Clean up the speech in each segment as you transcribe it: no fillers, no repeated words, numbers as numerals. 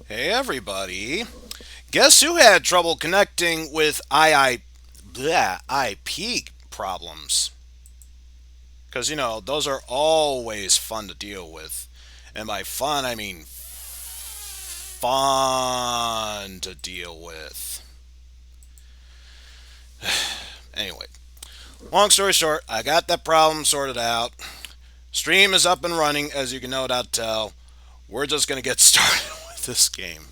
Hey everybody. Guess who had trouble connecting with IP problems? Because, those are always fun to deal with. And by fun, I mean fun to deal with. Anyway, long story short, I got that problem sorted out. Stream is up and running, as you can no doubt tell. We're just going to get started with this game.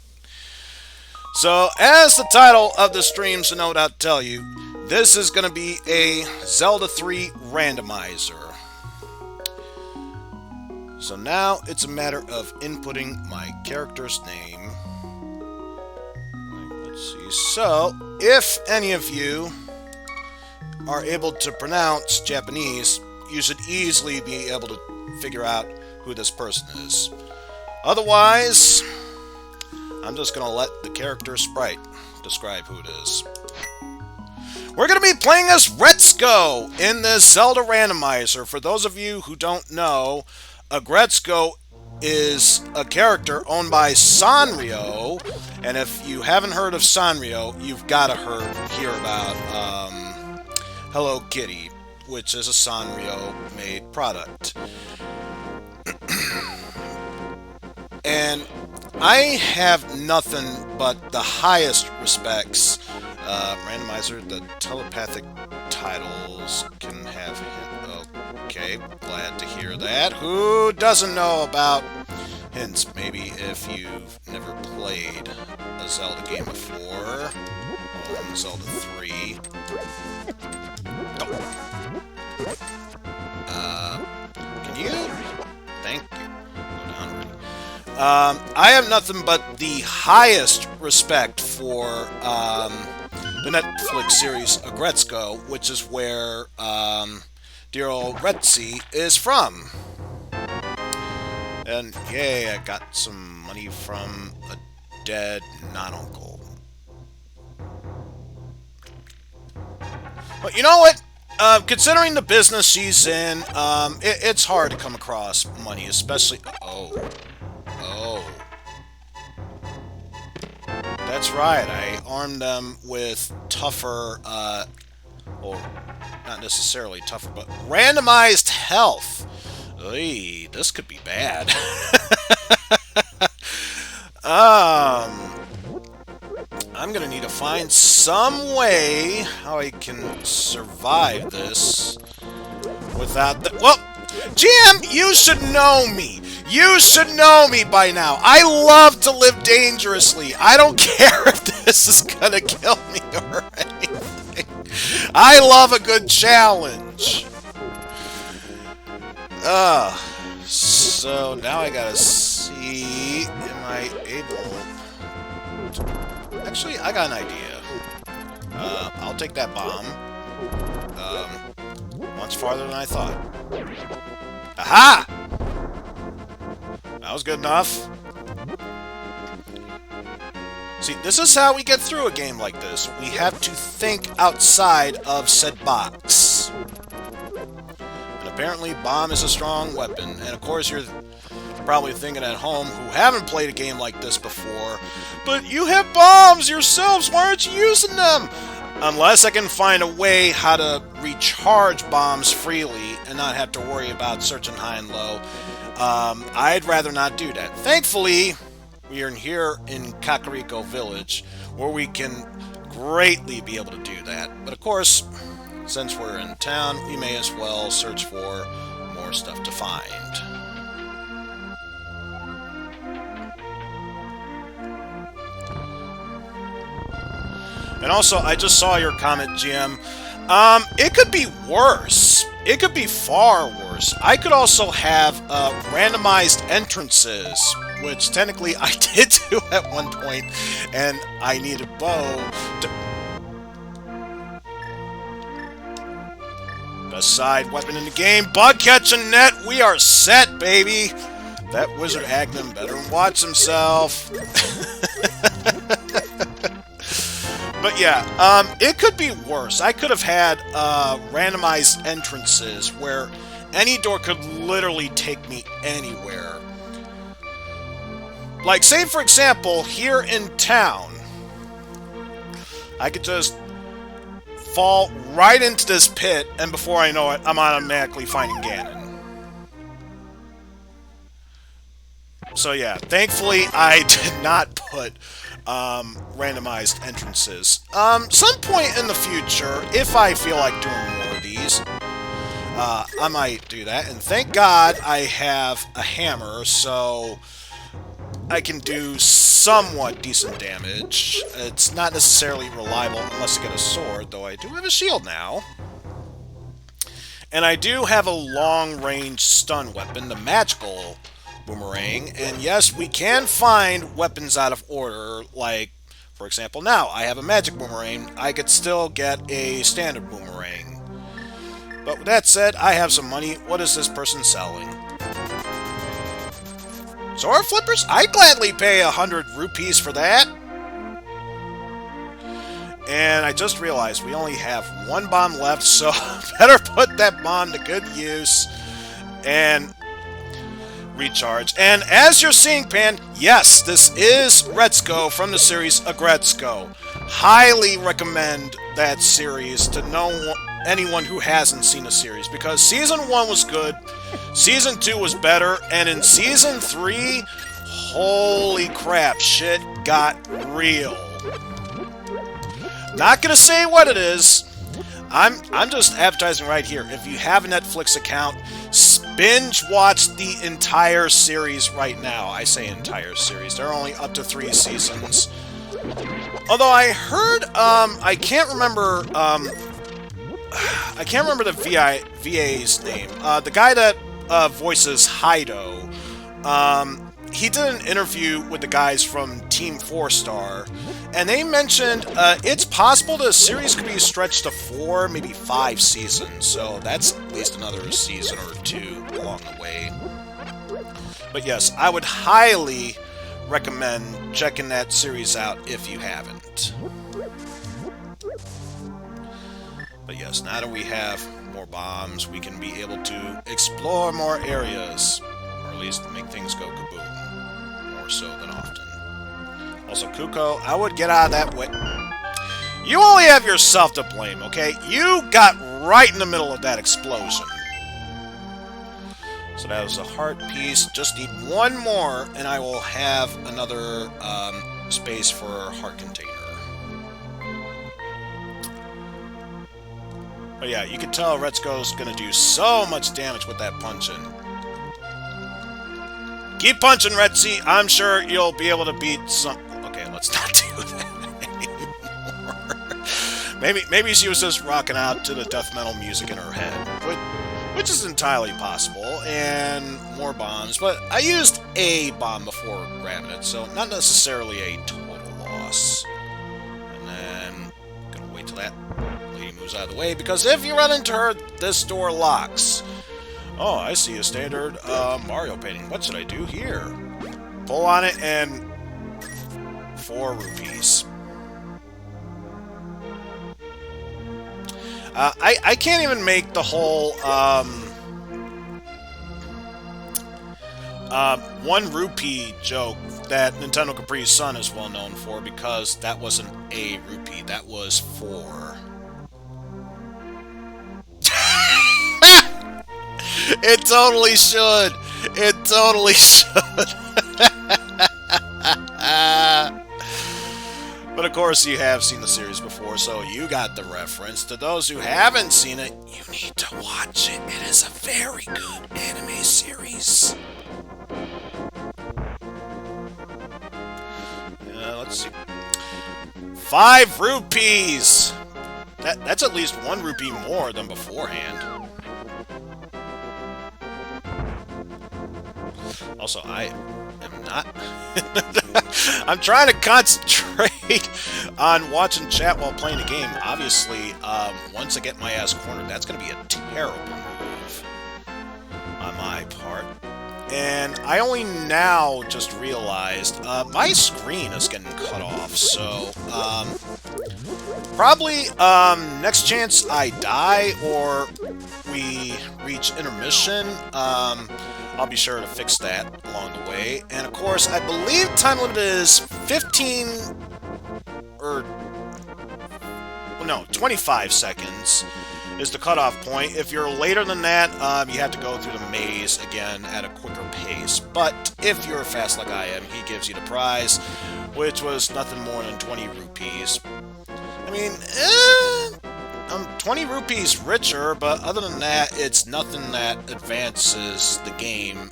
So, as the title of the stream should no doubt tell you, this is going to be a Zelda 3 randomizer. So now it's a matter of inputting my character's name. Let's see. So, if any of you are able to pronounce Japanese, you should easily be able to figure out who this person is. Otherwise, I'm just going to let the character sprite describe who it is. We're going to be playing as Retsuko in this Zelda randomizer. For those of you who don't know, Aggrestuko is a character owned by Sanrio. And if you haven't heard of Sanrio, you've got to hear about Hello Kitty, which is a Sanrio-made product. And I have nothing but the highest respects. Randomizer, the telepathic titles can have hint. Okay, glad to hear that. Who doesn't know about hints? Maybe if you've never played a Zelda game before. Zelda 3. Can you? Thank you. Go down already. I have nothing but the highest respect for the Netflix series Aggrestuko, which is where dear old Retsi is from. And yay, I got some money from a dead non-uncle. But you know what? Considering the business she's in, it's hard to come across money, especially... Oh. That's right, I armed them with tougher, well, not necessarily tougher, but randomized health. Oy, this could be bad. I'm gonna need to find some way how I can survive this without the... Well, GM, you should know me. You should know me by now. I love to live dangerously. I don't care if this is gonna kill me or anything. I love a good challenge. So now I gotta see, am I able... Actually, I got an idea. I'll take that bomb. Much farther than I thought. Aha! That was good enough. See, this is how we get through a game like this. We have to think outside of said box. And apparently, bomb is a strong weapon. And of course, you're probably thinking at home who haven't played a game like this before, but you have bombs yourselves, why aren't you using them? Unless I can find a way how to recharge bombs freely and not have to worry about searching high and low, I'd rather not do that. Thankfully, we are here in Kakariko Village, where we can greatly be able to do that. But of course, since we're in town, we may as well search for more stuff to find. And also, I just saw your comment, GM. It could be worse. It could be far worse. I could also have randomized entrances, which technically I did do at one point, and I need a bow to... Best side weapon in the game, bug catching net. We are set, baby. That wizard Agnem better watch himself. But yeah, it could be worse. I could have had randomized entrances where any door could literally take me anywhere. Like, say for example, here in town, I could just fall right into this pit, and before I know it, I'm automatically finding Ganon. So yeah, thankfully I did not put randomized entrances. Some point in the future, if I feel like doing more of these, I might do that. And thank God I have a hammer, so I can do somewhat decent damage. It's not necessarily reliable unless I get a sword, though I do have a shield now. And I do have a long-range stun weapon, the magical boomerang. And yes, we can find weapons out of order, like, for example, now I have a magic boomerang. I could still get a standard boomerang. But with that said, I have some money. What is this person selling? Sword flippers? I'd gladly pay 100 rupees for that. And I just realized we only have one bomb left, so better put that bomb to good use and recharge. And as you're seeing, Pan, yes, this is Retsuko from the series Aggrestuko. Highly recommend that series to anyone who hasn't seen the series, because Season 1 was good, Season 2 was better, and in Season 3, holy crap, shit got real. Not gonna say what it is. I'm just advertising right here. If you have a Netflix account, binge watch the entire series right now. I say entire series. They're only up to 3 seasons. Although I heard, I can't remember the VA's name. The guy that voices Hido. He did an interview with the guys from Team 4 Star, and they mentioned it's possible the series could be stretched to 4, maybe 5 seasons. So that's at least another season or 2 along the way. But yes, I would highly recommend checking that series out if you haven't. But yes, now that we have more bombs, we can be able to explore more areas, or at least make things go kaboom, more so than often. Also, Kuko, I would get out of that way. You only have yourself to blame, okay? You got right in the middle of that explosion. So that was a heart piece. Just need one more, and I will have another space for a heart container. But yeah, you can tell Retsuko's gonna do so much damage with that punching. Keep punching, Retsi. I'm sure you'll be able to beat some... Okay, let's not do that anymore. Maybe she was just rocking out to the death metal music in her head, which is entirely possible, and more bombs. But I used a bomb before grabbing it, so not necessarily a total loss. And then, gonna wait till that lady moves out of the way, because if you run into her, this door locks. Oh, I see a standard Mario painting. What should I do here? Pull on it and 4 rupees. I can't even make the whole 1 rupee joke that Nintendo Capri Sun is well known for, because that wasn't a rupee, that was 4. It totally should. It totally should. But of course, you have seen the series before, so you got the reference. To those who haven't seen it, you need to watch it. It is a very good anime series. Let's see. 5 rupees! That's at least 1 rupee more than beforehand. Also, I am not... I'm trying to concentrate on watching chat while playing the game. Obviously, once I get my ass cornered, that's going to be a terrible move on my part. And I only now just realized my screen is getting cut off, so probably next chance I die or we reach intermission, I'll be sure to fix that along the way. And of course, I believe time limit is 15 or no, 25 seconds is the cutoff point. If you're later than that, you have to go through the maze again at a quicker pace. But if you're fast like I am, he gives you the prize, which was nothing more than 20 rupees. I mean, I'm 20 rupees richer, but other than that, it's nothing that advances the game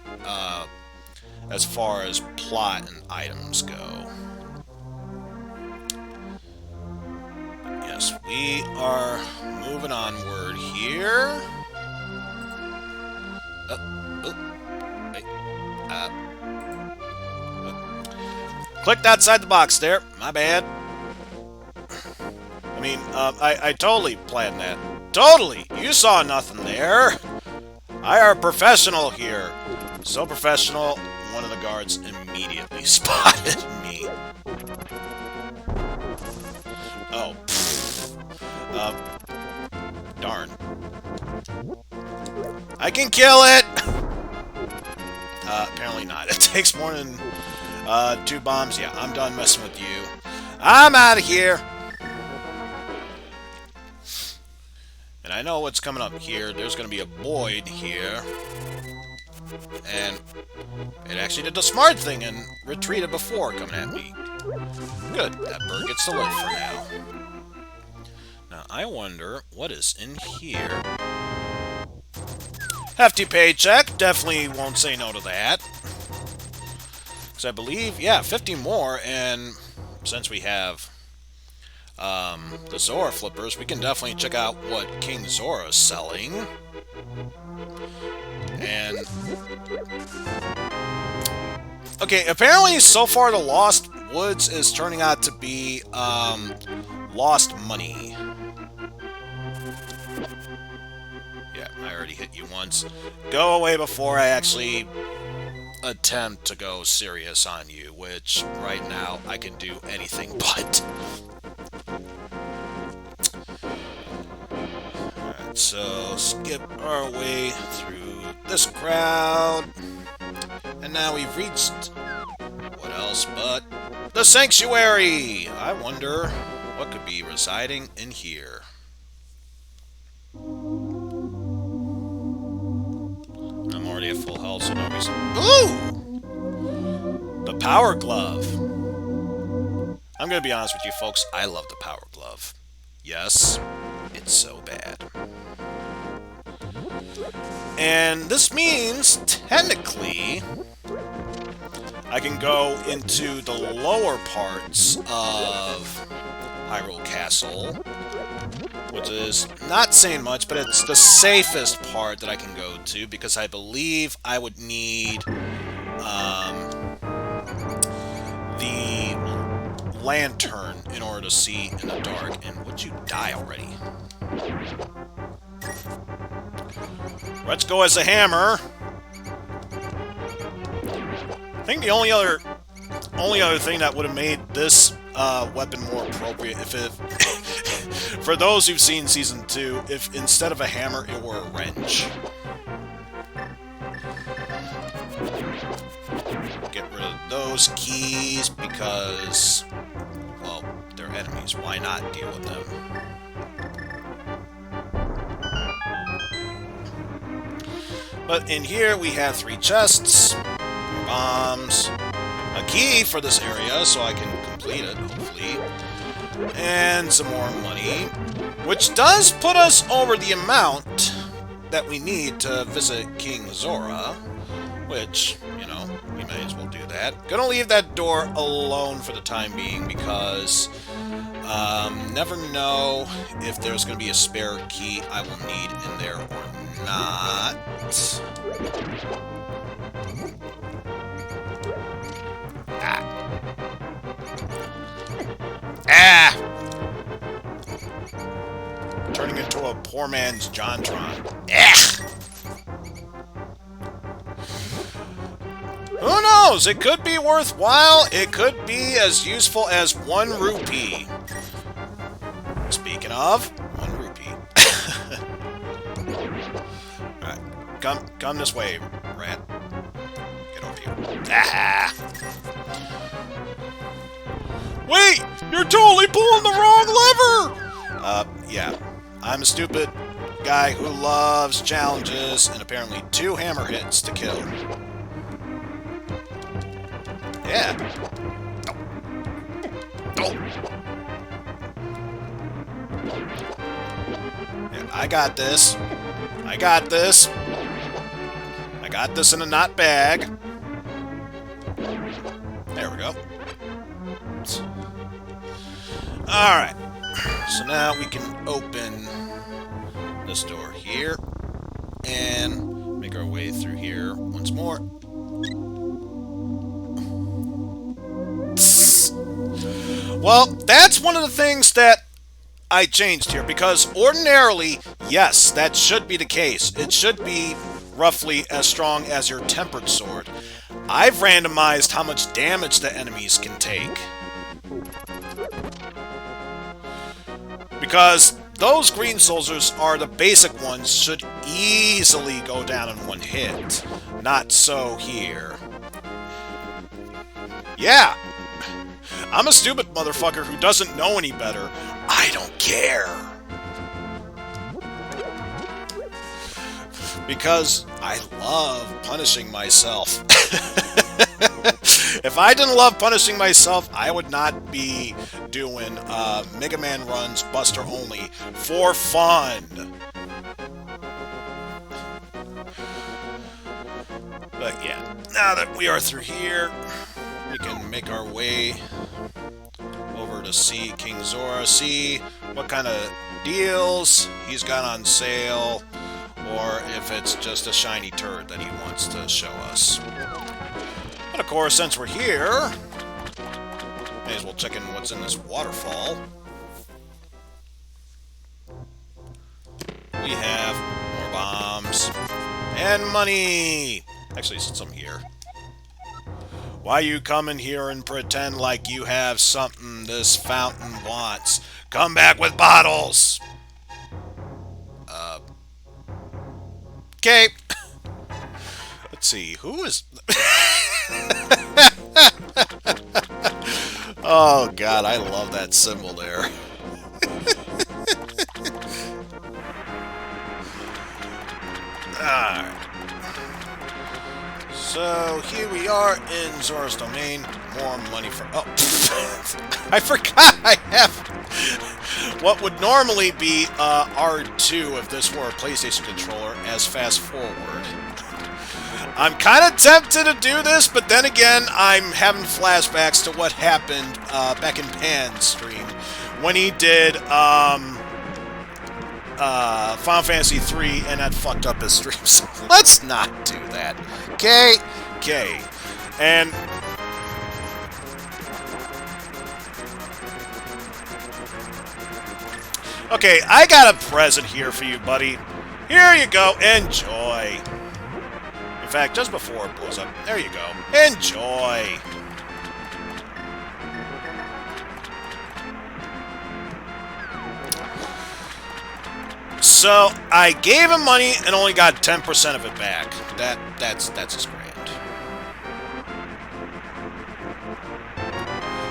as far as plot and items go. Yes, we are moving onward here. Clicked outside the box there. My bad. I mean, I totally planned that. Totally! You saw nothing there. I are a professional here. So professional, one of the guards immediately spotted me. Oh. Darn. I can kill it! Apparently not. It takes more than 2 bombs. Yeah, I'm done messing with you. I'm out of here! And I know what's coming up here. There's going to be a void here. And it actually did the smart thing and retreated before coming at me. Good. That bird gets to live for now. Now, I wonder what is in here. Hefty paycheck. Definitely won't say no to that. Because I believe, yeah, 50 more. And since we have the Zora flippers, we can definitely check out what King Zora is selling. And okay, apparently so far the Lost Woods is turning out to be lost money. Yeah, I already hit you once. Go away before I actually attempt to go serious on you, which right now I can do anything but. Alright, so skip our way through this crowd. And now we've reached what else but the sanctuary! I wonder what could be residing in here. I'm already at full health, so no reason. Ooh! The Power Glove. I'm gonna be honest with you folks, I love the Power Glove. Yes, it's so bad. And this means, technically, I can go into the lower parts of Hyrule Castle, which is not saying much, but it's the safest part that I can go to, because I believe I would need the lantern in order to see in the dark. And would you die already? Retsuko as a hammer. I think the only other thing that would have made this weapon more appropriate, if it, for those who've seen Season 2, if instead of a hammer it were a wrench. Get rid of those keys because, well, they're enemies. Why not deal with them? But in here we have 3 chests, bombs, a key for this area so I can complete it, hopefully, and some more money, which does put us over the amount that we need to visit King Zora, which, you know, we may as well do that. Gonna leave that door alone for the time being because never know if there's gonna be a spare key I will need in there or not. Ah! Turning into a poor man's JonTron. Who knows? It could be worthwhile. It could be as useful as 1 rupee. Speaking of, 1 rupee. Alright, come this way, rat. get over here. Ah! Wait! You're totally pulling the wrong lever! Yeah. I'm a stupid guy who loves challenges and apparently 2 hammer hits to kill. Yeah. Oh. Yeah, I got this. I got this. I got this in a knot bag. There we go. Alright. So now we can open this door here and make our way through here once more. Well, that's one of the things that I changed here, because ordinarily, yes, that should be the case. It should be roughly as strong as your tempered sword. I've randomized how much damage the enemies can take. Because those green soldiers are the basic ones, should easily go down in 1 hit. Not so here. Yeah! I'm a stupid motherfucker who doesn't know any better. I don't care. Because I love punishing myself. If I didn't love punishing myself, I would not be doing Mega Man runs Buster only for fun. But yeah, now that we are through here, we can make our way over to see King Zora, see what kind of deals he's got on sale, or if it's just a shiny turd that he wants to show us. And of course, since we're here, may as well check in what's in this waterfall. We have more bombs and money. Actually, some here. Why you come in here and pretend like you have something this fountain wants? Come back with bottles! Okay. Let's see, who is... Oh god, I love that symbol there. Alright. So, here we are in Zora's domain. More money for... Oh, I forgot I have what would normally be R2 if this were a PlayStation controller as fast forward. I'm kind of tempted to do this, but then again, I'm having flashbacks to what happened back in Pan's stream when he did Final Fantasy III, and that fucked up his stream. So let's not do that. Okay? Okay. And... okay, I got a present here for you, buddy. Here you go. Enjoy. In fact, just before it blows up, there you go. Enjoy. So, I gave him money and only got 10% of it back. That's just grand.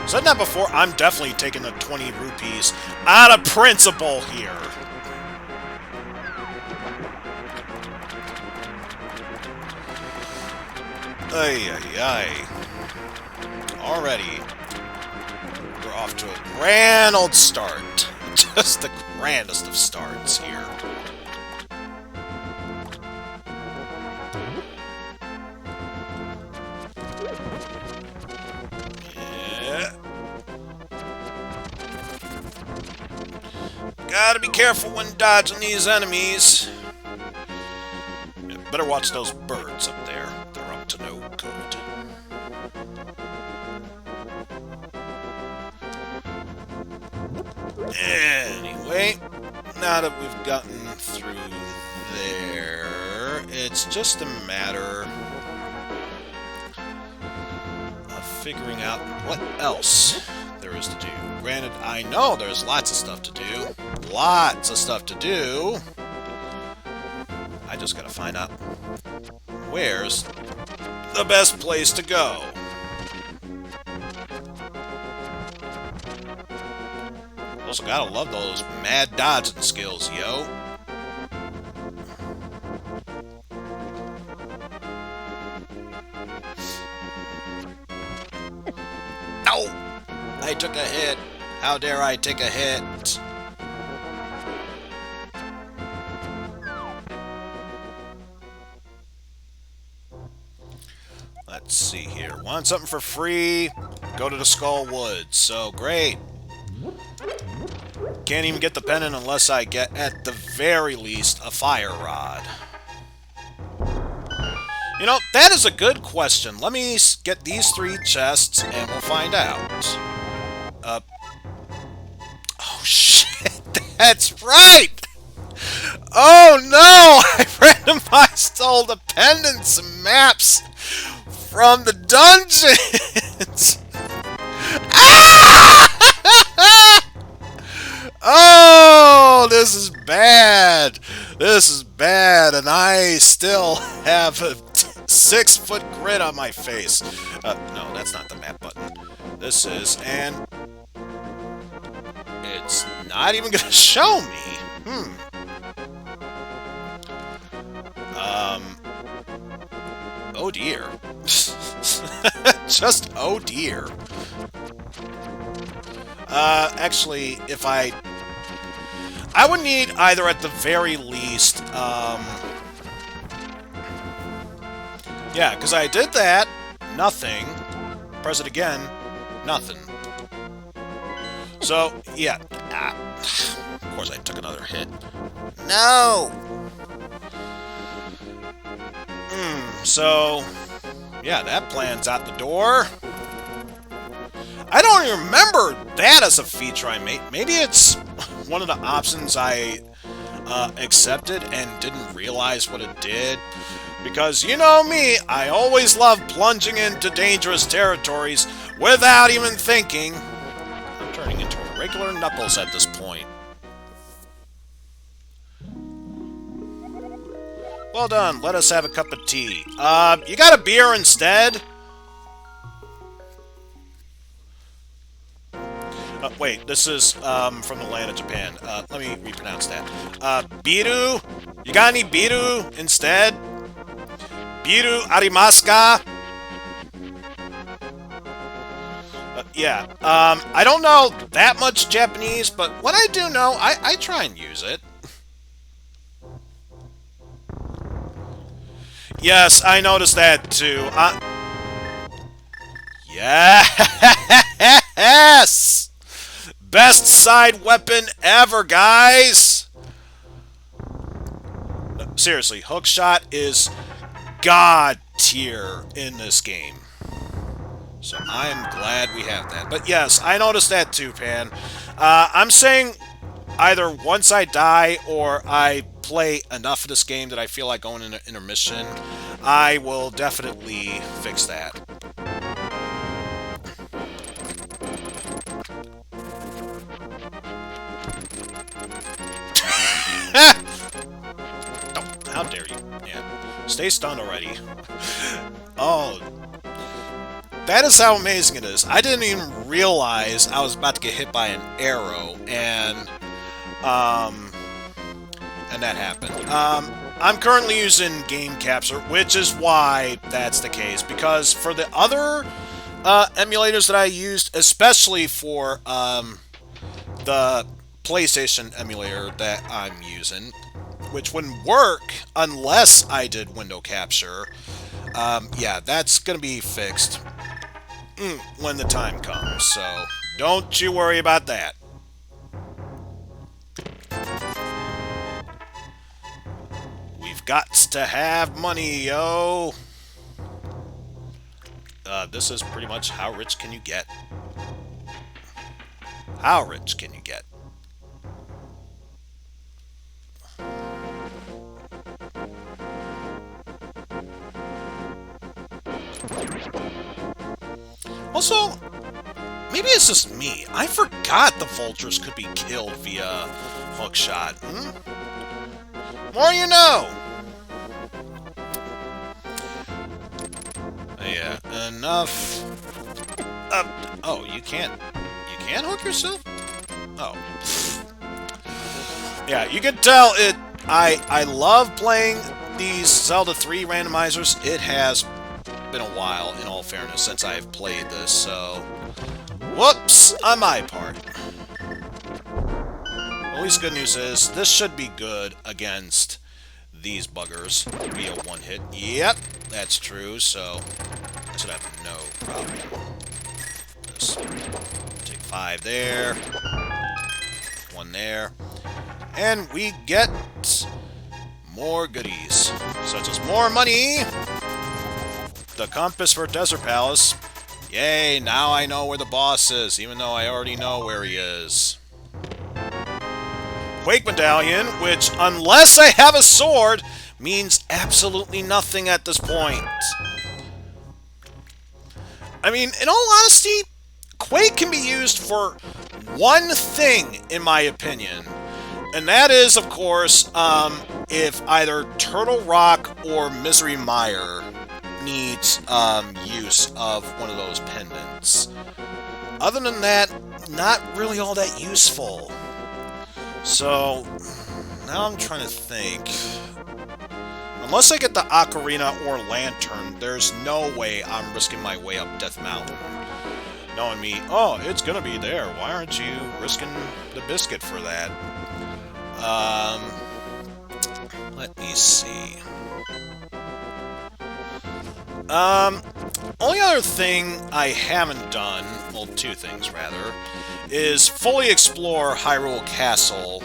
Said that before, I'm definitely taking the 20 rupees out of principle here. Ay, ay, ay. Already, we're off to a grand old start. Just the grandest of starts here. Yeah. Gotta be careful when dodging these enemies. Better watch those birds up there. They're up to no good. Anyway, now that we've gotten through there, it's just a matter of figuring out what else there is to do. Granted, I know there's lots of stuff to do. Lots of stuff to do. I just gotta find out where's the best place to go. Also, gotta love those mad dodging skills, yo. No! I took a hit. How dare I take a hit? Let's see here. Want something for free? Go to the Skull Woods. So, great. Can't even get the pendant unless I get, at the very least, a fire rod. You know, that is a good question. Let me get these 3 chests, and we'll find out. Oh, shit. That's right! Oh, no! I randomized all the pendants and maps from the dungeons! Ah! Oh, this is bad. This is bad, and I still have a 6-foot grin on my face. No, that's not the map button. This is, and it's not even gonna show me. Oh dear. Just oh dear. Actually, if I would need either at the very least, yeah, because I did that, nothing. Press it again, nothing. So, yeah. Of course I took another hit. No! So, yeah, that plan's out the door. I don't even remember that as a feature I made. Maybe it's one of the options I accepted and didn't realize what it did. Because, you know me, I always love plunging into dangerous territories without even thinking. I'm turning into a regular Knuckles at this point. Well done, let us have a cup of tea. You got a beer instead? Wait, this is from the land of Japan. Let me repronounce that. Biru? You got any biru instead? Biru arimasu ka? Yeah, I don't know that much Japanese, but what I do know, I try and use it. Yes, I noticed that too. Yes! Best side weapon ever, guys! Seriously, hookshot is god tier in this game. So I'm glad we have that. But yes, I noticed that too, Pan. I'm saying either once I die or I play enough of this game that I feel like going into intermission, I will definitely fix that. Oh, how dare you. Yeah. Stay stunned already. Oh. That is how amazing it is. I didn't even realize I was about to get hit by an arrow, and that happened. I'm currently using Game Capture, which is why that's the case, because for the other emulators that I used, especially for the PlayStation emulator that I'm using, which wouldn't work unless I did window capture, yeah, that's going to be fixed when the time comes, so don't you worry about that. We've got to have money, yo! This is pretty much how rich can you get. How rich can you get? Also, maybe it's just me. I forgot the vultures could be killed via hookshot. More you know! Yeah, enough. Oh, you can't hook yourself? Oh. Yeah, you can tell it. I love playing these Zelda 3 randomizers. It has been a while, in all fairness, since I've played this, so... Whoops! On my part. At least good news is, this should be good against these buggers. Be a one-hit. Yep, that's true, so... I should have no problem. Just take 5 there. 1 there. And we get more goodies, such as more money, the compass for Desert Palace. Yay, now I know where the boss is, even though I already know where he is. Quake Medallion, which, unless I have a sword, means absolutely nothing at this point. I mean, in all honesty, Quake can be used for one thing, in my opinion. And that is, of course, if either Turtle Rock or Misery Mire needs use of one of those pendants. Other than that, not really all that useful. So, now I'm trying to think. Unless I get the Ocarina or Lantern, there's no way I'm risking my way up Death Mountain. Knowing me, oh, it's gonna be there. Why aren't you risking the biscuit for that? Let me see. Only other thing I haven't done, well, 2 things rather, is fully explore Hyrule Castle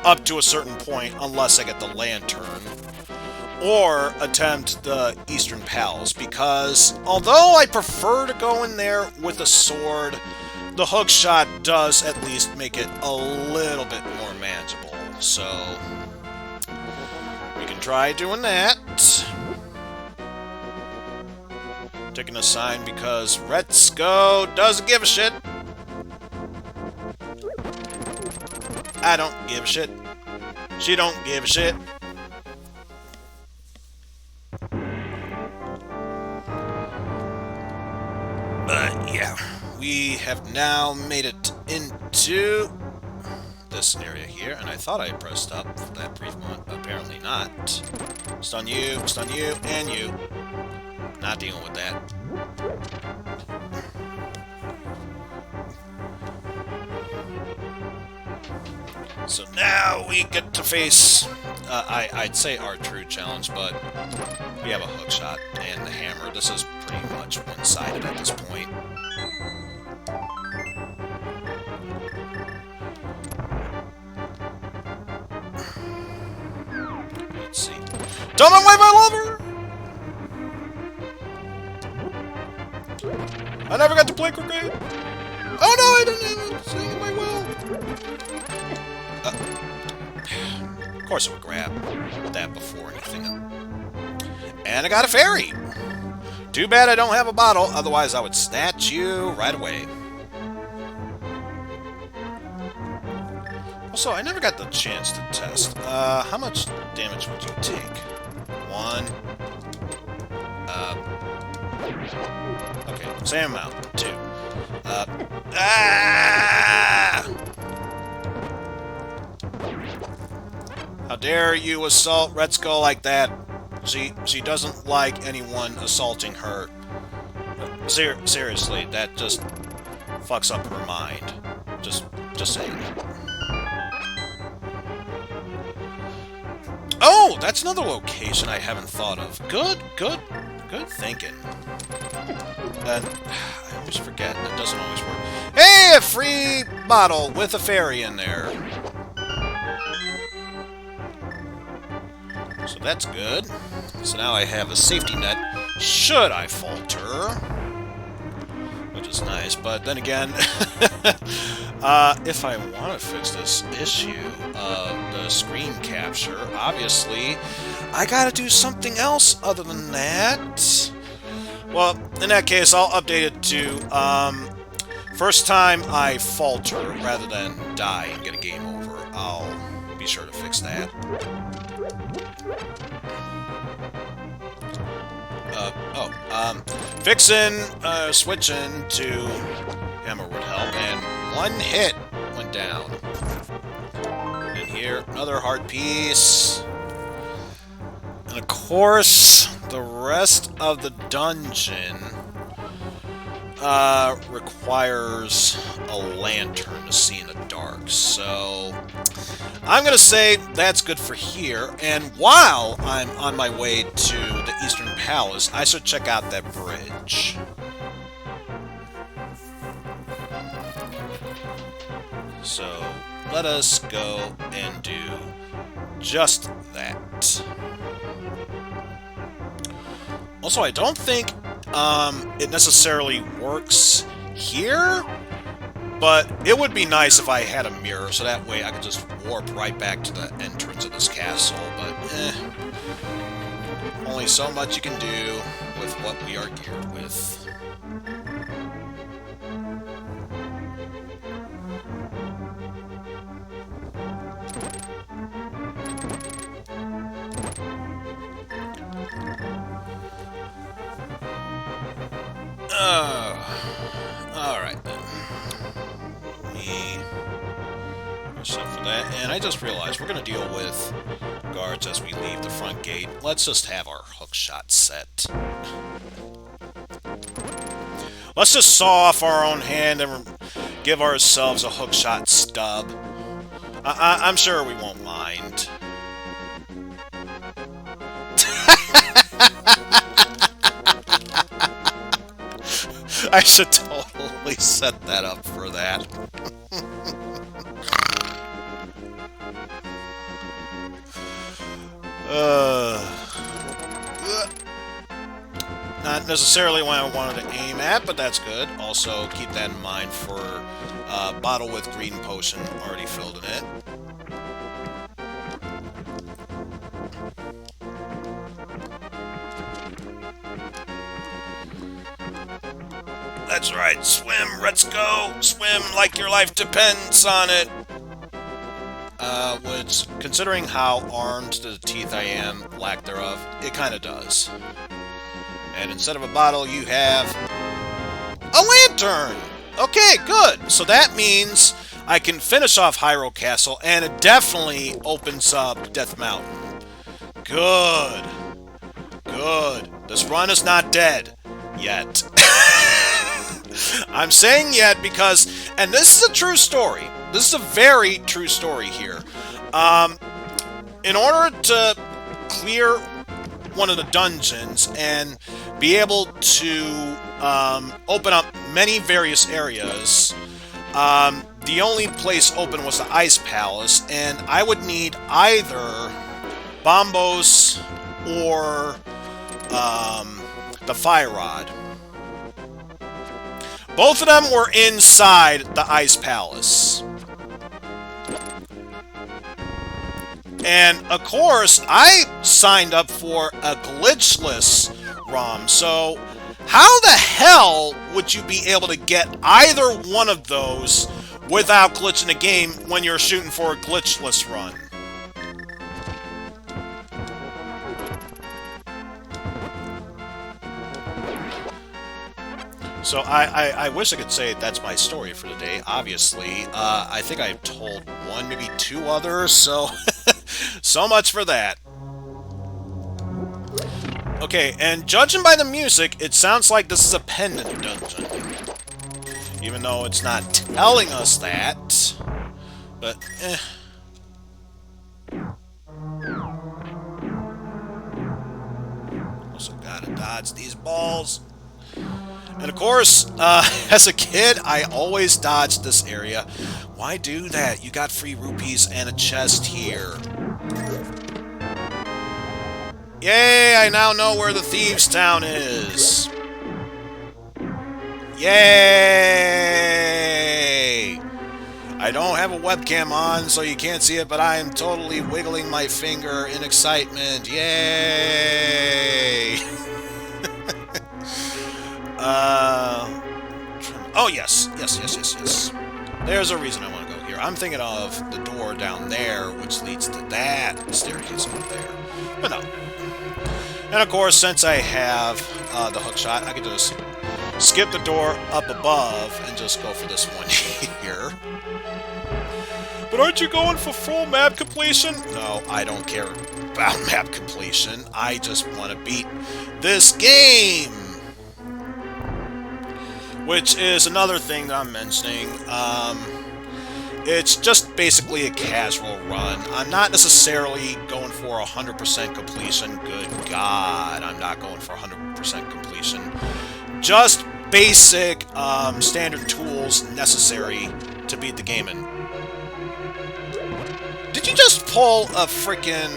up to a certain point, unless I get the Lantern, or attempt the Eastern Palace, because although I prefer to go in there with a sword, the hook shot does at least make it a little bit more manageable, so we can try doing that. Taking a sign because Retsuko doesn't give a shit. I don't give a shit. She don't give a shit. But yeah, we have now made it into this area here, and I thought I pressed up for that brief moment, but apparently not. Stun you, and you. Not dealing with that. So now we get to face, I'd say our true challenge, but we have a hook shot and the hammer. This is pretty much one-sided at this point. Let's see. Don't away my lover! I never got to play croquet! Oh no, I didn't even sing my will! Of course I would grab that before anything else. And I got a fairy! Too bad I don't have a bottle, otherwise I would snatch you right away. Also, I never got the chance to test. How much damage would you take? 1. Okay, same amount. 2. How dare you assault Retsuko like that? She doesn't like anyone assaulting her. Seriously, that just fucks up her mind. Just saying. Oh, that's another location I haven't thought of. Good thinking. And I always forget, that doesn't always work. Hey, a free bottle with a fairy in there. So that's good. So now I have a safety net, should I falter. Which is nice, but then again, if I want to fix this issue of the screen capture, obviously, I gotta do something else other than that. Well, in that case, I'll update it to, first time I falter rather than die and get a game over. I'll be sure to fix that. Fixin', switching to hammer would help, and one hit went down. And here, another heart piece. And of course, the rest of the dungeon requires a lantern to see in the dark. So I'm gonna say that's good for here. And while I'm on my way to the Eastern Palace, I should check out that bridge. So let us go and do just that. Also, I don't think it necessarily works here, but it would be nice if I had a mirror, so that way I could just warp right back to the entrance of this castle, but only so much you can do with what we are geared with. Alright then. Set for that. And I just realized we're going to deal with guards as we leave the front gate. Let's just have our hook shot set. Let's just saw off our own hand and give ourselves a hook shot stub. I'm sure we won't mind. I should totally set that up for that. Not necessarily what I wanted to aim at, but that's good. Also, keep that in mind for bottle with green potion already filled in it. That's right, swim, Retsuko! Swim like your life depends on it! Which, considering how armed to the teeth I am, lack thereof, it kinda does. And instead of a bottle, you have a lantern! Okay, good! So that means I can finish off Hyrule Castle, and it definitely opens up Death Mountain. Good. Good. This run is not dead. Yet. I'm saying yet because, and this is a true story. This is a very true story here. In order to clear one of the dungeons and be able to open up many various areas, the only place open was the Ice Palace, and I would need either Bombos or the Fire Rod. Both of them were inside the Ice Palace. And, of course, I signed up for a glitchless ROM, so how the hell would you be able to get either one of those without glitching the game when you're shooting for a glitchless run? So I wish I could say that's my story for the day, obviously. I think I've told one, maybe two others, so so much for that. Okay, and judging by the music, it sounds like this is a pendant dungeon. Even though it's not telling us that. But, Also gotta dodge these balls. And of course, as a kid, I always dodged this area. Why do that? You got free rupees and a chest here. Yay! I now know where the Thieves' Town is. Yay! I don't have a webcam on, so you can't see it, but I am totally wiggling my finger in excitement. Yay! Oh, yes. Yes. There's a reason I want to go here. I'm thinking of the door down there, which leads to that staircase over there. But no. And of course, since I have the hook shot, I can just skip the door up above and just go for this one here. But aren't you going for full map completion? No, I don't care about map completion. I just want to beat this game. Which is another thing that I'm mentioning. It's just basically a casual run. I'm not necessarily going for 100% completion. Good God, I'm not going for 100% completion. Just basic, standard tools necessary to beat the game in. Did you just pull a freaking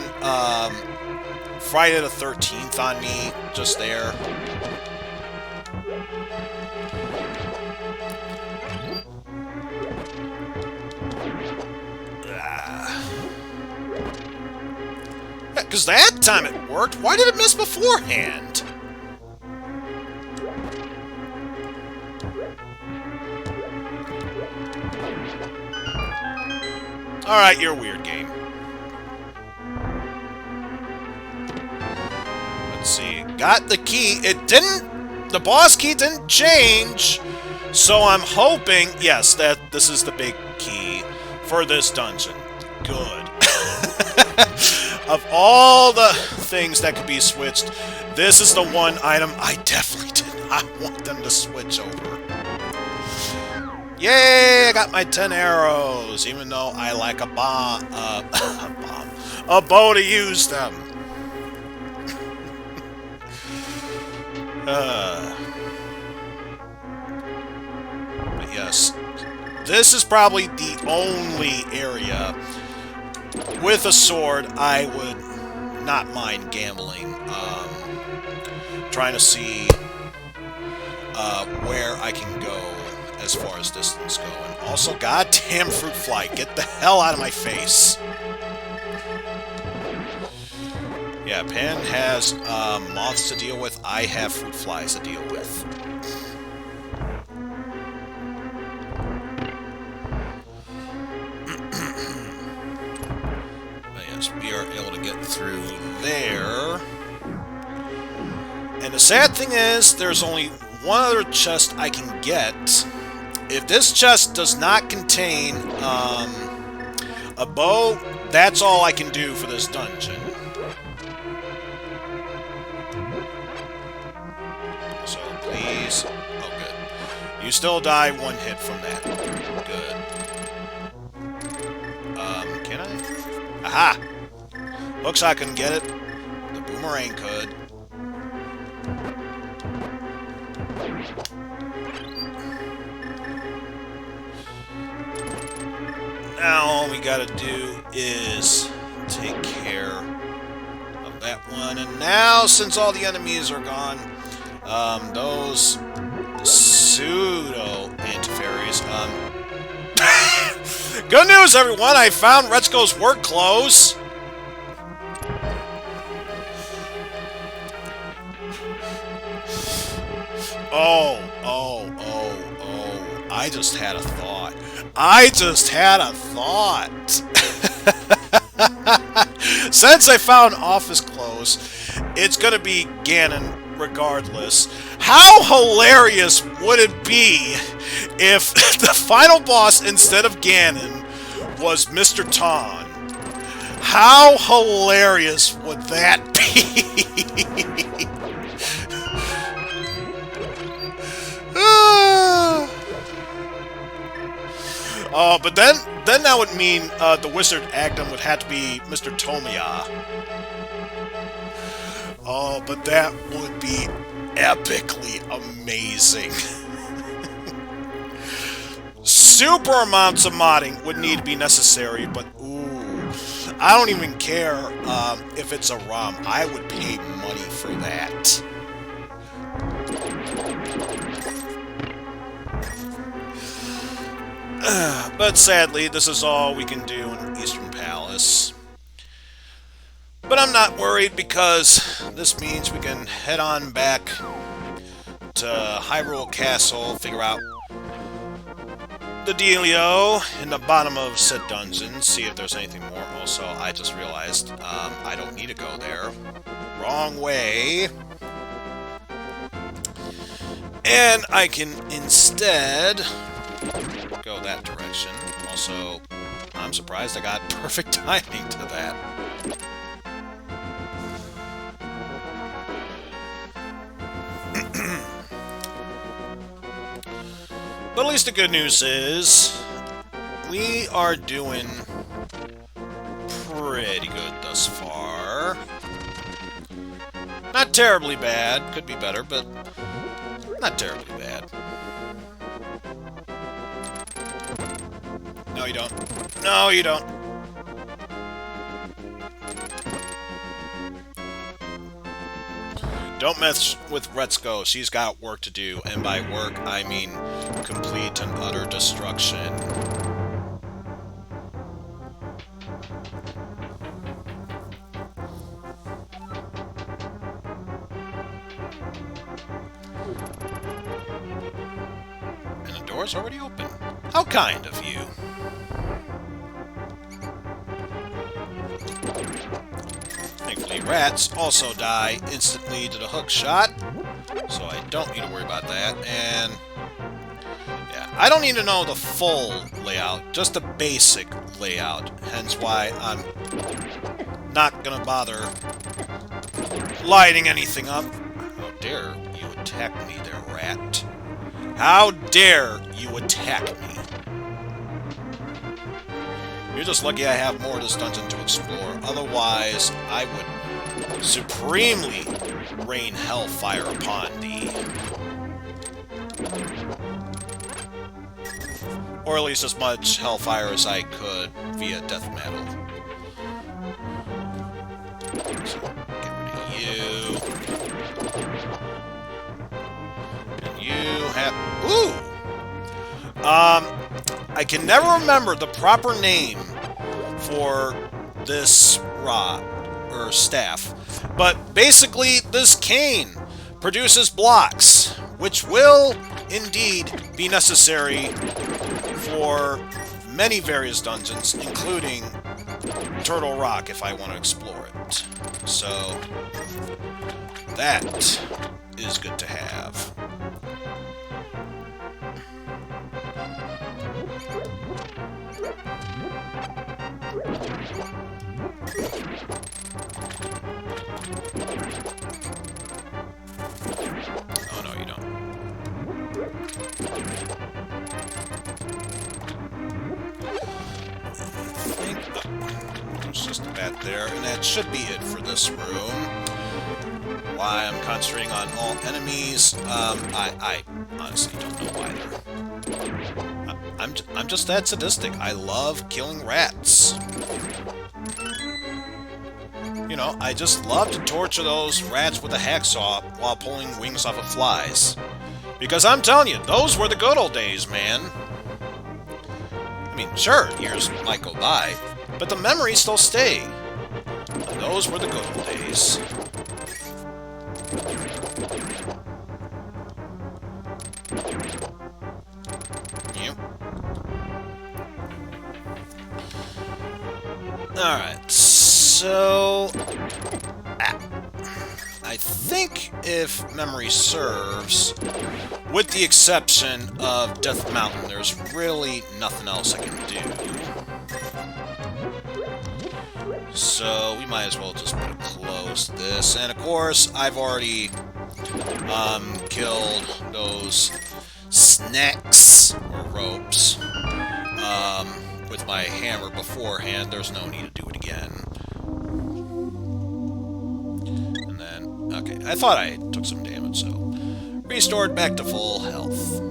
Friday the 13th on me just there? Because that time it worked. Why did it miss beforehand? Alright, you're a weird game. Let's see. Got the key. It didn't... The boss key didn't change. So I'm hoping... Yes, that this is the big key for this dungeon. Good. Of all the things that could be switched, this is the one item I definitely did not want them to switch over. Yay! I got my 10 arrows, even though I like a bomb, a bow to use them. But yes, this is probably the only area with a sword I would not mind gambling. Trying to see where I can go as far as distance go. And also, goddamn fruit fly, get the hell out of my face. Yeah, Pan has moths to deal with. I have fruit flies to deal with. But yes, we are able to get through there. And the sad thing is, there's only one other chest I can get. If this chest does not contain a bow, that's all I can do for this dungeon. So please... Oh, good. You still die one hit from that. Good. Can I? Aha! Looks like I couldn't get it. The boomerang could. Now all we gotta do is take care of that one. And now, since all the enemies are gone, those pseudo-anti-fairies, good news, everyone! I found Retsuko's work clothes! Oh, I just had a thought. Since I found office clothes, it's gonna be Ganon regardless. How hilarious would it be if the final boss, instead of Ganon, was Mr. Ton? How hilarious would that be? But then that would mean the wizard Agdam would have to be Mr. Tomiya. Oh, but that would be epically amazing. Super amounts of modding would need to be necessary, but ooh, I don't even care if it's a ROM. I would pay money for that. But sadly, this is all we can do in Eastern Palace. But I'm not worried, because this means we can head on back to Hyrule Castle, figure out the dealio in the bottom of said dungeon, see if there's anything more. Also, I just realized I don't need to go there. wrong way. And I can instead go that direction. Also, I'm surprised I got perfect timing to that. But at least the good news is we are doing pretty good thus far. Not terribly bad. Could be better, but not terribly bad. No, you don't. No, you don't. Don't mess with Retsuko. She's got work to do, and by work, I mean complete and utter destruction. And the door's already open. How kind of you. Thankfully, rats also die instantly to the hook shot, so I don't need to worry about that. And yeah, I don't need to know the full layout, just the basic layout. Hence why I'm not gonna bother lighting anything up. How dare you attack me there, rat? How dare you attack me? You're just lucky I have more of this dungeon to explore. Otherwise, I would supremely rain hellfire upon thee. Or at least as much hellfire as I could via death metal. So, get rid of you. And you have... Ooh! I can never remember the proper name for this rod, or staff, but basically this cane produces blocks, which will indeed be necessary for many various dungeons, including Turtle Rock if I want to explore it. So, that is good to have. Oh, no, you don't. There's just a bat there, and that should be it for this room. Why I'm concentrating on all enemies, I honestly don't know either. I'm just that sadistic. I love killing rats. You know, I just love to torture those rats with a hacksaw while pulling wings off of flies. Because I'm telling you, those were the good old days, man. I mean, sure, years might go by, but the memories still stay. And those were the good old days. Yep. Alright, so... I think, if memory serves, with the exception of Death Mountain, there's really nothing else I can do. So, we might as well just put a close to this. And, of course, I've already killed those snacks, or ropes, with my hammer beforehand. There's no need to do it again. And then, okay, I thought I took some damage, so restored back to full health.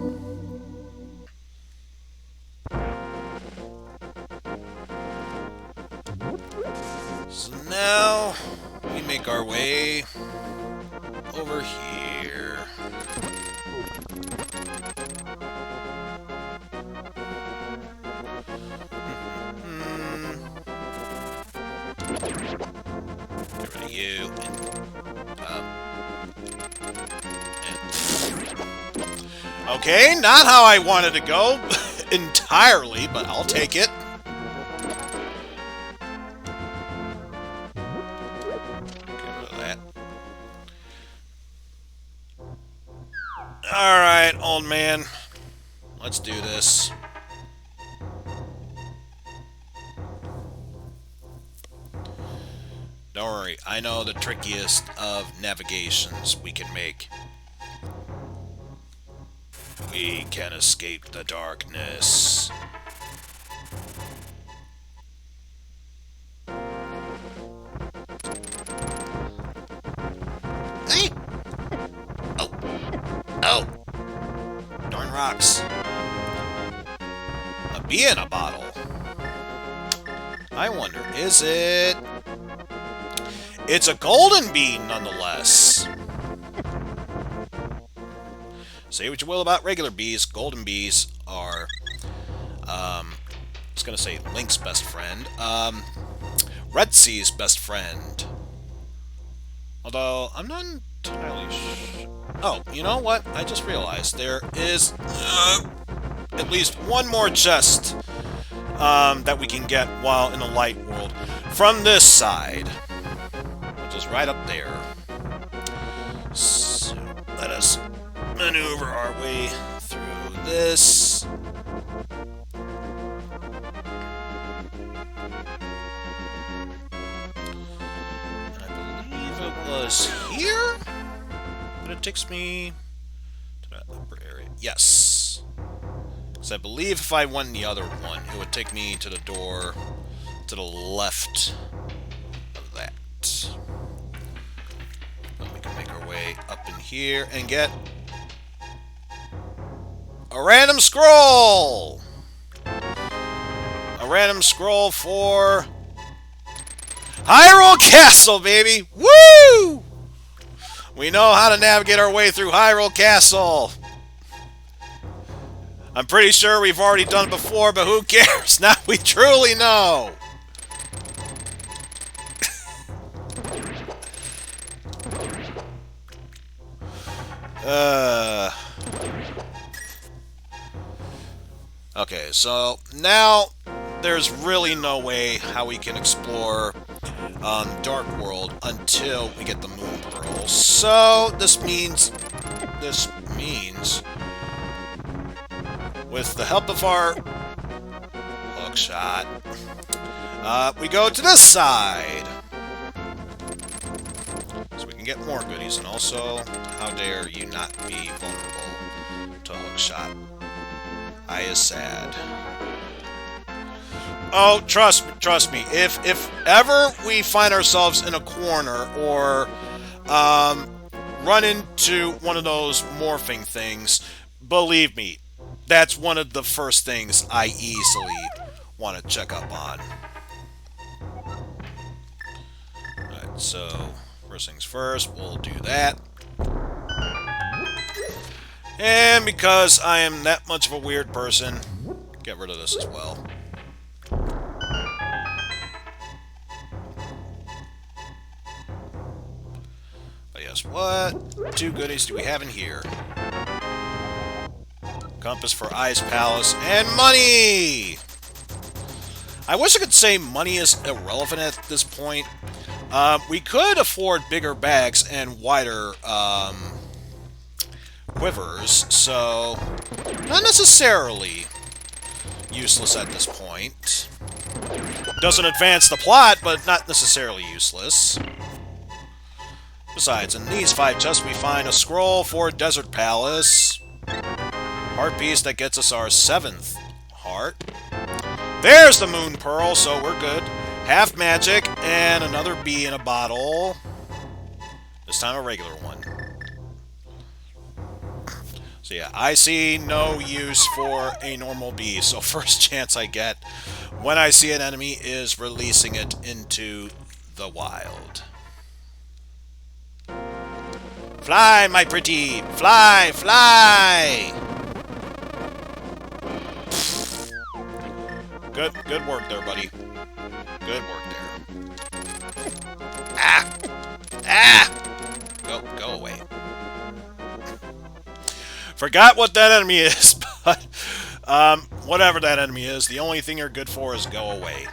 So now we make our way over here. Get rid of you. Okay, not how I wanted to go entirely, but I'll take it. Get rid of that. Alright, old man. Let's do this. Don't worry, I know the trickiest of navigations we can make. We can escape the darkness. Hey! Oh! Oh! Darn rocks. A bee in a bottle. I wonder, is it... It's a golden bee, nonetheless. Say what you will about regular bees, golden bees are, I was gonna say Link's best friend, Retsuko's best friend. Although, I'm not entirely sure. Oh, you know what? I just realized there is, at least one more chest, that we can get while in the light world from this side. Which is right up there. So, let us maneuver our way through this. And I believe it was here? But it takes me to that upper area. Yes. Because I believe if I went in the other one, it would take me to the door to the left of that. Then we can make our way up in here and get a random scroll! A random scroll for Hyrule Castle, baby! Woo! We know how to navigate our way through Hyrule Castle. I'm pretty sure we've already done it before, but who cares? Now we truly know. Okay, so now there's really no way how we can explore Dark World until we get the Moon Pearl. So this means, with the help of our hook shot, we go to this side. So we can get more goodies, and also, how dare you not be vulnerable to hook shot. I is sad. Oh, trust me. If ever we find ourselves in a corner or run into one of those morphing things, believe me, that's one of the first things I easily want to check up on. Alright, so first things first, we'll do that. And because I am that much of a weird person, get rid of this as well. But yes, what 2 goodies do we have in here? Compass for Ice Palace, and money! I wish I could say money is irrelevant at this point. We could afford bigger bags and wider, quivers, so not necessarily useless at this point. Doesn't advance the plot, but not necessarily useless. Besides, in these 5 chests we find a scroll for Desert Palace, heart piece that gets us our 7th heart. There's the Moon Pearl, so we're good. Half magic, and another bee in a bottle. This time a regular one. So yeah, I see no use for a normal bee, so first chance I get when I see an enemy is releasing it into the wild. Fly, my pretty! Fly, fly! Good work there, buddy. Good work there. Ah! Ah! Go away. Forgot what that enemy is, but whatever that enemy is, the only thing you're good for is go away.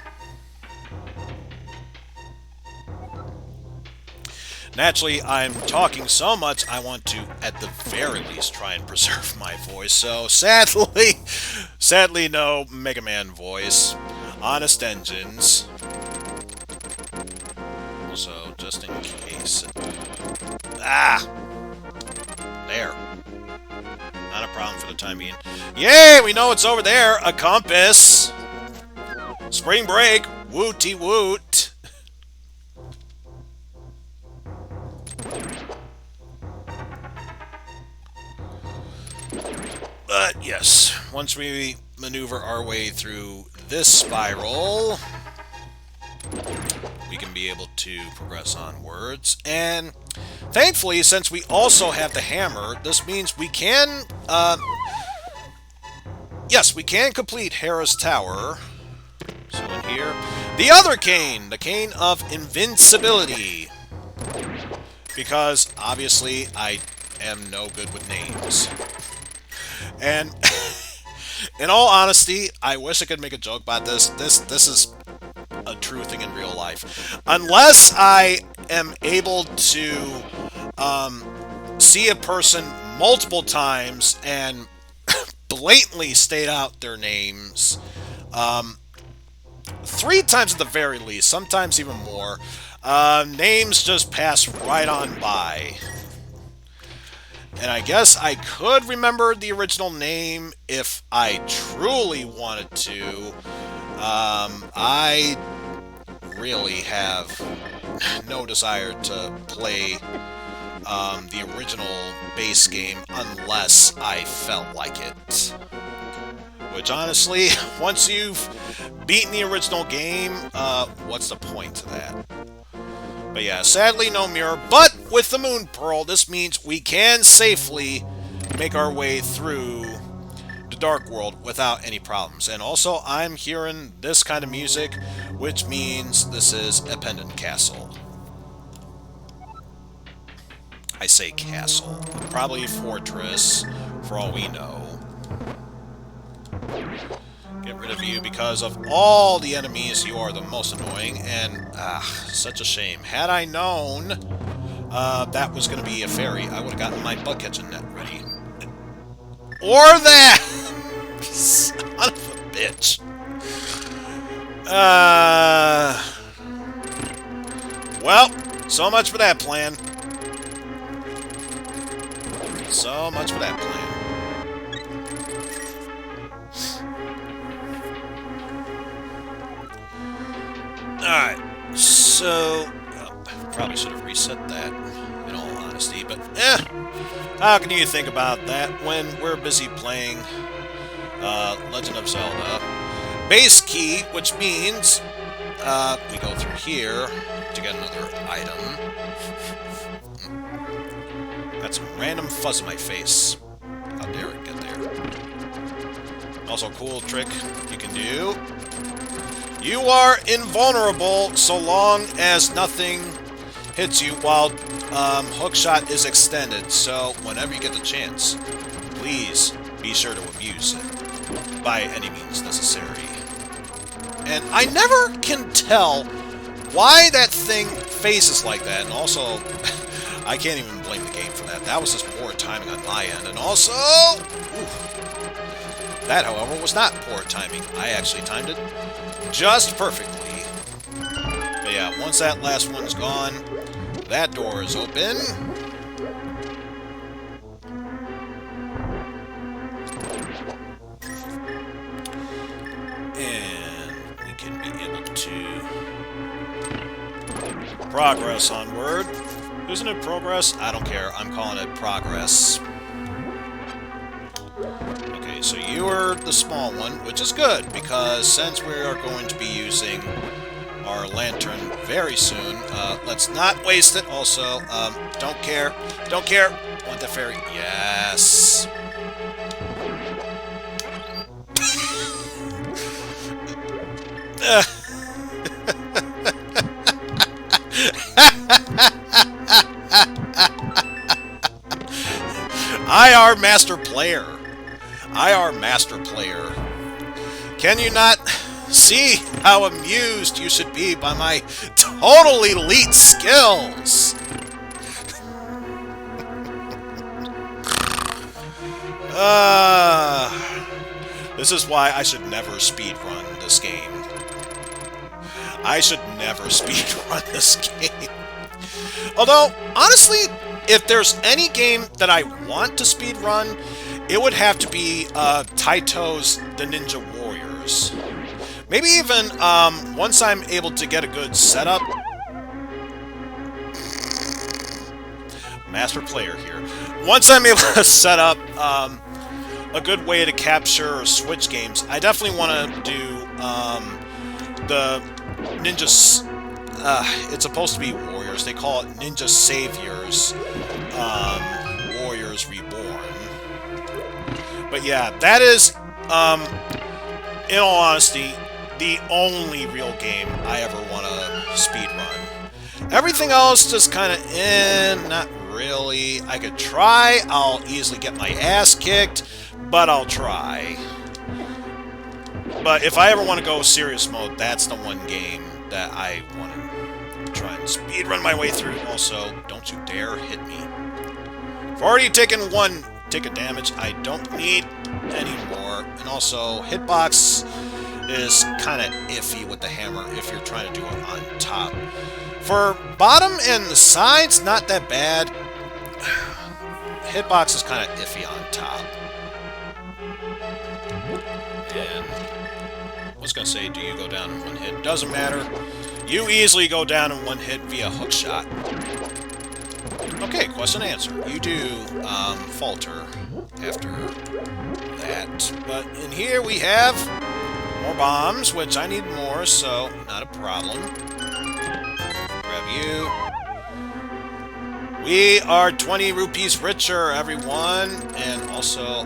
Naturally, I'm talking so much, I want to, at the very least, try and preserve my voice. So, sadly, no Mega Man voice. Honest engines. Also, just in case. Ah! There. Not a problem for the time being. Yay! We know it's over there! A compass! Spring break! Wooty woot! But yes, once we maneuver our way through this spiral, we can be able to progress onwards. And thankfully, since we also have the hammer, this means we can, yes, we can complete Hera's Tower. So in here, the other cane, the cane of invincibility. Because, obviously, I am no good with names. And, in all honesty, I wish I could make a joke about this. This is a true thing in real life. Unless I am able to see a person multiple times and blatantly state out their names, 3 times at the very least, sometimes even more, names just pass right on by. And I guess I could remember the original name if I truly wanted to. I really have no desire to play the original base game unless I felt like it. Which, honestly, once you've beaten the original game, what's the point to that? But yeah, sadly no mirror, but with the Moon Pearl, this means we can safely make our way through the Dark World without any problems. And also, I'm hearing this kind of music, which means this is a pendant castle. I say castle, probably a fortress, for all we know. Get rid of you because of all the enemies. You are the most annoying, and such a shame. Had I known that was going to be a fairy, I would have gotten my bug catching net ready. Or that! Son of a bitch. Well, so much for that plan. So much for that plan. Alright, so probably should have reset that, in all honesty, but how can you think about that when we're busy playing Legend of Zelda? Base key, which means we go through here to get another item. Got some random fuzz in my face. How dare it get there? Also, cool trick you can do. You are invulnerable so long as nothing hits you while hookshot is extended. So whenever you get the chance, please be sure to abuse it by any means necessary. And I never can tell why that thing phases like that. And also, I can't even blame the game for that. That was just poor timing on my end. And also, that, however, was not poor timing. I actually timed it just perfectly. But yeah, once that last one's gone, that door is open. And we can be able to progress onward. Isn't it progress? I don't care. I'm calling it progress. Okay, so you are the small one, which is good, because since we are going to be using our lantern very soon, let's not waste it. Also, don't care. Don't care. Want the fairy? Yes. IR Master Player. IR Master Player. Can you not see how amused you should be by my total elite skills? This is why I should never speedrun this game. I should never speedrun this game. Although, honestly, if there's any game that I want to speedrun, it would have to be Taito's The Ninja Warriors. Maybe even once I'm able to get a good setup. Master player here. Once I'm able to set up a good way to capture or switch games, I definitely want to do the Ninja... it's supposed to be Warriors. They call it Ninja Saviors. Warriors Reborn. But yeah, that is, in all honesty, the only real game I ever want to speedrun. Everything else just kind of, not really. I could try. I'll easily get my ass kicked, but I'll try. But if I ever want to go serious mode, that's the one game that I want to try and speedrun my way through. Also, don't you dare hit me. I've already taken one tick of damage. I don't need any more. And also, hitbox is kind of iffy with the hammer if you're trying to do it on top. For bottom and the sides, not that bad. Hitbox is kind of iffy on top. And I was going to say, do you go down in one hit? Doesn't matter. You easily go down in one hit via hookshot. Okay, question and answer. You do falter after that. But in here we have more bombs, which I need more, so not a problem. Grab you. We are 20 rupees richer, everyone. And also,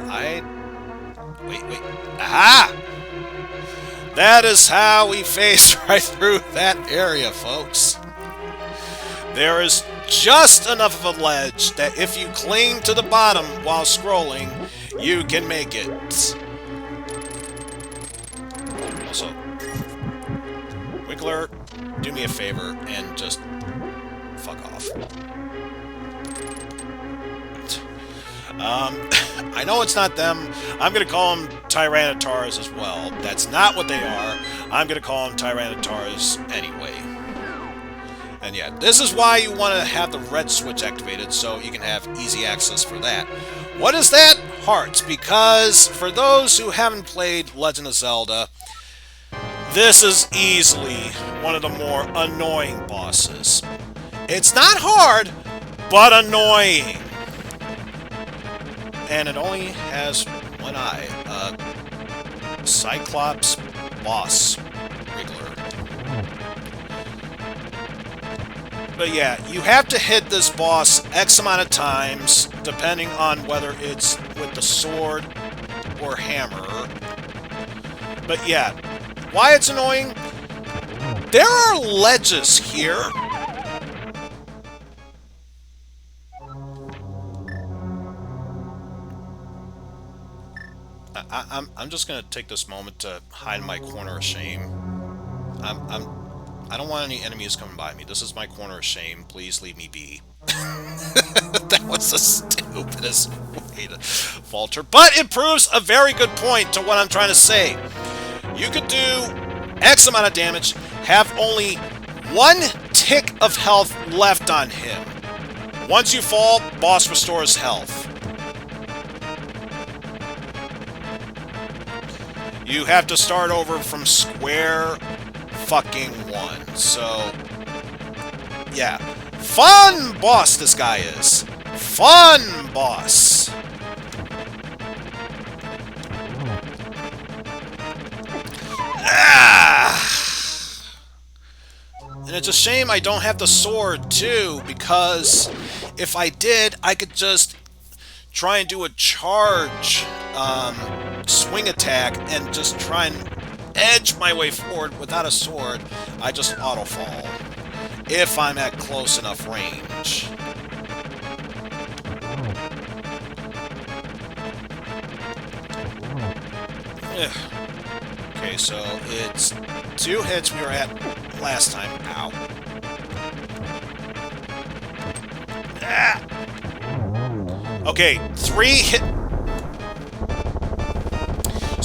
Wait. Aha! That is how we phase right through that area, folks. There is just enough of a ledge that if you cling to the bottom while scrolling, you can make it. Also, Wiggler, do me a favor and just fuck off. I know it's not them. I'm going to call them Tyrannotars as well. That's not what they are. I'm going to call them Tyrannotars anyway. And yeah, this is why you want to have the red switch activated, so you can have easy access for that. What is that? Hearts. Because for those who haven't played Legend of Zelda, this is easily one of the more annoying bosses. It's not hard, but annoying. And it only has one eye. Cyclops boss Wriggler. But yeah, you have to hit this boss X amount of times, depending on whether it's with the sword or hammer. But yeah, why it's annoying? There are ledges here. I'm just gonna take this moment to hide my corner of shame. I don't want any enemies coming by me. This is my corner of shame. Please leave me be. That was the stupidest way to falter. But it proves a very good point to what I'm trying to say. You could do X amount of damage, have only one tick of health left on him. Once you fall, boss restores health. You have to start over from square fucking one. So, yeah. Fun boss this guy is. Fun boss. Ah! And it's a shame I don't have the sword, too, because if I did, I could just try and do a charge swing attack and just try and edge my way forward without a sword. I just auto-fall if I'm at close enough range. Okay, so it's 2 hits we were at last time. Ow. Ah! Okay, 3 hit...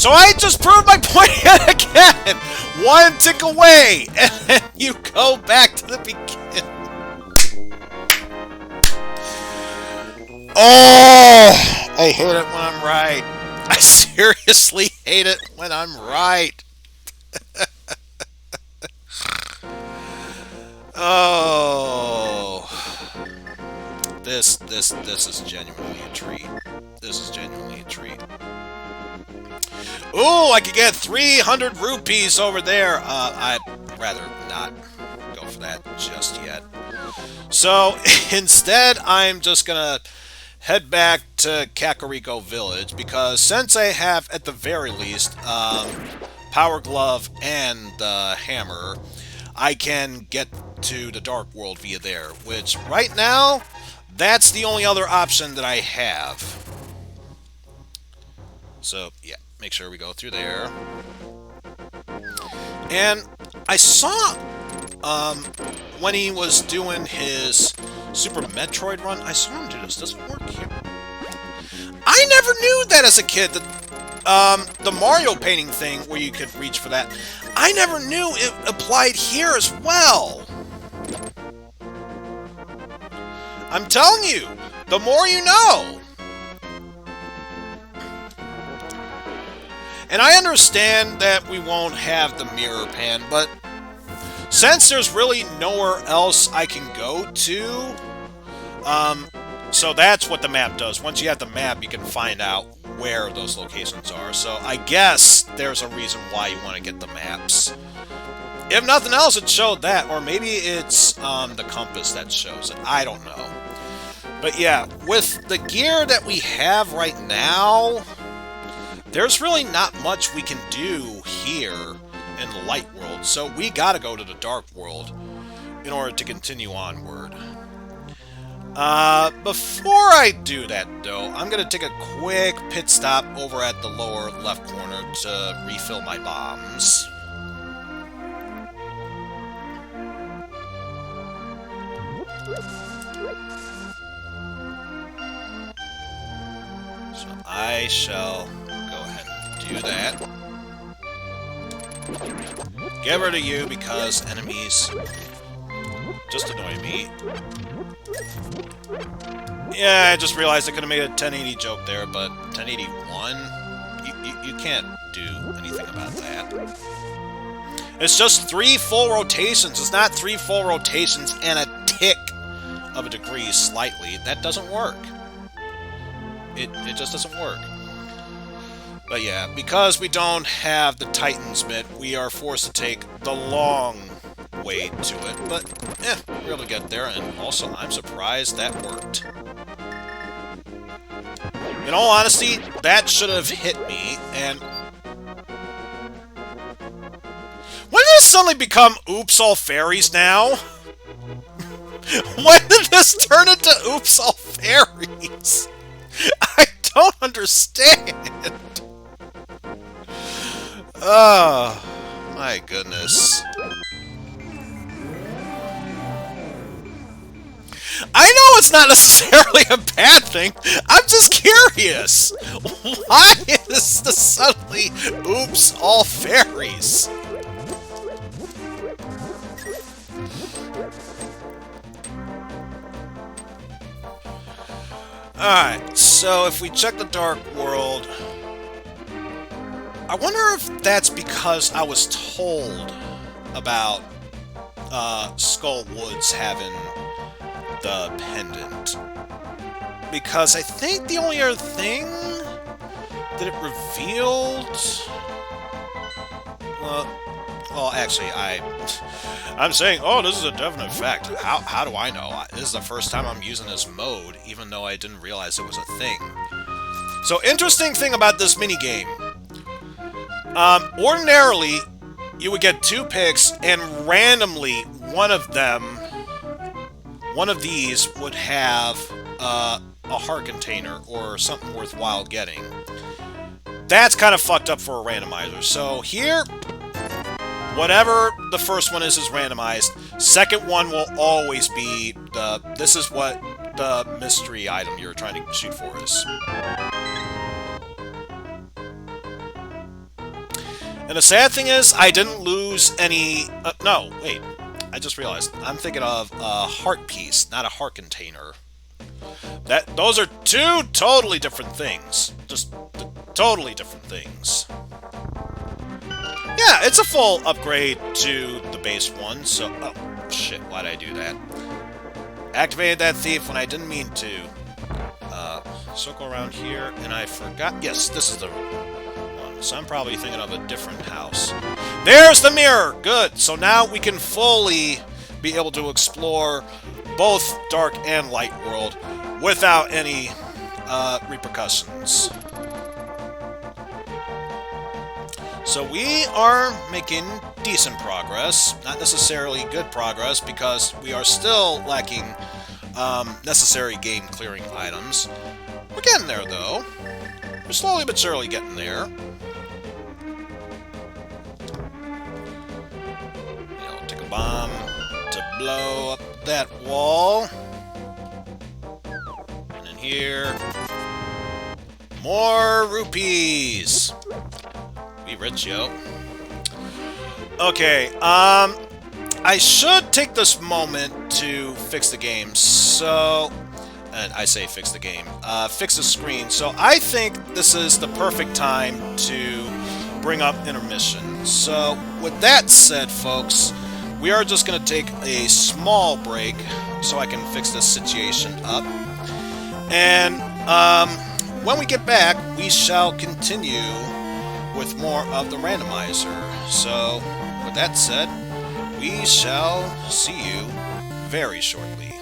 So I just proved my point yet again! One tick away, and then you go back to the beginning. Oh! I hate it when I'm right. I seriously hate it when I'm right. Oh. This is genuinely a treat. This is genuinely a treat. Ooh, I could get 300 rupees over there. I'd rather not go for that just yet. So, instead, I'm just gonna head back to Kakariko Village, because since I have, at the very least, Power Glove and the Hammer, I can get to the Dark World via there, which, right now, that's the only other option that I have. So, yeah, make sure we go through there. And I saw, when he was doing his Super Metroid run, I saw him do this. Does it work here? I never knew that as a kid, that, the Mario painting thing, where you could reach for that, I never knew it applied here as well. I'm telling you, the more you know. And I understand that we won't have the mirror pan, but since there's really nowhere else I can go to, so that's what the map does. Once you have the map, you can find out where those locations are. So I guess there's a reason why you want to get the maps. If nothing else, it showed that, or maybe it's the compass that shows it. I don't know. But yeah, with the gear that we have right now, there's really not much we can do here in the Light World, so we gotta go to the Dark World in order to continue onward. Before I do that, though, I'm gonna take a quick pit stop over at the lower left corner to refill my bombs. So I shall go ahead and do that. Get rid of you because enemies just annoy me. Yeah, I just realized I could have made a 1080 joke there, but 1081? You can't do anything about that. It's just 3 full rotations. It's not 3 full rotations and a tick of a degree slightly. That doesn't work. It just doesn't work. But yeah, because we don't have the Titan's bit, we are forced to take the long way to it. But, we're able to get there, and also, I'm surprised that worked. In all honesty, that should have hit me, and... When did this suddenly become Oops All Fairies now? When did this turn into Oops All Fairies? I don't understand. Oh, my goodness. I know it's not necessarily a bad thing. I'm just curious. Why is this suddenly Oops All Fairies? Alright, so if we check the Dark World... I wonder if that's because I was told about Skull Woods having the pendant. Because I think the only other thing that it revealed... Well, actually, I'm saying, oh, this is a definite fact. How do I know? This is the first time I'm using this mode, even though I didn't realize it was a thing. So, interesting thing about this minigame. Ordinarily, you would get 2 picks, and randomly, one of these would have a heart container, or something worthwhile getting. That's kind of fucked up for a randomizer. So, here... Whatever the first one is randomized. Second one will always be the... This is what the mystery item you're trying to shoot for is. And the sad thing is, I didn't lose any... no, wait. I just realized. I'm thinking of a heart piece, not a heart container. Those are two totally different things. Just totally different things. Yeah, it's a full upgrade to the base one, so... Oh, shit, why'd I do that? Activated that thief when I didn't mean to. Circle around here, and I forgot... Yes, this is the one. So I'm probably thinking of a different house. There's the mirror! Good! So now we can fully be able to explore both Dark and Light World without any repercussions. So we are making decent progress. Not necessarily good progress, because we are still lacking necessary game-clearing items. We're getting there, though. We're slowly but surely getting there. I'll take a bomb to blow up that wall. And in here... More rupees! We rich, yo. Okay, I should take this moment to fix the game, so... And I say fix the game. Fix the screen. So I think this is the perfect time to bring up intermission. So with that said, folks, we are just going to take a small break so I can fix this situation up. And when we get back, we shall continue with more of the randomizer. So with that said, we shall see you very shortly.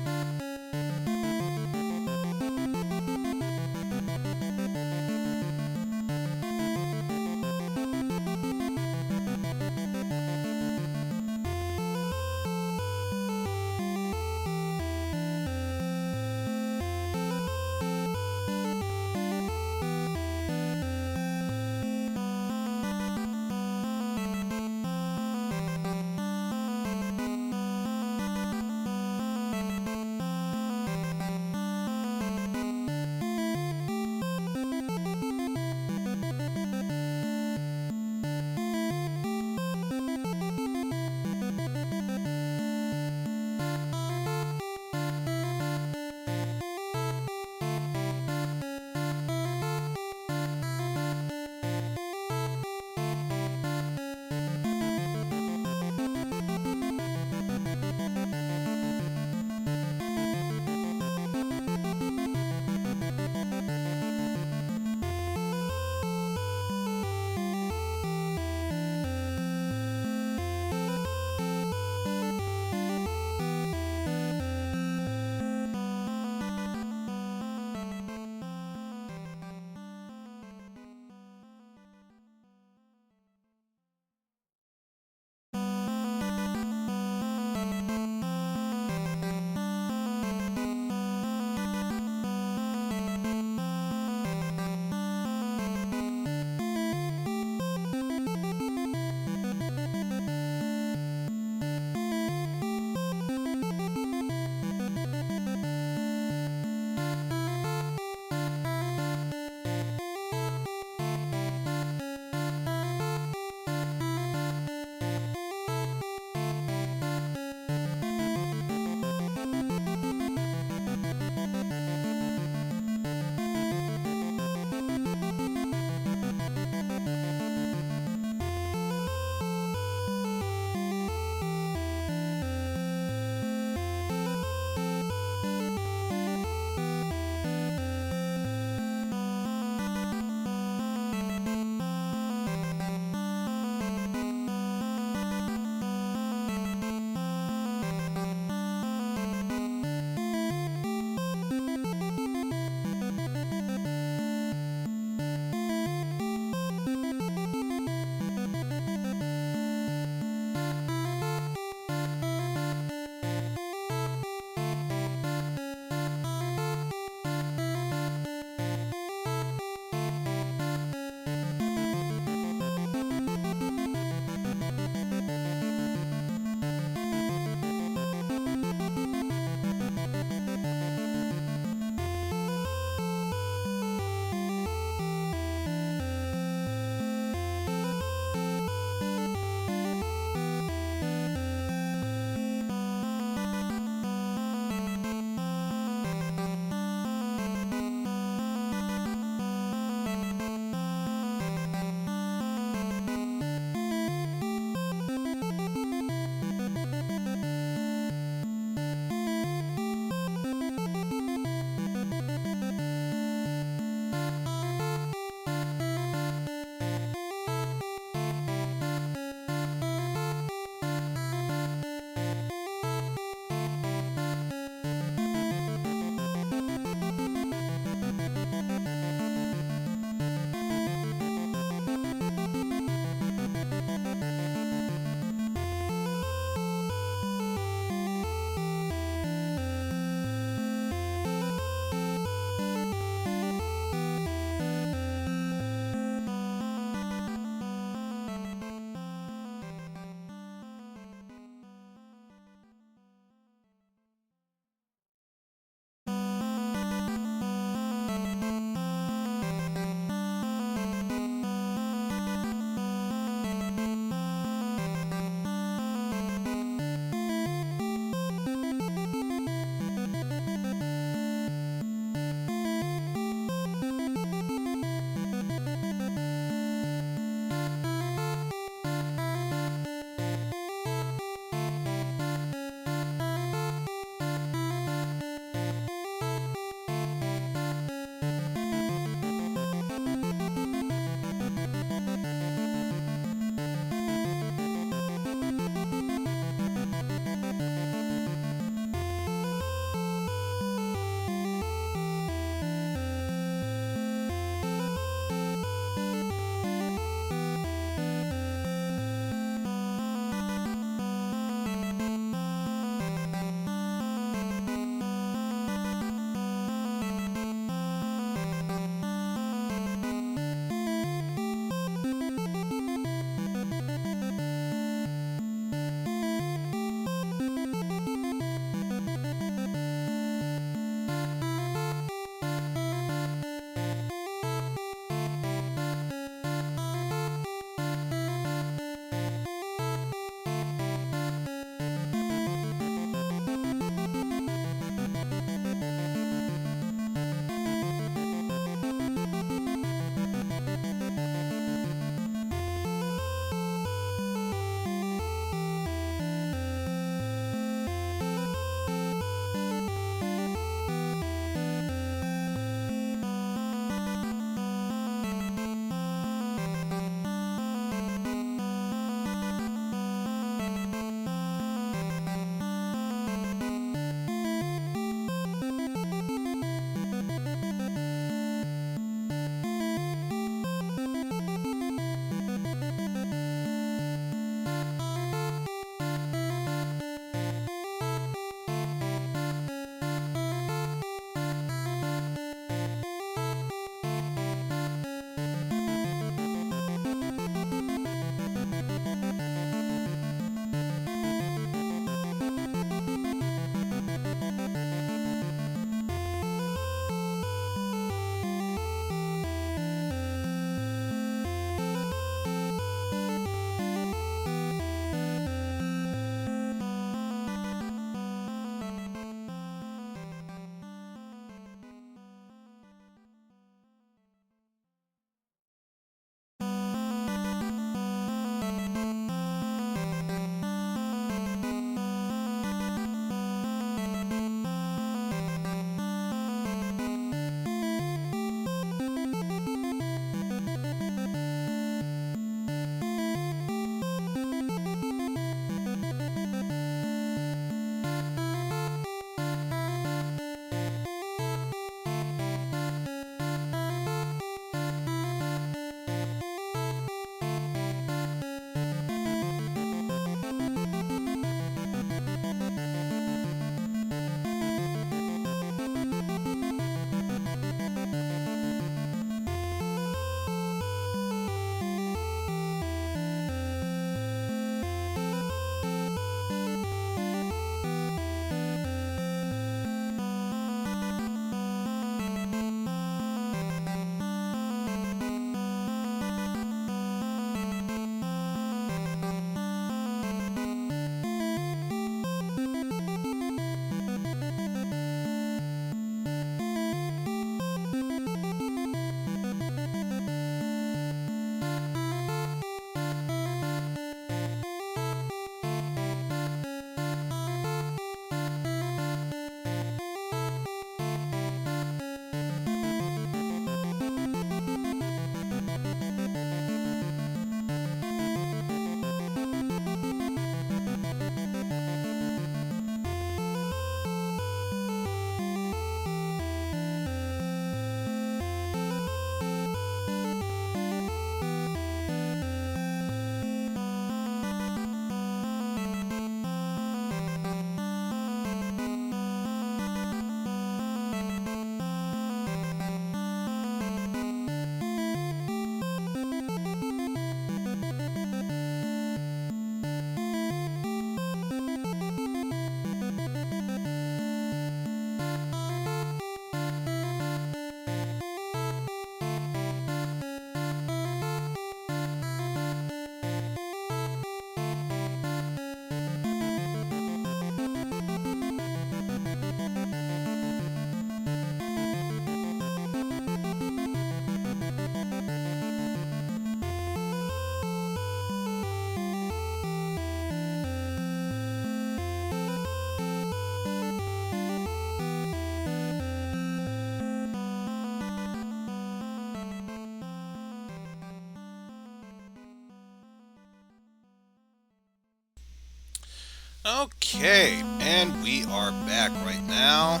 Okay, and we are back right now.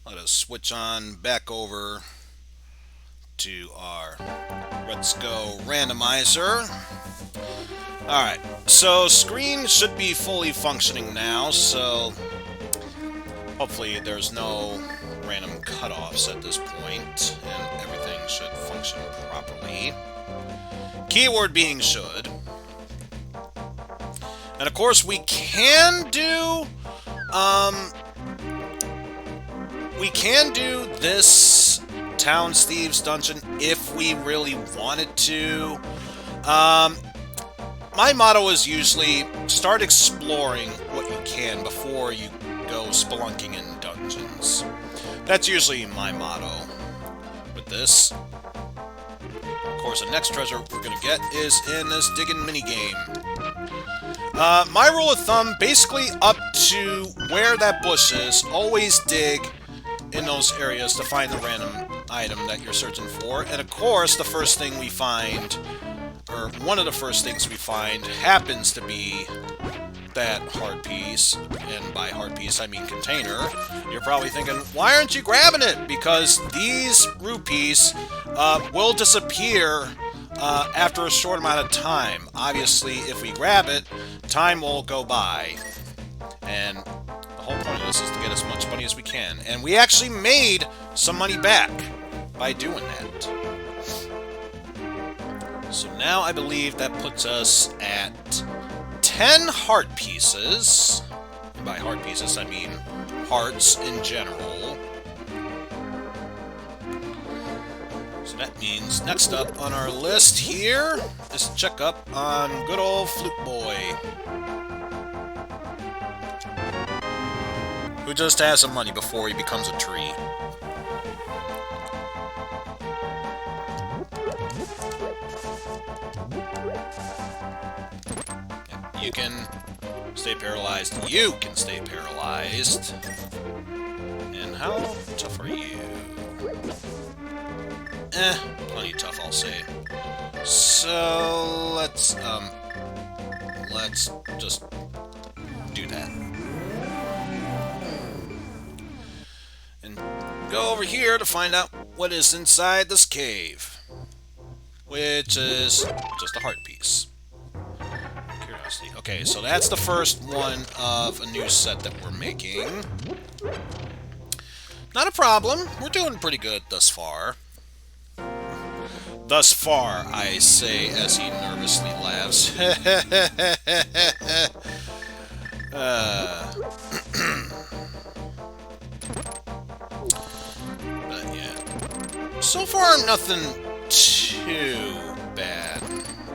Let us switch on back over to our Retsuko Randomizer. Alright, so screen should be fully functioning now, so hopefully there's no random cutoffs at this point, and everything should function properly. Keyword being should. And of course we can do this Town's Thieves dungeon if we really wanted to. My motto is usually start exploring what you can before you go spelunking in dungeons. That's usually my motto with this. Of course, the next treasure we're going to get is in this digging minigame. My rule of thumb, basically up to where that bush is, always dig in those areas to find the random item that you're searching for. And of course, the first thing we find, or one of the first things we find, happens to be that heart piece. And by heart piece, I mean container. You're probably thinking, why aren't you grabbing it? Because these rupees will disappear after a short amount of time. Obviously, if we grab it, time will go by. And the whole point of this is to get as much money as we can. And we actually made some money back by doing that. So now I believe that puts us at 10 heart pieces. And by heart pieces, I mean hearts in general. So that means next up on our list here is to check up on good old Flute Boy, who just has some money before he becomes a tree. You can stay paralyzed. You can stay paralyzed. And how tough are you? Plenty tough, I'll say. So let's just do that. And go over here to find out what is inside this cave, which is just a heart piece. Curiosity. Okay, so that's the first one of a new set that we're making. Not a problem. We're doing pretty good thus far. Thus far, I say as he nervously laughs. But yeah. So far, nothing too bad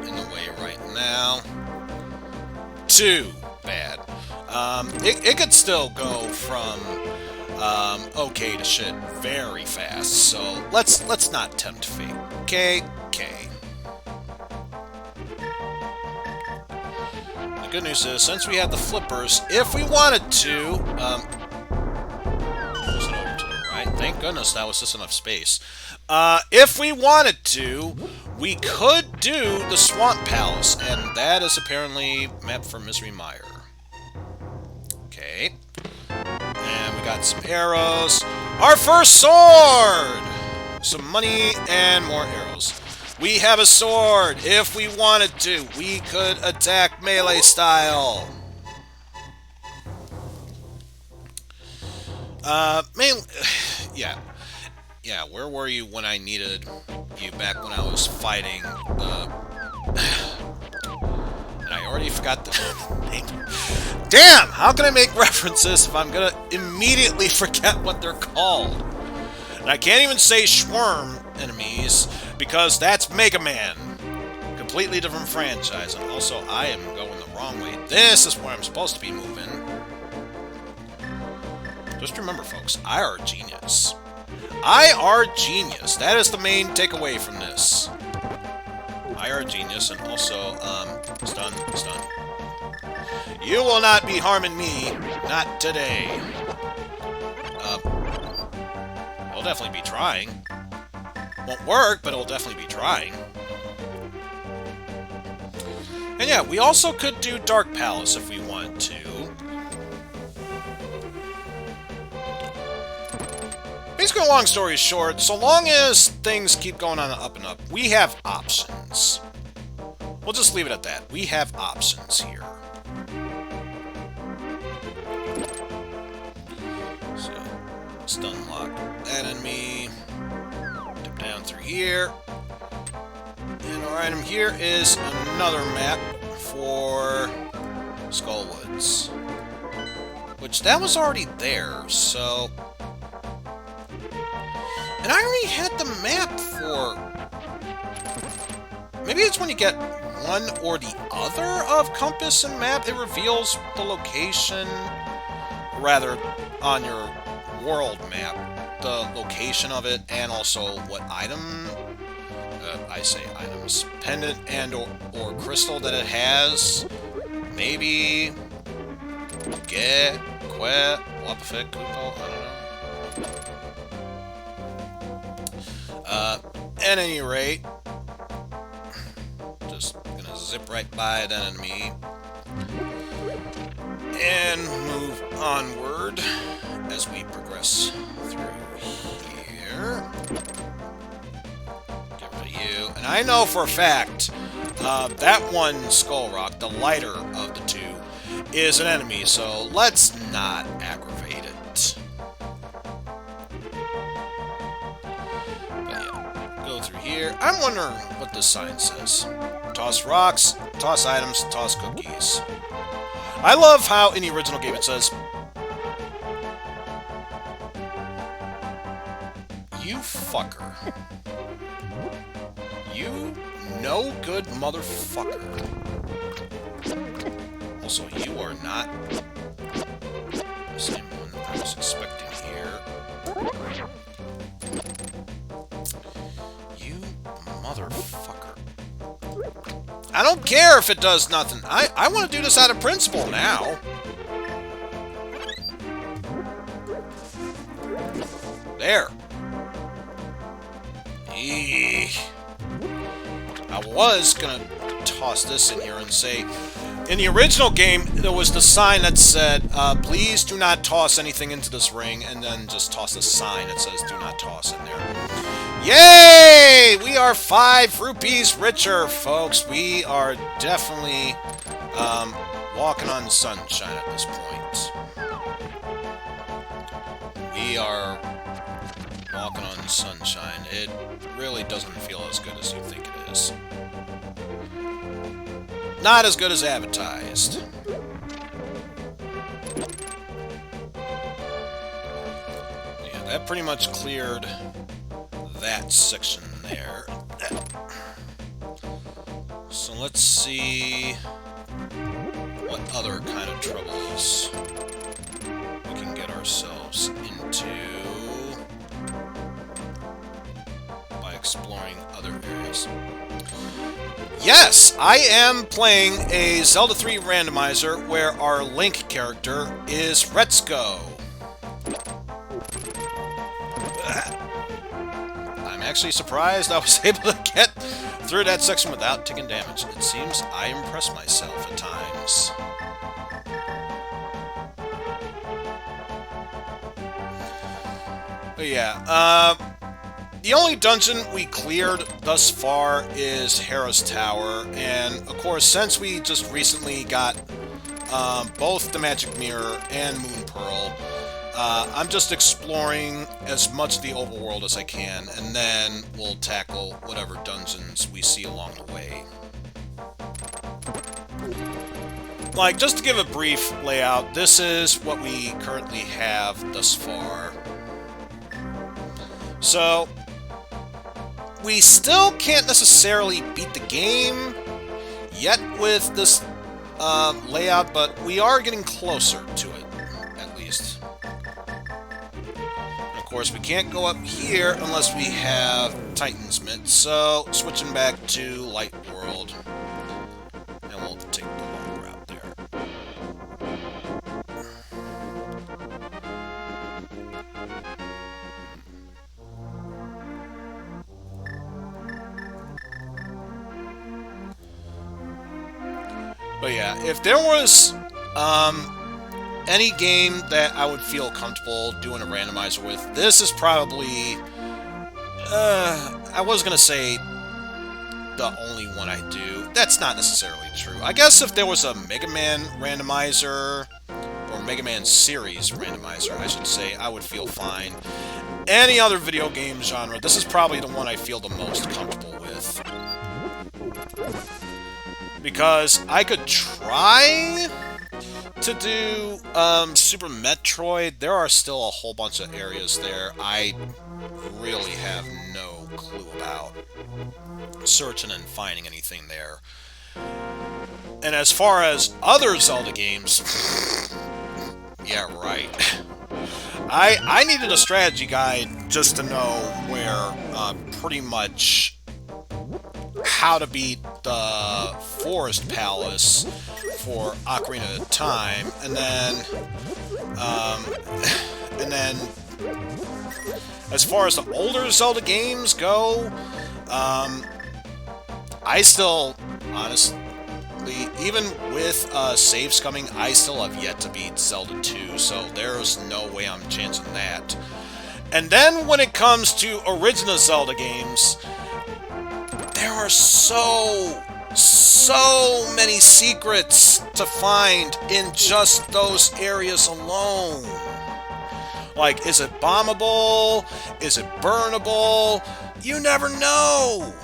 in the way right now. Too bad. It could still go from okay to shit very fast, so let's not tempt fate. Okay. The good news is, since we have the flippers, if we wanted to, close it over to the right. Thank goodness that was just enough space. If we wanted to, we could do the Swamp Palace, and that is apparently mapped for Misery Mire. Okay. And we got some arrows. Our first sword! Some money and more arrows. We have a sword. If we wanted to, we could attack melee style. Yeah. Yeah, where were you when I needed you back when I was fighting and I already forgot the name. Damn! How can I make references if I'm gonna immediately forget what they're called? And I can't even say Schworm enemies, because that's Mega Man. Completely different franchise. And also, I am going the wrong way. This is where I'm supposed to be moving. Just remember, folks, I are genius. I are genius. That is the main takeaway from this. I are genius, and also, stun. You will not be harming me. Not today. I'll definitely be trying. Won't work, but it'll definitely be trying. And yeah, we also could do Dark Palace if we wanted to. basically, long story short, so long as things keep going on up and up, we have options. We'll just leave it at that. We have options here. So, let's unlock that enemy. Dip down through here. And our item here is another map for Skullwoods. Which, that was already there, so... And I already had the map for... Maybe it's when you get one or the other of compass and map, it reveals the location, rather, on your world map, the location of it, and also what item, I say items, pendant and or crystal that it has. Maybe... Ge, Que, Wapafik, Kupo, I don't know. At any rate, just gonna zip right by that enemy and move onward as we progress through here. Get rid of you. And I know for a fact that one Skull Rock, the lighter of the two, is an enemy, so let's not aggravate it. But yeah, go through here. I'm wondering what this sign says. Toss rocks, toss items, toss cookies. I love how in the original game it says, "You fucker. You no good motherfucker." Also, you are not the same one that I was expecting here. You motherfucker. I don't care if it does nothing. I want to do this out of principle now. There. Eeeh. I was gonna toss this in here and say, in the original game, there was the sign that said, please do not toss anything into this ring, and then just toss a sign that says, do not toss in there. Yay! We are 5 rupees richer, folks. We are definitely walking on sunshine at this point. We are walking on sunshine. It really doesn't feel as good as you think it is. Not as good as advertised. Yeah, that pretty much cleared that section there. So let's see what other kind of troubles we can get ourselves into by exploring other areas. Yes, I am playing a Zelda 3 randomizer where our Link character is Retsuko. I'm actually surprised I was able to get through that section without taking damage. It seems I impress myself at times. But yeah, the only dungeon we cleared thus far is Hera's Tower, and of course, since we just recently got both the Magic Mirror and Moon Pearl, I'm just exploring as much of the overworld as I can, and then we'll tackle whatever dungeons we see along the way. Like, just to give a brief layout, this is what we currently have thus far. So, we still can't necessarily beat the game yet with this layout, but we are getting closer to it, at least. And of course, we can't go up here unless we have Titan's Mitt, so switching back to Light World, and we'll take the long route there. But yeah, if there was any game that I would feel comfortable doing a randomizer with, this is probably, I was going to say the only one I do. That's not necessarily true. I guess if there was a Mega Man randomizer, or Mega Man series randomizer, I should say, I would feel fine. Any other video game genre, this is probably the one I feel the most comfortable with. Because I could try to do Super Metroid. There are still a whole bunch of areas there I really have no clue about searching and finding anything there. And as far as other Zelda games, yeah, right. I needed a strategy guide just to know where pretty much how to beat the Forest Palace for Ocarina of Time, and then as far as the older Zelda games go, I still, honestly, even with saves coming, I still have yet to beat Zelda 2, so there's no way I'm chancing that. And then when it comes to original Zelda games, there are so many secrets to find in just those areas alone. Like, is it bombable? Is it burnable? You never know!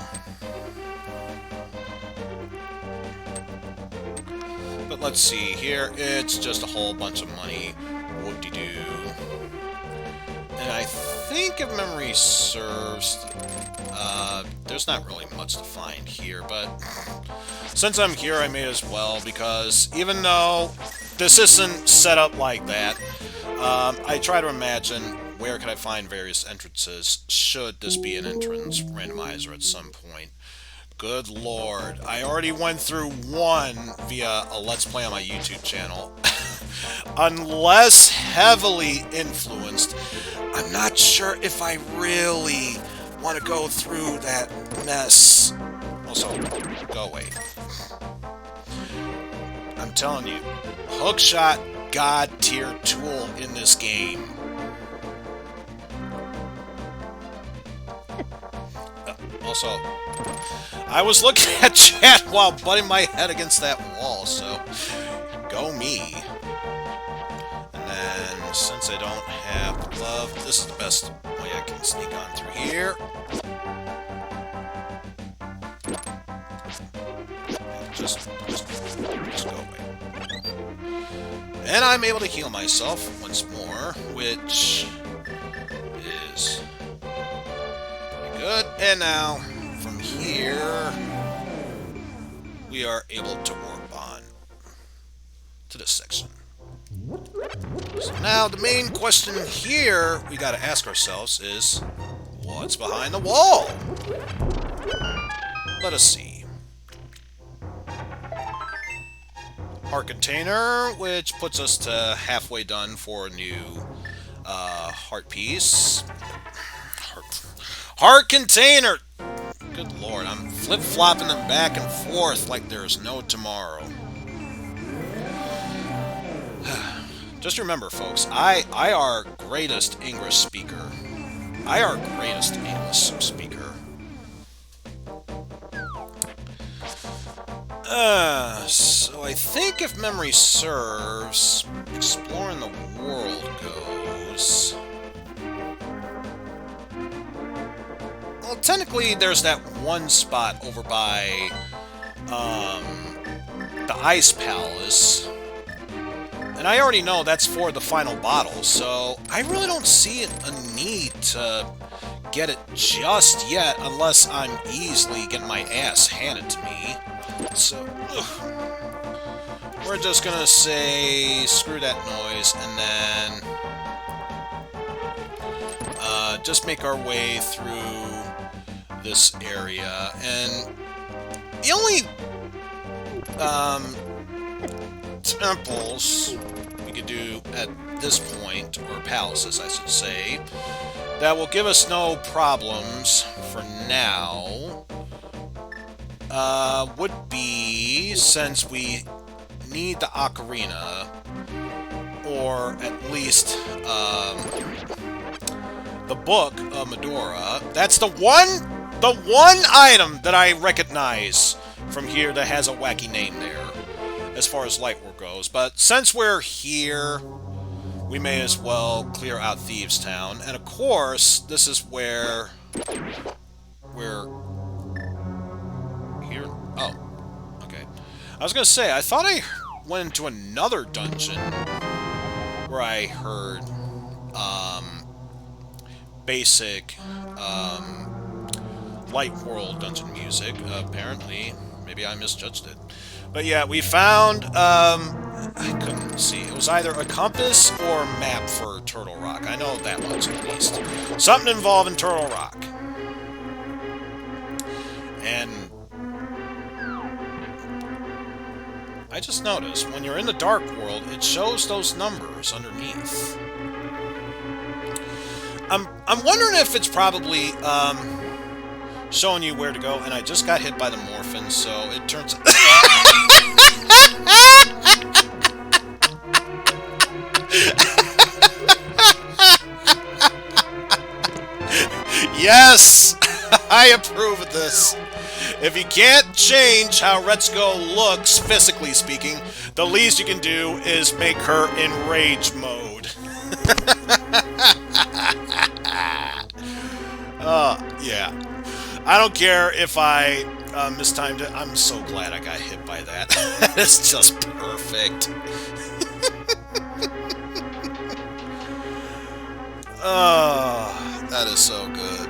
But let's see, here it's just a whole bunch of money. Whoop-de-doo. And I think if memory serves, there's not really much to find here, but since I'm here, I may as well, because even though this isn't set up like that, I try to imagine where can I find various entrances, should this be an entrance randomizer at some point. Good lord, I already went through one via a Let's Play on my YouTube channel. Unless heavily influenced, I'm not sure if I really want to go through that mess. Also, go away. I'm telling you, hookshot god tier tool in this game. Also, I was looking at chat while butting my head against that wall, so go me. And then, since I don't have glove, this is the best way I can sneak on through here. Just go away. And I'm able to heal myself once more, which is pretty good. And now, from here, we are able to warp on to this section. So now, the main question here we gotta ask ourselves is, what's behind the wall? Let us see. Heart container, which puts us to halfway done for a new heart piece. Heart container! Good lord, I'm flip-flopping them back and forth like there's no tomorrow. Just remember, folks, I are greatest English speaker. I are greatest English speaker. So I think if memory serves, exploring the world goes... Well, technically, there's that one spot over by, the Ice Palace. And I already know that's for the final bottle, so I really don't see a need to get it just yet, unless I'm easily getting my ass handed to me. So, we're just gonna say, screw that noise, and then just make our way through this area. And the only temples we could do at this point, or palaces I should say, that will give us no problems for now, would be, since we need the ocarina, or at least the book of Medora. That's the one item that I recognize from here that has a wacky name there, as far as light work goes. But since we're here, we may as well clear out Thieves Town. And of course, this is where we're here. Oh, okay. I was gonna say, I thought I went into another dungeon where I heard basic light world dungeon music. Apparently, maybe I misjudged it. But yeah, we found I couldn't see. It was either a compass or a map for Turtle Rock. I know that much at least. Something involving Turtle Rock. And I just noticed when you're in the Dark World, it shows those numbers underneath. I'm wondering if it's probably showing you where to go, and I just got hit by the morphin, so it turns. Yes! I approve of this. If you can't change how Retsuko looks, physically speaking, the least you can do is make her in rage mode. Yeah. I don't care if I mistimed it. I'm so glad I got hit by that. It's just perfect. Oh, that is so good.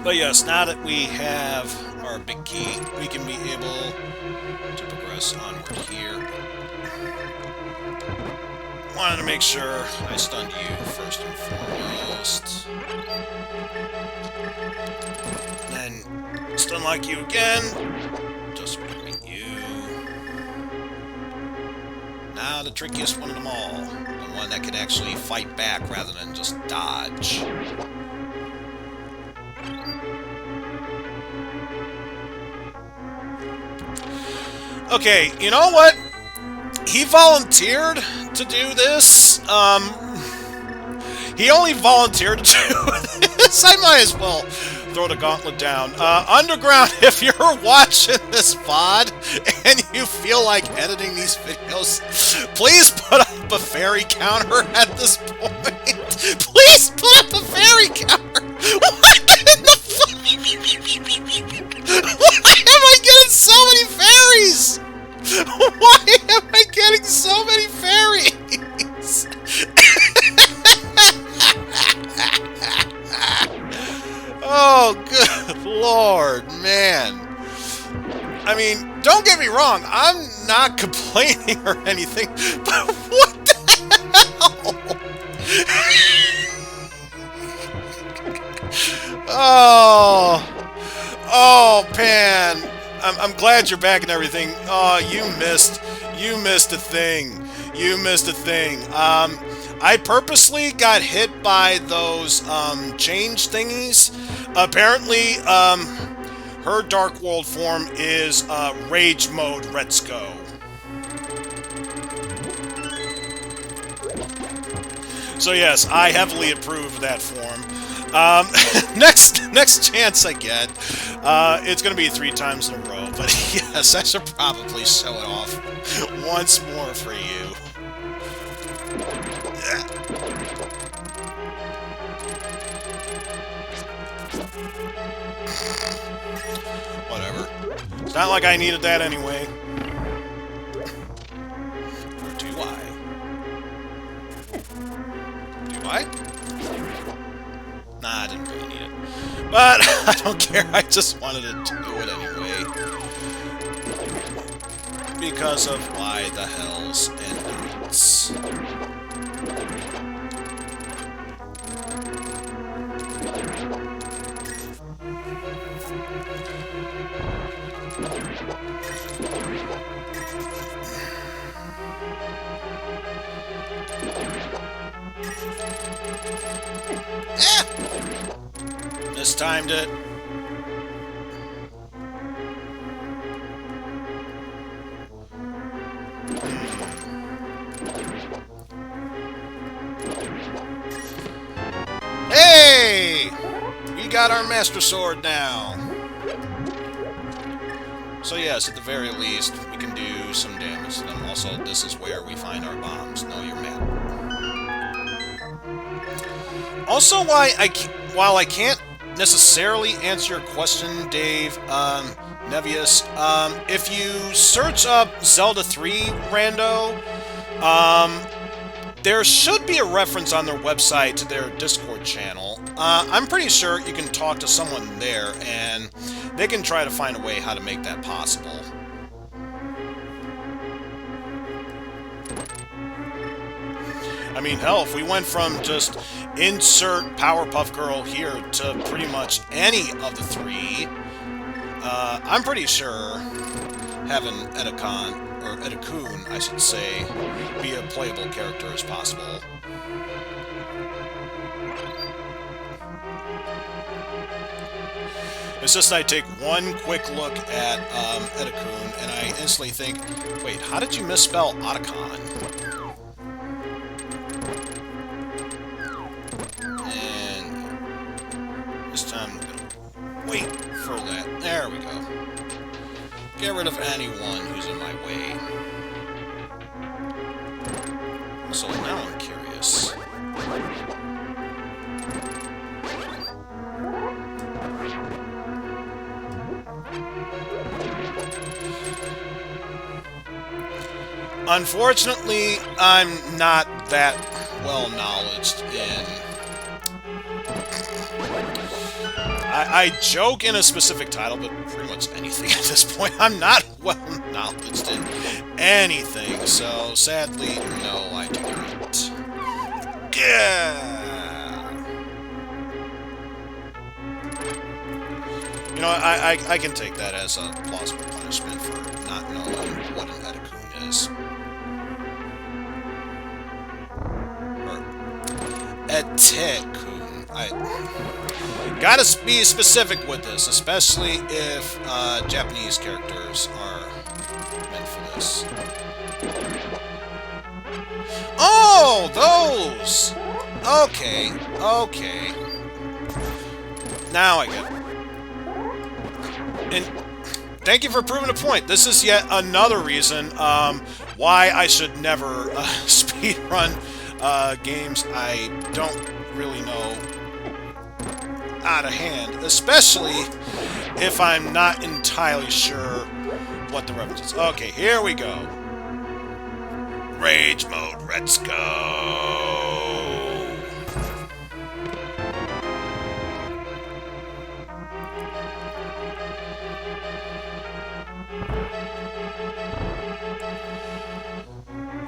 But yes, now that we have our big key, we can be able to progress onward here. Wanted to make sure I stunned you first and foremost. Then stun like you again. Just bring you. Now the trickiest one of them all. The one that can actually fight back rather than just dodge. Okay, you know what? He volunteered to do this. He only volunteered to do this. I might as well throw the gauntlet down. Underground, if you're watching this VOD and you feel like editing these videos, please put up a fairy counter at this point. Please put up a fairy counter. What in the fuck? Why am I getting so many fairies? Why am I getting so many fairies? Oh, good lord, man. I mean, don't get me wrong, I'm not complaining or anything, but what the hell? Oh, man. I'm glad you're back and everything. Oh, you missed a thing. You missed a thing. I purposely got hit by those change thingies. Apparently, her Dark World form is Rage Mode Retsuko. So yes, I heavily approve that form. Next chance I get, it's gonna be 3 times in a row. But yes, I should probably show it off once more for you. Whatever. It's not like I needed that anyway. Or do I? Do I? Nah, I didn't really need it. But I don't care, I just wanted to do it anyway. Because of why the hells and nots. Mistimed it. got our Master Sword now. So yes, at the very least, we can do some damage to them. Also, this is where we find our bombs. Know your map. Also, while I can't necessarily answer your question, Dave, Nevius, if you search up Zelda 3 Rando, there should be a reference on their website to their Discord channel. I'm pretty sure you can talk to someone there, and they can try to find a way how to make that possible. I mean, hell, if we went from just insert Powerpuff Girl here to pretty much any of the three, I'm pretty sure having Edakon, or Edakun, I should say, be a playable character as possible. It's just I take one quick look at Edakun, and I instantly think, wait, how did you misspell Otacon? And this time I'm gonna wait for that. There we go. Get rid of anyone who's in my way. So now I'm curious. Unfortunately, I'm not that well-knowledged in... I joke in a specific title, but pretty much anything at this point. I'm not well-knowledged in anything, so sadly, no, I do not. Yeah. You know, I can take that as a plausible punishment for not knowing what an Edakun is. Or Etekun. I gotta be specific with this, especially if Japanese characters are meant for this. Oh, those! Okay, okay. Now I get it. And thank you for proving a point. This is yet another reason why I should never speedrun games I don't really know out of hand, especially if I'm not entirely sure what the reference is. Okay, here we go. Rage mode, Retsuko.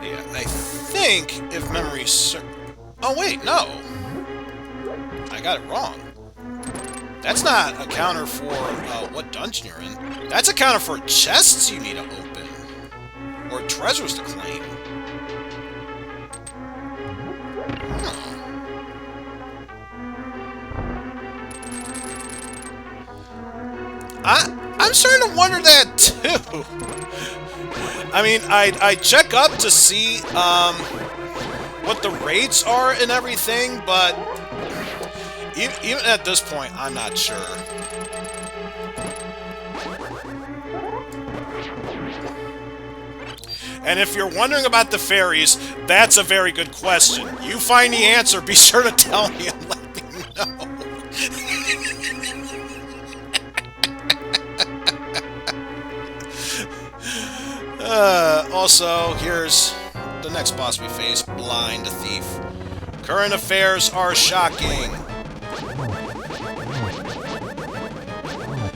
Yeah, I think if memory serves... Oh wait, no. I got it wrong. That's not a counter for what dungeon you're in. That's a counter for chests you need to open. Or treasures to claim. Huh. I'm starting to wonder that too. I mean, I check up to see what the rates are and everything, but even at this point, I'm not sure. And if you're wondering about the fairies, that's a very good question. You find the answer, be sure to tell me and let me know. Also, here's the next boss we face, Blind Thief. Current affairs are shocking.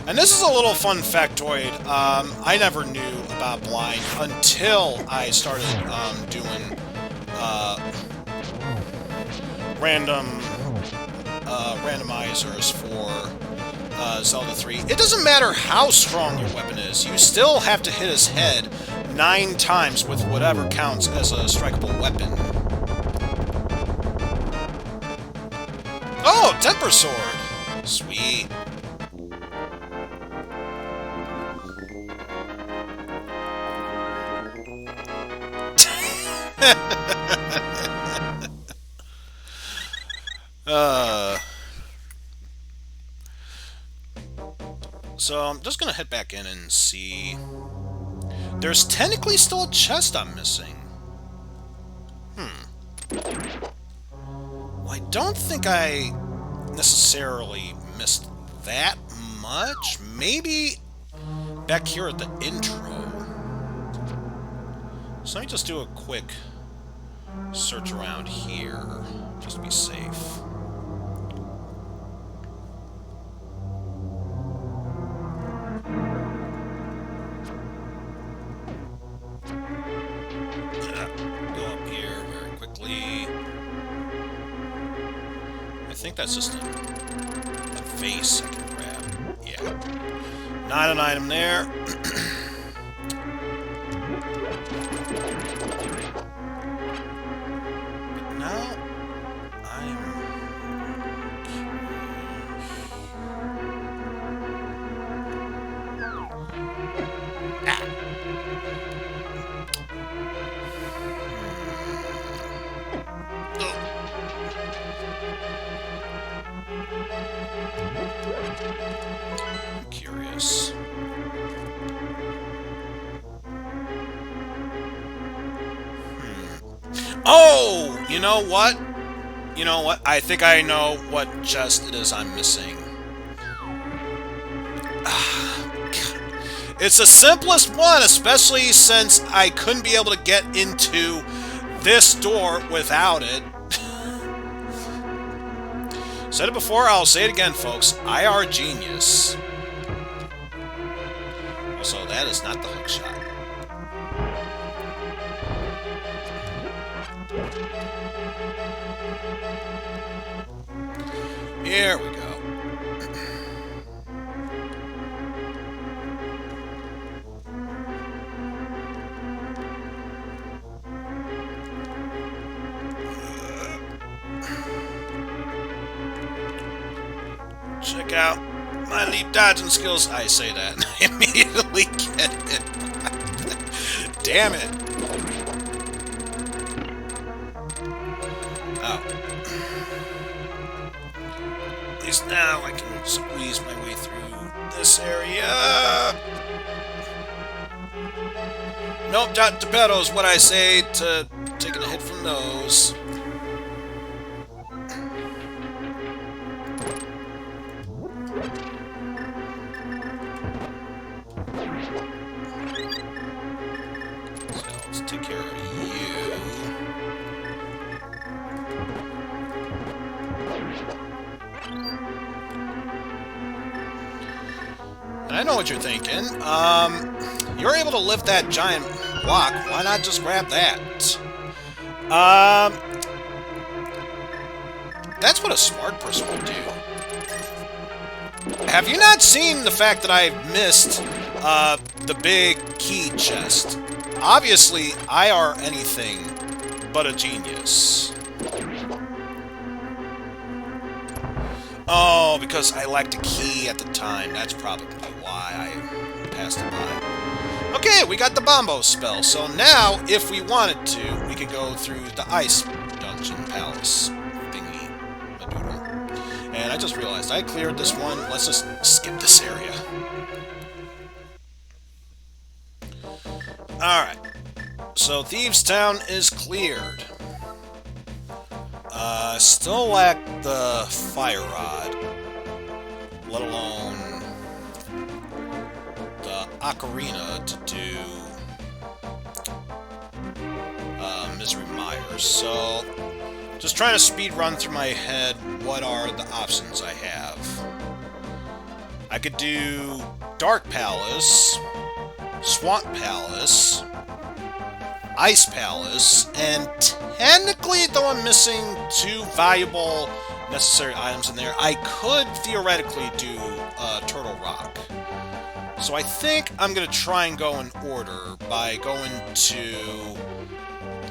And this is a little fun factoid. I never knew about Blind until I started doing randomizers for Zelda 3. It doesn't matter how strong your weapon is, you still have to hit his head 9 times with whatever counts as a strikeable weapon. Oh, Temper Sword! Sweet. So I'm just gonna head back in and see. There's technically still a chest I'm missing. Well, I don't think I necessarily missed that much. Maybe back here at the intro. So let me just do a quick search around here, just to be safe. Go up here very quickly. I think that's just a vase I can grab. Yeah. Not an item there. But now I'm curious. Oh! You know what? You know what? I think I know what chest it is I'm missing. It's the simplest one, especially since I couldn't be able to get into this door without it. Said it before, I'll say it again, folks. IR genius. Also, that is not the hook shot. Here we go. Check out my leap dodging skills. I say that and I immediately get it. Damn it. Oh. At least now I can squeeze my way through this area. Nope, Dr. Geppetto is what I say to taking a hit from those. Take care of you. And I know what you're thinking. You're able to lift that giant block. Why not just grab that? That's what a smart person would do. Have you not seen the fact that I've missed the big key chest? Obviously, I are anything but a genius. Oh, because I lacked a key at the time. That's probably why I passed it by. Okay, we got the Bombo spell. So now, if we wanted to, we could go through the ice dungeon palace thingy. Madoodle. And I just realized I cleared this one. Let's just skip this area. Alright, so Thieves' Town is cleared. Still lack the Fire Rod, let alone the Ocarina to do Misery Mire. So, just trying to speed run through my head what are the options I have. I could do Dark Palace, Swamp Palace, Ice Palace, and technically, though I'm missing 2 valuable necessary items in there, I could theoretically do Turtle Rock. So I think I'm going to try and go in order by going to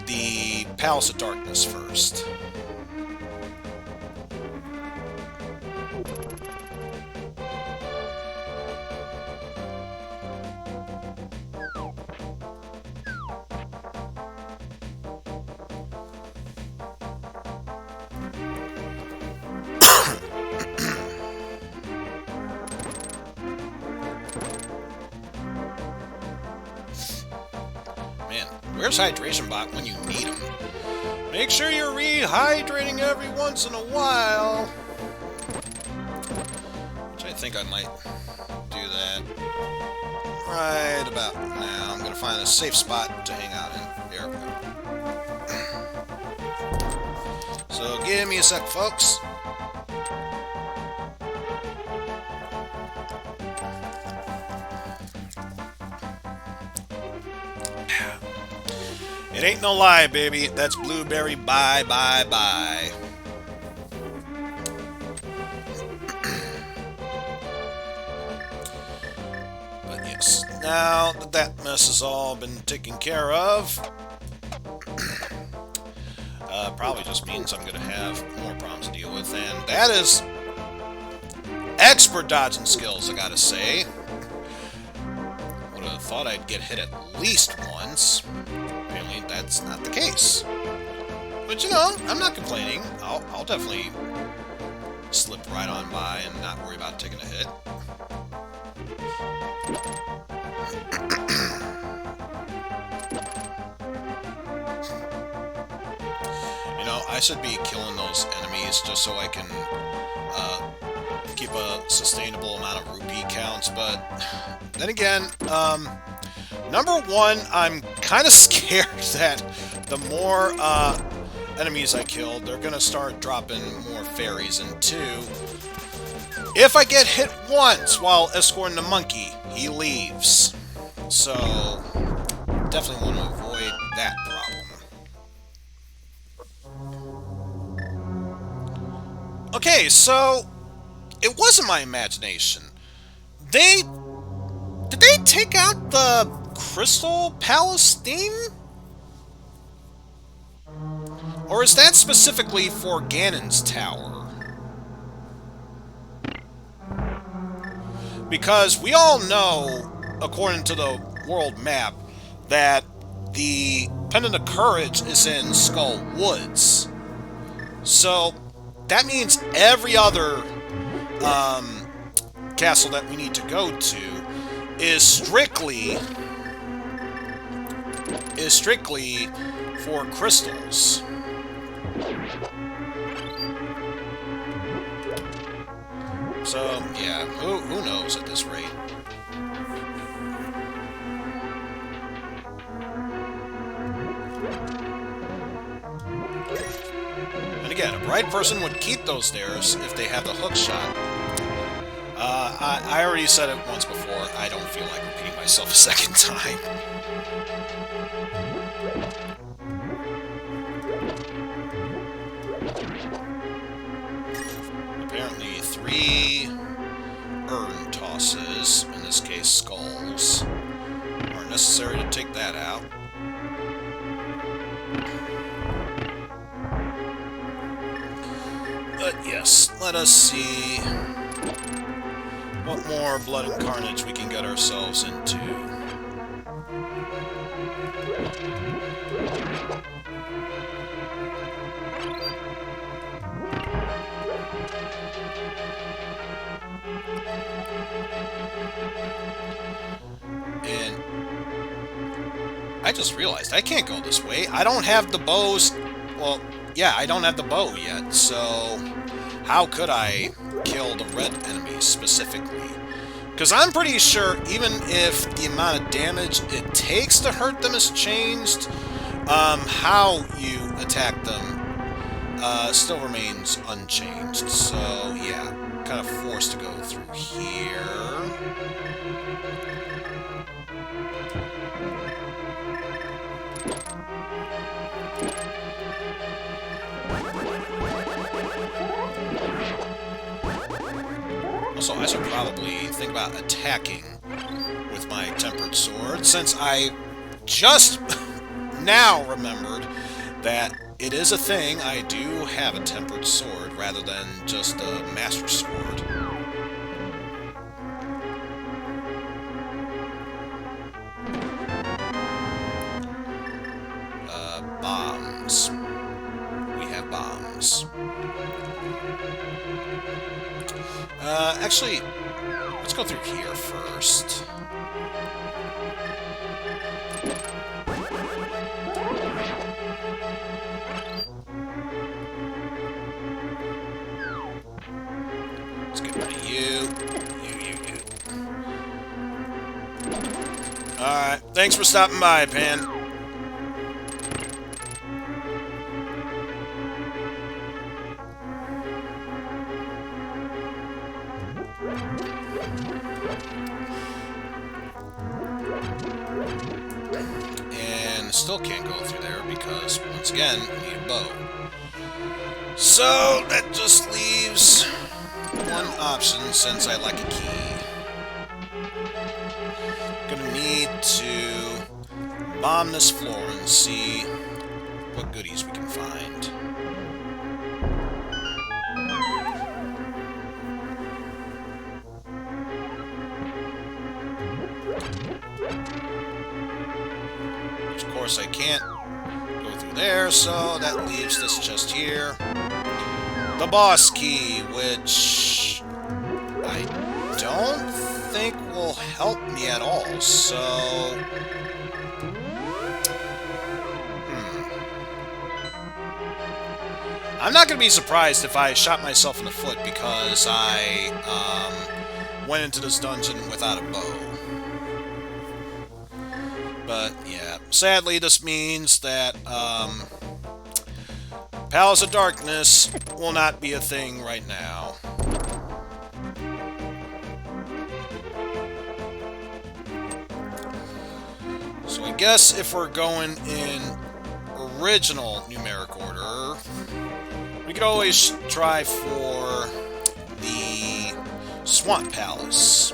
the Palace of Darkness first. Where's Hydration Bot when you need him? Make sure you're rehydrating every once in a while. Which I think I might do that right about now. I'm going to find a safe spot to hang out in. There we go. So give me a sec, folks. It ain't no lie, baby. That's blueberry bye, bye, bye. But yes, now that that mess has all been taken care of, probably just means I'm going to have more problems to deal with, and that is expert dodging skills, I gotta say. Would have thought I'd get hit at least once. Apparently, that's not the case. But you know, I'm not complaining. I'll definitely slip right on by and not worry about taking a hit. You know, I should be killing those enemies just so I can keep a sustainable amount of rupee counts, but then again, number one, I'm kind of scared that the more enemies I kill, they're going to start dropping more fairies, and two, if I get hit once while escorting the monkey, he leaves. So, definitely want to avoid that problem. Okay, so it wasn't my imagination. Did they take out the Crystal Palace theme? Or is that specifically for Ganon's Tower? Because we all know, according to the world map, that the Pendant of Courage is in Skull Woods. So, that means every other castle that we need to go to is strictly for crystals. So yeah, who knows at this rate. And again, a bright person would keep those stairs if they have the hook shot. I already said it once before. I don't feel like repeating myself a second time. Apparently 3 urn tosses, in this case skulls, are necessary to take that out. But yes, let us see what more blood and carnage we can get ourselves into. And I just realized I can't go this way. I don't have the bows. Well, yeah, I don't have the bow yet, so how could I kill the red enemies specifically? Because I'm pretty sure even if the amount of damage it takes to hurt them has changed, how you attack them still remains unchanged. So yeah, kind of forced to go through here. Also, I should probably think about attacking with my tempered sword, since I just now remembered that it is a thing. I do have a tempered sword rather than just a master sword. Bombs. We have bombs. Actually, let's go through here first. Alright, thanks for stopping by, Pan. And still can't go through there because, once again, we need a bow. So, that just leaves one option since I lack a key. Gonna need to bomb this floor and see what goodies we can find. Which, of course, I can't go through there, so that leaves this chest here. The boss key, which I don't think will help me at all, so... I'm not going to be surprised if I shot myself in the foot because I went into this dungeon without a bow. But, yeah, sadly this means that Palace of Darkness will not be a thing right now. So I guess if we're going in original numeric order, we could always try for the Swamp Palace.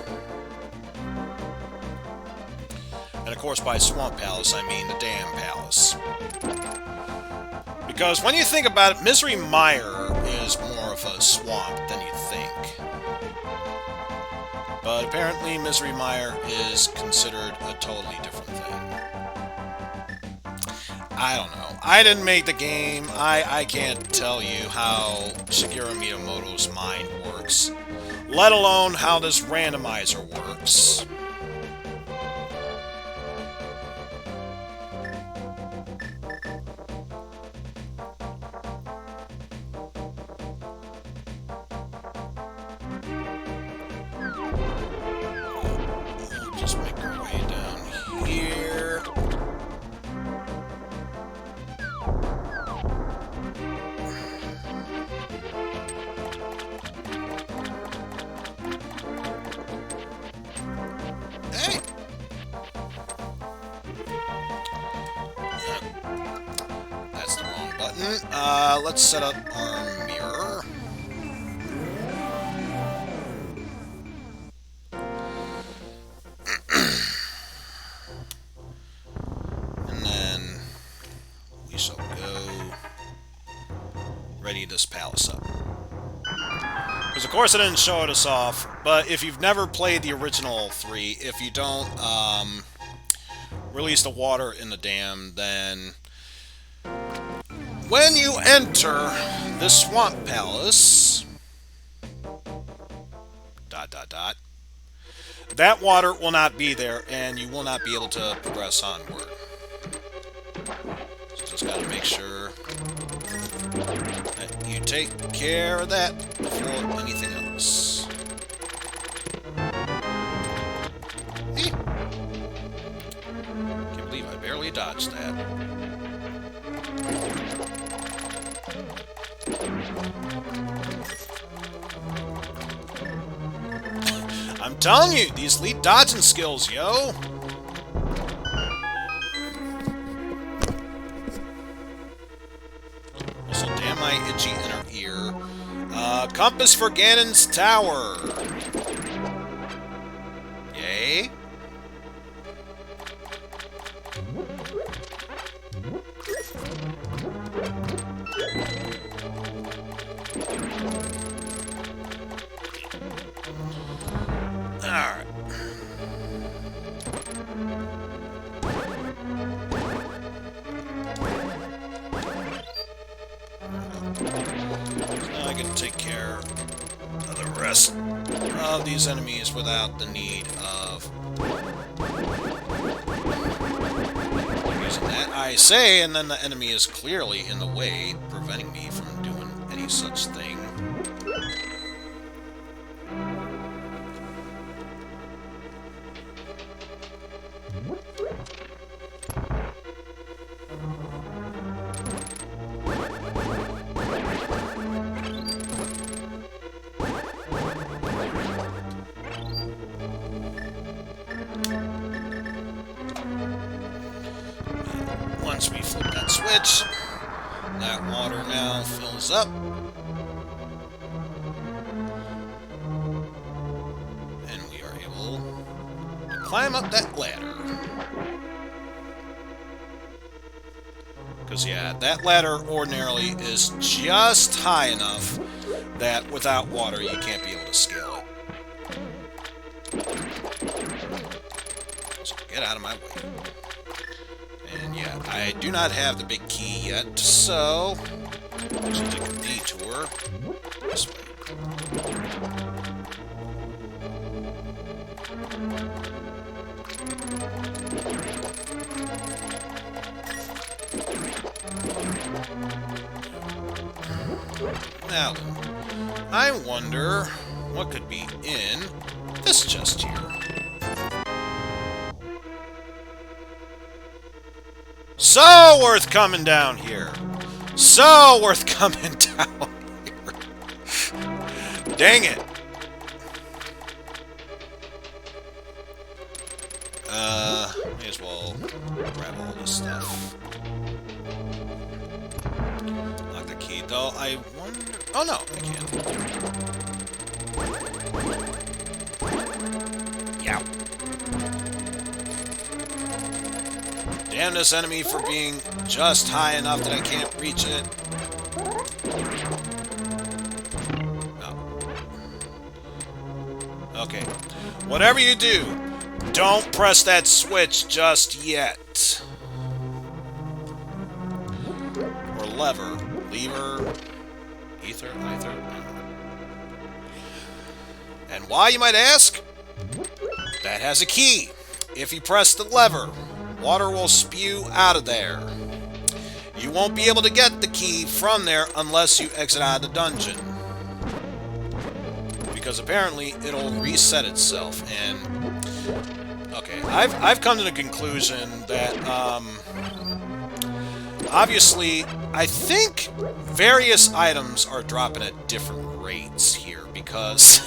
And of course by Swamp Palace I mean the Dam Palace. Because when you think about it, Misery Mire is more of a swamp than you think. But apparently Misery Mire is considered a totally different thing. I don't know. I didn't make the game. I can't tell you how Shigeru Miyamoto's mind works. Let alone how this randomizer works. Just make our way down here. Hey! That's the wrong button. Let's set up our mirror. Ready this palace up. Because of course it didn't show us off, but if you've never played the original 3, if you don't release the water in the dam, then when you enter the Swamp Palace, ... that water will not be there, and you will not be able to progress onward. So just gotta make sure that you take care of that before anything else. Can't believe I barely dodged that. I'm telling you, these elite dodging skills, yo! Also, damn my itchy inner ear. Compass for Ganon's Tower! Yay? Alright. Now I can take care of the rest of these enemies without the need of using that. I say, and then the enemy is clearly in the way, preventing me from doing any such thing. once we flip that switch, that water now fills up. And we are able to climb up that ladder. Because, yeah, that ladder ordinarily is just high enough that without water you can't be able to scale it. So get out of my way. And yeah, I do not have the big key yet, so I should take a detour this way. Now then, I wonder what could be in this chest here. So worth coming down here. So worth coming down here. Dang it. May as well grab all this stuff. Lock the key, though. I wonder... Oh, no, I can't. Yow. Damn this enemy for being just high enough that I can't reach it. Oh. Okay. Whatever you do, don't press that switch just yet. Or lever. Lever. Ether. And why, you might ask? That has a key. If you press the lever, water will spew out of there. You won't be able to get the key from there unless you exit out of the dungeon. Because apparently it'll reset itself. And okay, I've come to the conclusion that obviously I think various items are dropping at different rates here, because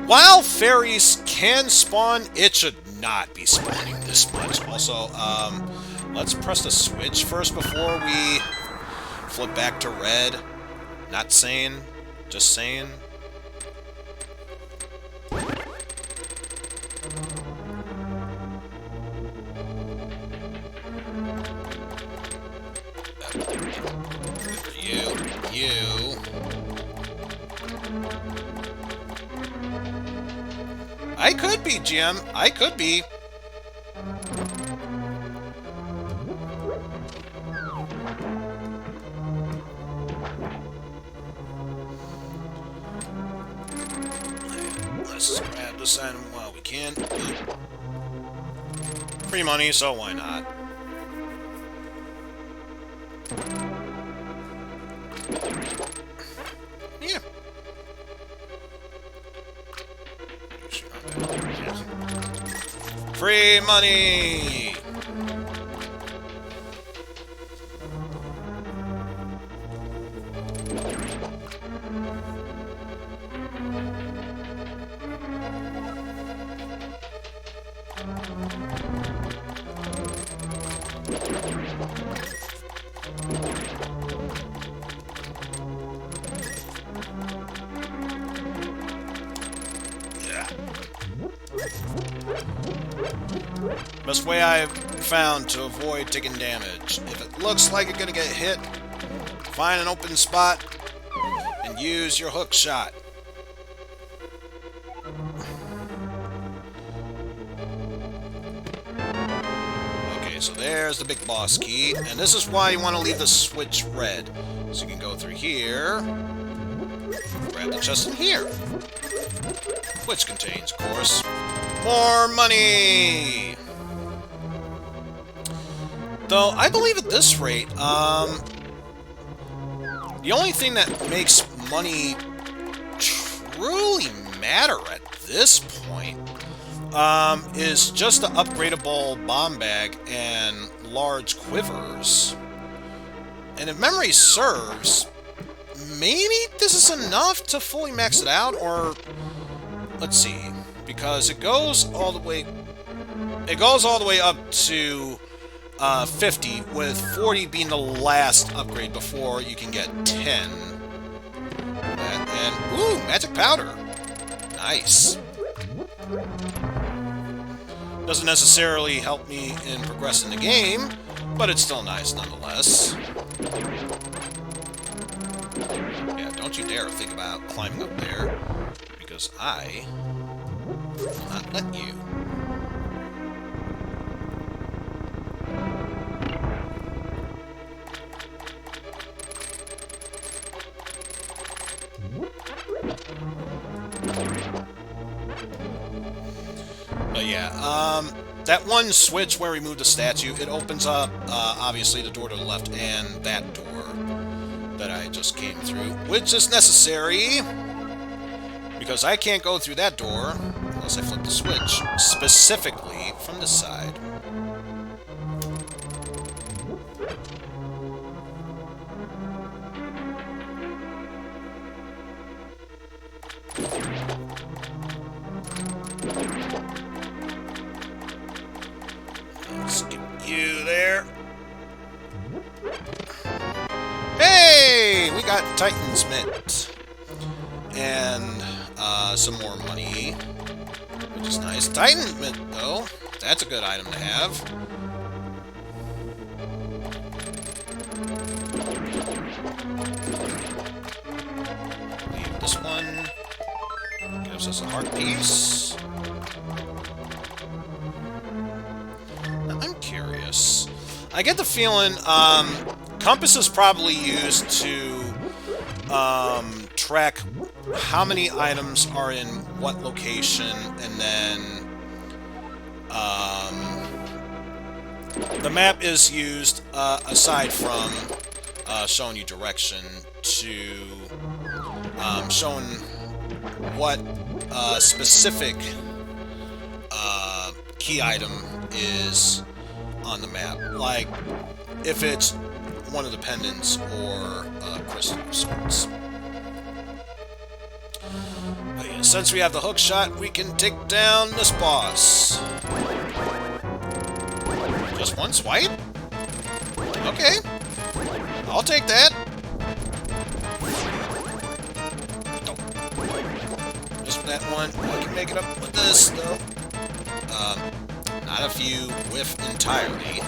while fairies can spawn, it should not be spawning this much. Also, let's press the switch first before we flip back to red. Not saying, just saying. You. I could be, Jim. I could be. Let's grab this item while we can. Free money, so why not? Yeah. Free money! Best way I've found to avoid taking damage. If it looks like you're gonna get hit, find an open spot and use your hook shot. Okay, so there's the big boss key, and this is why you want to leave the switch red. So you can go through here, grab the chest in here, which contains, of course, more money! Though, I believe at this rate, the only thing that makes money truly matter at this point is just the upgradable bomb bag and large quivers. And if memory serves, maybe this is enough to fully max it out, or let's see, because it goes all the way up to 50, with 40 being the last upgrade before you can get 10. And ooh, magic powder. Nice. Doesn't necessarily help me in progressing the game, but it's still nice nonetheless. Yeah, don't you dare think about climbing up there, because I will not let you. But yeah, that one switch where we move the statue, it opens up, obviously, the door to the left and that door that I just came through, which is necessary, because I can't go through that door unless I flip the switch, specifically from this side. Let's get you there. Hey! We got Titan's Mint. And some more money, which is nice. Titan's Mint, though. That's a good item to have. Leave this one. Gives us a heart piece. I'm curious. I get the feeling compass is probably used to track how many items are in what location, and then the map is used aside from showing you direction to showing what specific key item is on the map, like if it's one of the pendants or crystal of sorts. But yeah, since we have the hook shot, we can take down this boss. Just one swipe? Okay. I'll take that. Just that one. I can make it up with this, though. Not if you whiff entirely.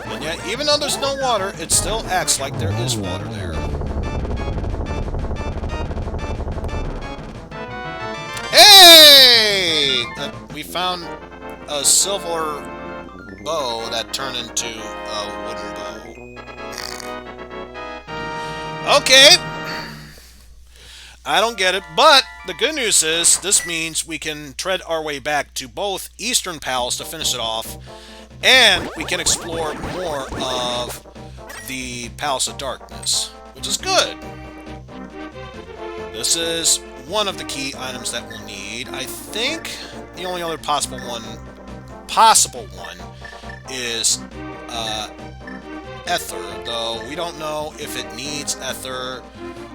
And yet, even though there's no water, it still acts like there is water there. Hey! We found a silver bow that turned into a wooden bow. Okay! I don't get it, but the good news is this means we can tread our way back to both Eastern Palace to finish it off, and we can explore more of the Palace of Darkness, which is good. This is one of the key items that we'll need. I think the only other possible one is Ether, though we don't know if it needs Ether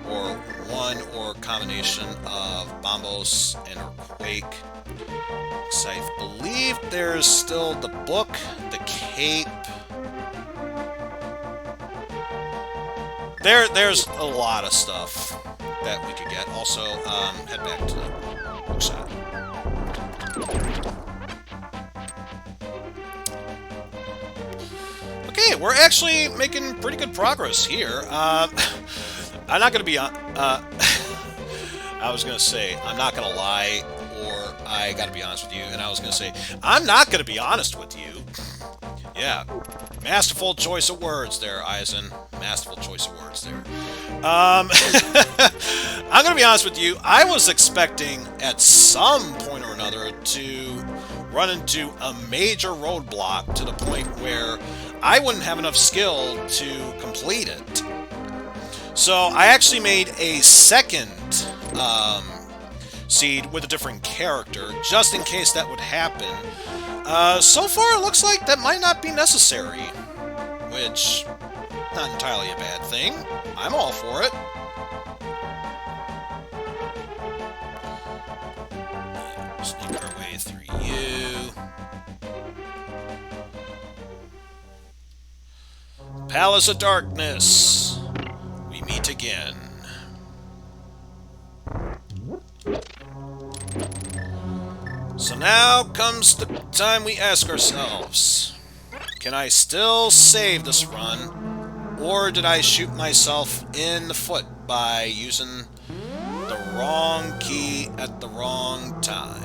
or one or combination of Bombos and Quake. So I believe there's still the book, the cape. There's a lot of stuff that we could get. Also, head back to the bookshop. Okay, we're actually making pretty good progress here. I'm not gonna be I was gonna say I'm not gonna lie, or I gotta be honest with you, and I was gonna say I'm not gonna be honest with you. Yeah, masterful choice of words there, Eizen. Masterful choice of words there. I'm gonna be honest with you. I was expecting at some point or another to run into a major roadblock to the point where I wouldn't have enough skill to complete it. So I actually made a second seed with a different character, just in case that would happen. So far, it looks like that might not be necessary, which, not entirely a bad thing. I'm all for it. Palace of Darkness. We meet again. So now comes the time we ask ourselves, can I still save this run, or did I shoot myself in the foot by using the wrong key at the wrong time?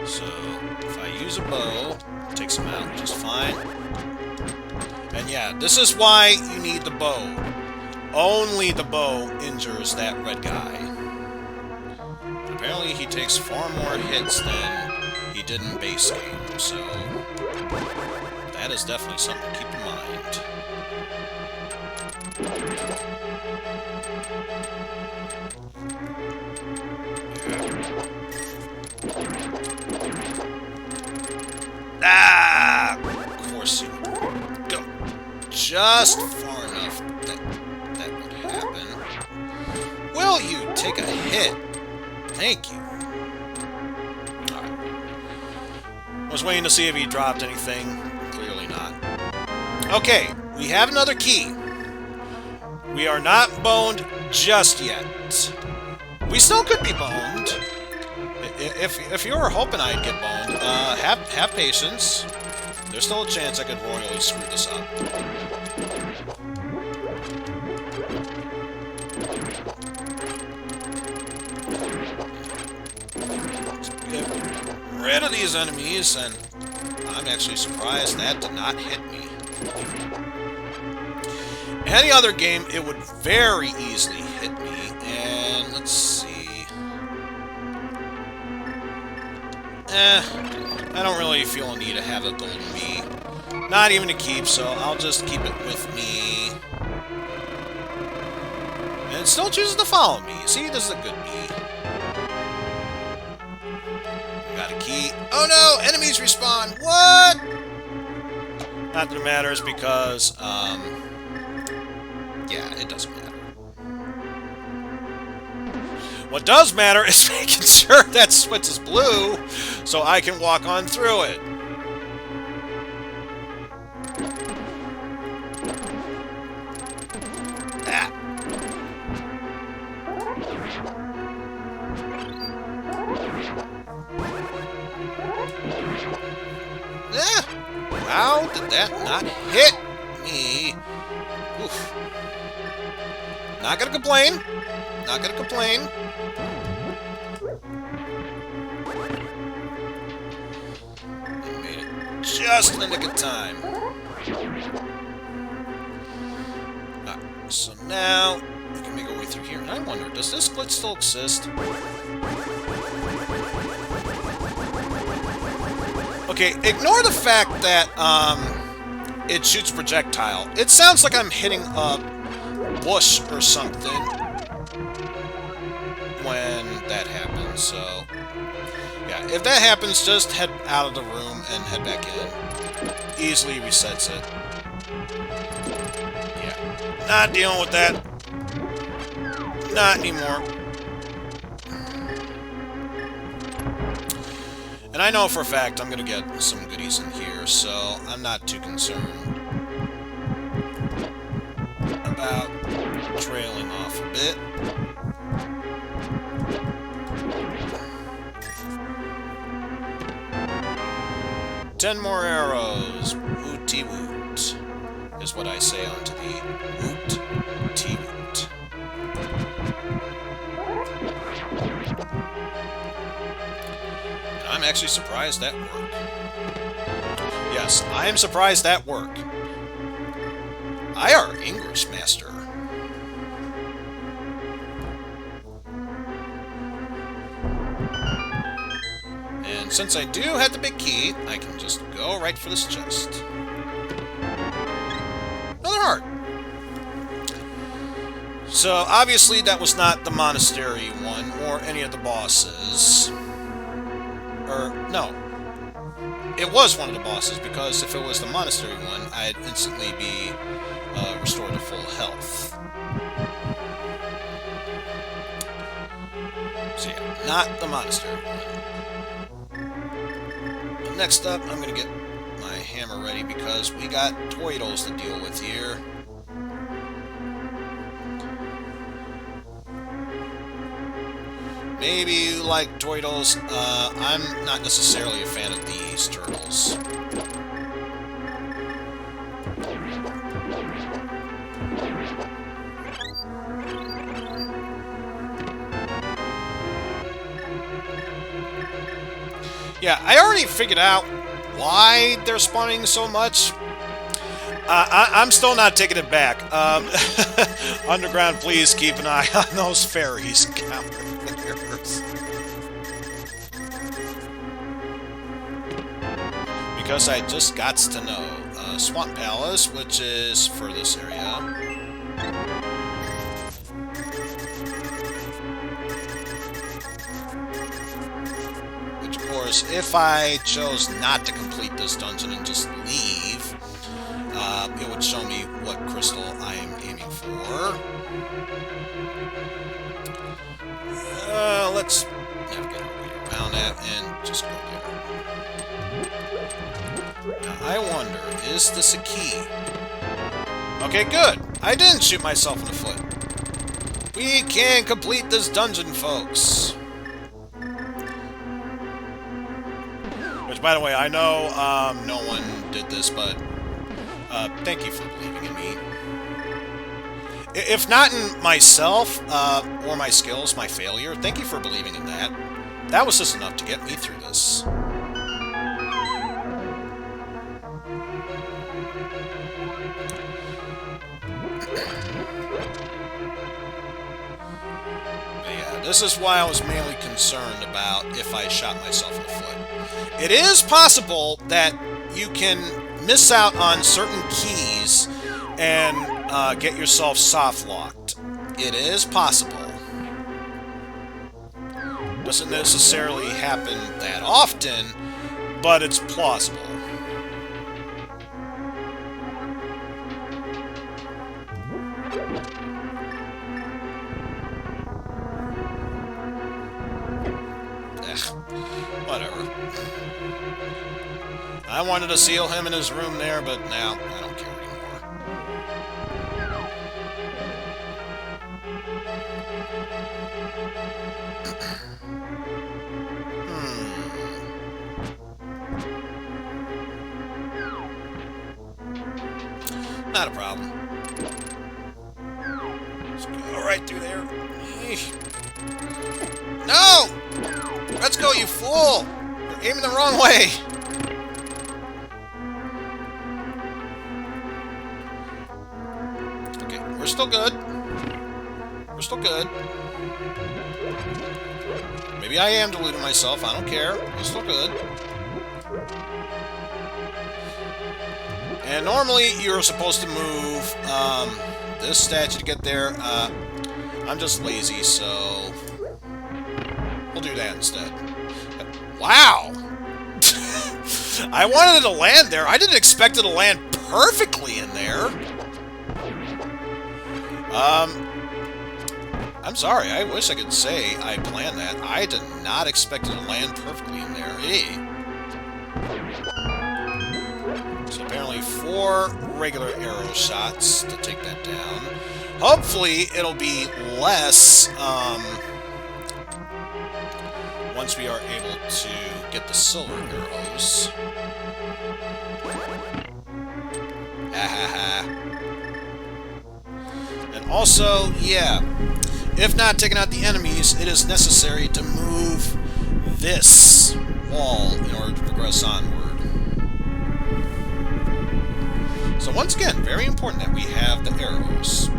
So, if I use a bow, it takes him out just fine. And yeah, this is why you need the bow. Only the bow injures that red guy. But apparently he takes far more hits than he did in base game, so that is definitely something to keep in mind. Ah! Of course you go just far enough that that would happen. Will you take a hit? Thank you. Alright. I was waiting to see if he dropped anything. Clearly not. Okay, we have another key. We are not boned just yet. We still could be boned. If you were hoping I'd get boned, have patience. There's still a chance I could royally screw this up. Get rid of these enemies, and I'm actually surprised that did not hit me. Any other game, it would very easily hit me, and let's see. I don't really feel a need to have a golden bee. Not even to keep, so I'll just keep it with me. And it still chooses to follow me. See, this is a good bee. Got a key. Oh no! Enemies respawn! What? Not that it matters because, yeah, it doesn't matter. What does matter is making sure that switch is blue so I can walk on through it. Ah. Ah. How did that not hit me? Oof. Not gonna complain. Not gonna complain. Made it just in the nick of time. So now we can make our way through here. And I wonder, does this glitch still exist? Okay, ignore the fact that it shoots projectile. It sounds like I'm hitting a bush or something when that happens, so yeah, if that happens, just head out of the room and head back in. Easily resets it. Yeah, not dealing with that. Not anymore. And I know for a fact I'm gonna get some goodies in here, so I'm not too concerned about trailing off a bit. 10 more arrows. Woot-tee woot. Is what I say onto the woot-tee woot. And I'm actually surprised that worked. Yes, I am surprised that worked. I are English master. And since I do have the big key, I can just go right for this chest. Another heart. So, obviously, that was not the monastery one, or any of the bosses. Or, no. It was one of the bosses, because if it was the monastery one, I'd instantly be restored to full health. So yeah, not the monastery one. But next up, I'm going to get my hammer ready, because we got Toidles to deal with here. Maybe you like Toidles. I'm not necessarily a fan of these turtles. Yeah, I already figured out why they're spawning so much. I'm still not taking it back. Underground, please keep an eye on those fairies. Because I just got to know. Swamp Palace, which is for this area. Which, of course, if I chose not to complete this dungeon and just leave, it would show me what crystal I am aiming for. Let's navigate our way around that and just go there. Now, I wonder, is this a key? Okay, good. I didn't shoot myself in the foot. We can complete this dungeon, folks. Which, by the way, I know no one did this, but thank you for believing in me. If not in myself or my skills, my failure, thank you for believing in that. That was just enough to get me through this. This is why I was mainly concerned about if I shot myself in the foot. It is possible that you can miss out on certain keys and get yourself soft-locked. It is possible. Doesn't necessarily happen that often, but it's plausible. Whatever. I wanted to seal him in his room there, but now I don't care anymore. Not a problem. Just go right through there. No! Let's go, you fool! You're aiming the wrong way! Okay, we're still good. We're still good. Maybe I am deluding myself, I don't care. We're still good. And normally you're supposed to move this statue to get there. I'm just lazy, so we'll do that instead. Wow! I wanted it to land there. I didn't expect it to land perfectly in there. I'm sorry. I wish I could say I planned that. I did not expect it to land perfectly in there. Hey. So apparently 4 regular arrow shots to take that down. Hopefully it'll be less once we are able to get the silver arrows. And also, yeah, if not taking out the enemies, it is necessary to move this wall in order to progress onward. So once again, very important that we have the arrows,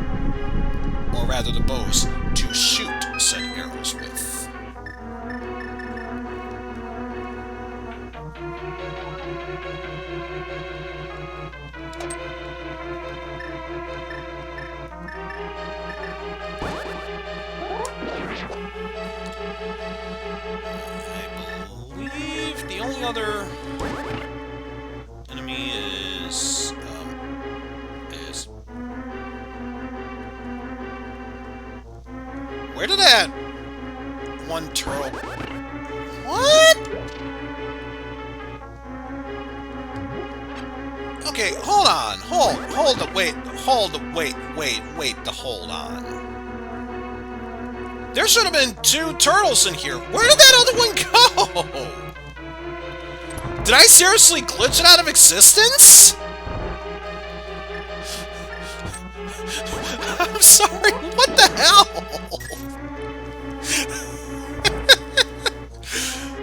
or rather the bows, to shoot said arrows with. I believe the only other enemy is... Where did that one turtle... What? Okay, hold on. Hold on. Wait, hold on. There should have been 2 turtles in here. Where did that other one go? Did I seriously glitch it out of existence? I'm sorry, what the hell?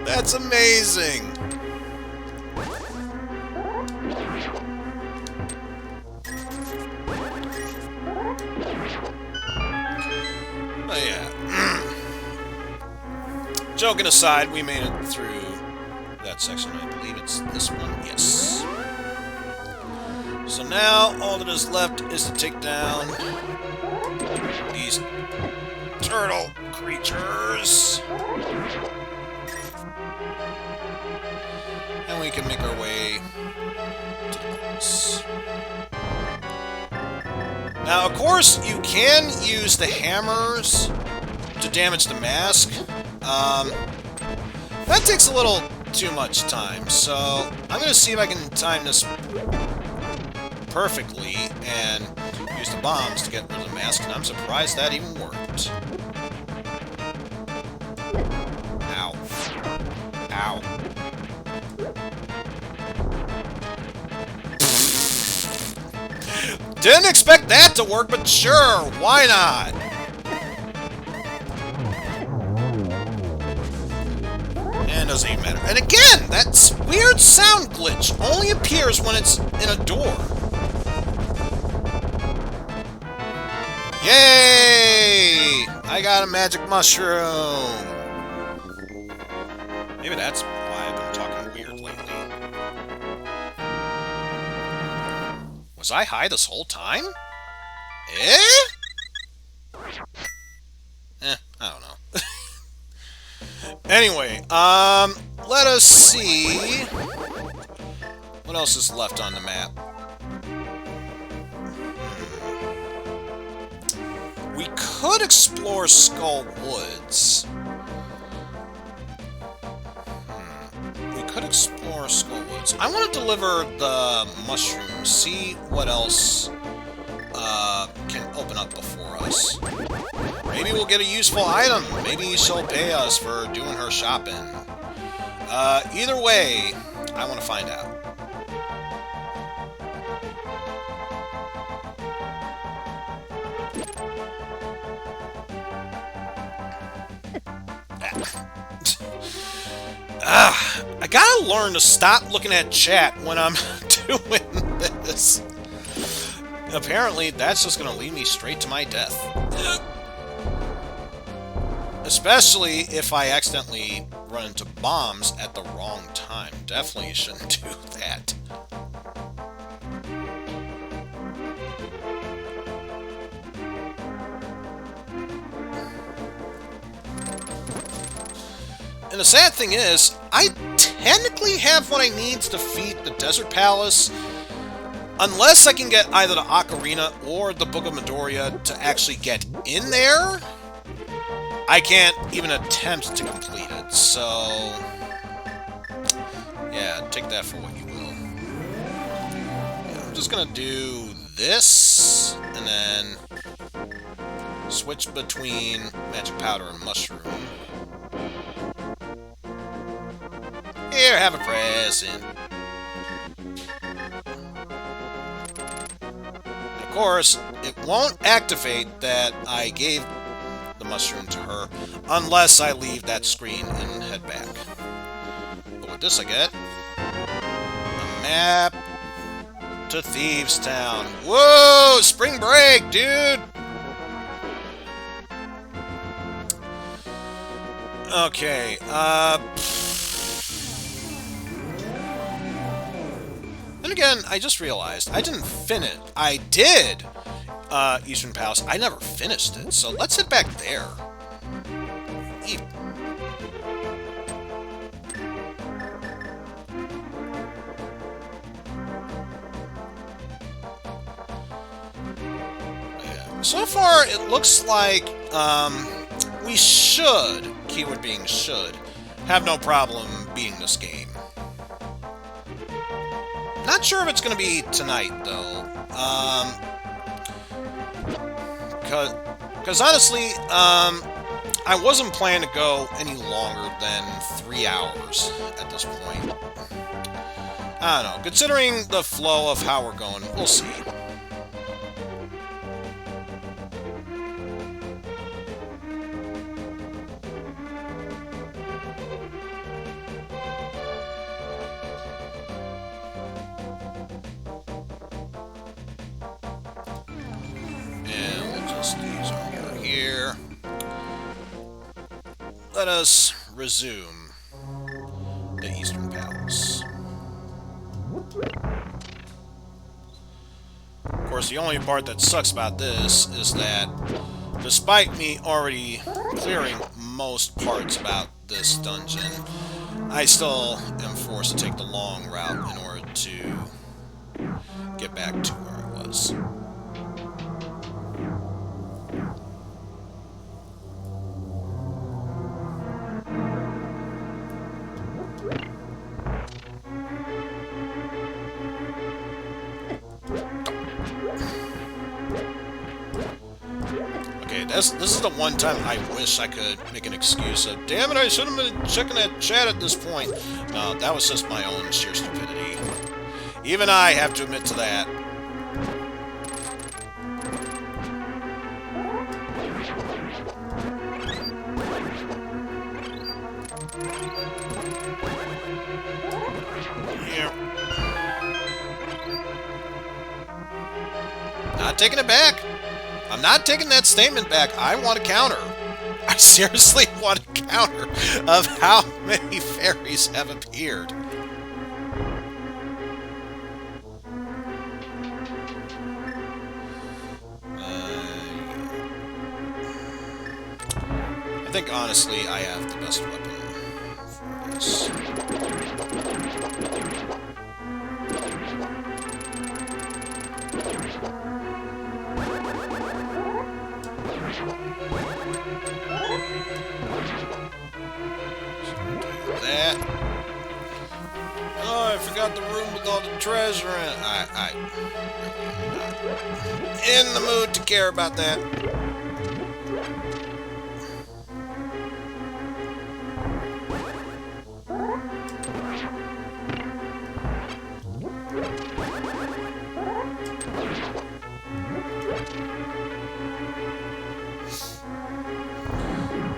That's amazing. Oh yeah. Joking aside, we made it through that section. I believe it's this one. Yes. So now all that is left is to take down these turtle creatures. And we can make our way to the boss. Now, of course, you can use the hammers to damage the mask. That takes a little too much time, so I'm going to see if I can time this perfectly and use the bombs to get rid of the mask, and I'm surprised that even worked. Ow. Ow. Didn't expect that to work, but sure, why not? And it doesn't even matter. And again, that weird sound glitch only appears when it's in a door. Yay! I got a magic mushroom! Maybe that's why I've been talking weird lately. Was I high this whole time? I don't know. Anyway, let us see what else is left on the map. We could explore Skull Woods. We could explore Skull Woods. I want to deliver the mushrooms, see what else can open up before us. Maybe we'll get a useful item. Maybe she'll pay us for doing her shopping. Either way, I want to find out. I gotta learn to stop looking at chat when I'm doing this. Apparently, that's just gonna lead me straight to my death. Especially if I accidentally run into bombs at the wrong time. Definitely shouldn't do that. And the sad thing is, I technically have what I need to defeat the Desert Palace, unless I can get either the Ocarina or the Book of Midoriya to actually get in there. I can't even attempt to complete it, so... yeah, take that for what you will. Yeah, I'm just gonna do this, and then switch between Magic Powder and Mushroom. Here, have a present. Of course, it won't activate that I gave the mushroom to her unless I leave that screen and head back. But with this I get a map to Thieves Town. Whoa! Spring break, dude! Okay, then again, I just realized I didn't finish. I did Eastern Palace. I never finished it, so let's head back there. So far, it looks like we should, keyword being should, have no problem beating this game. Not sure if it's going to be tonight, though. Because honestly, I wasn't planning to go any longer than 3 hours at this point. I don't know. Considering the flow of how we're going, we'll see. Here. Let us resume the Eastern Palace. Of course, the only part that sucks about this is that despite me already clearing most parts about this dungeon, I still am forced to take the long route in order to get back to where I was. This is the one time I wish I could make an excuse of, damn it, I should have been checking that chat at this point. No, that was just my own sheer stupidity. Even I have to admit to that. Yeah. Not taking it back. I'm not taking that statement back. I want a counter. I seriously want a counter of how many fairies have appeared. I think, honestly, I have the best weapon for this. That. Oh, I forgot the room with all the treasure in it. I'm not in the mood to care about that.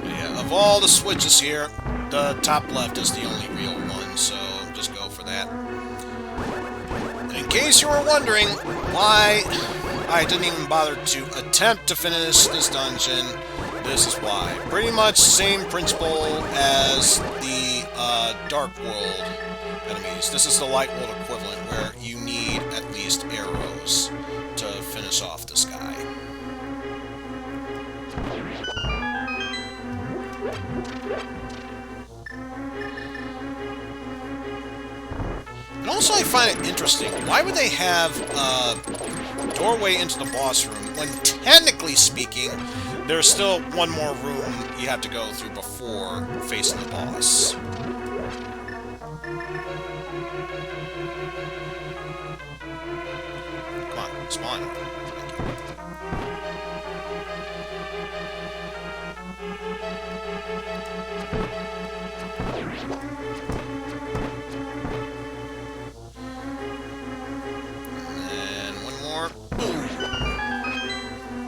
Yeah, of all the switches here, the top left is the only real one, so just go for that. And in case you were wondering why I didn't even bother to attempt to finish this dungeon, this is why. Pretty much same principle as the Dark World enemies. This is the Light World equivalent, where you need at least arrows to finish off this guy. And also I find it interesting, why would they have a doorway into the boss room when, technically speaking, there's still one more room you have to go through before facing the boss? Come on, spawn.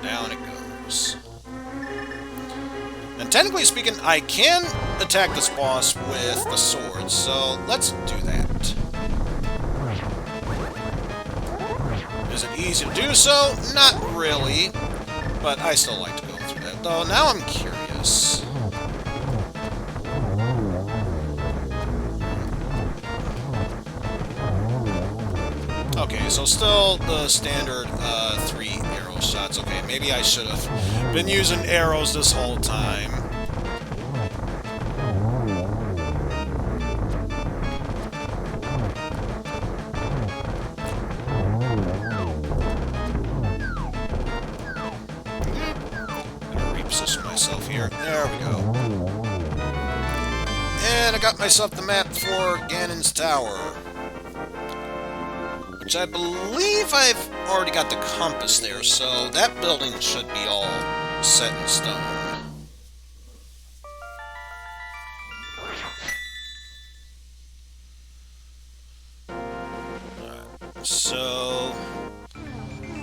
Down it goes. And technically speaking, I can attack this boss with the sword, so let's do that. Is it easy to do so? Not really, but I still like to go through that. Though now I'm curious. Okay, so still the standard 3 arrow shots. Okay, maybe I should have been using arrows this whole time. There we go. And I got myself the map for Ganon's Tower. Which I believe I've already got the compass there, so that building should be all set in stone. Alright, so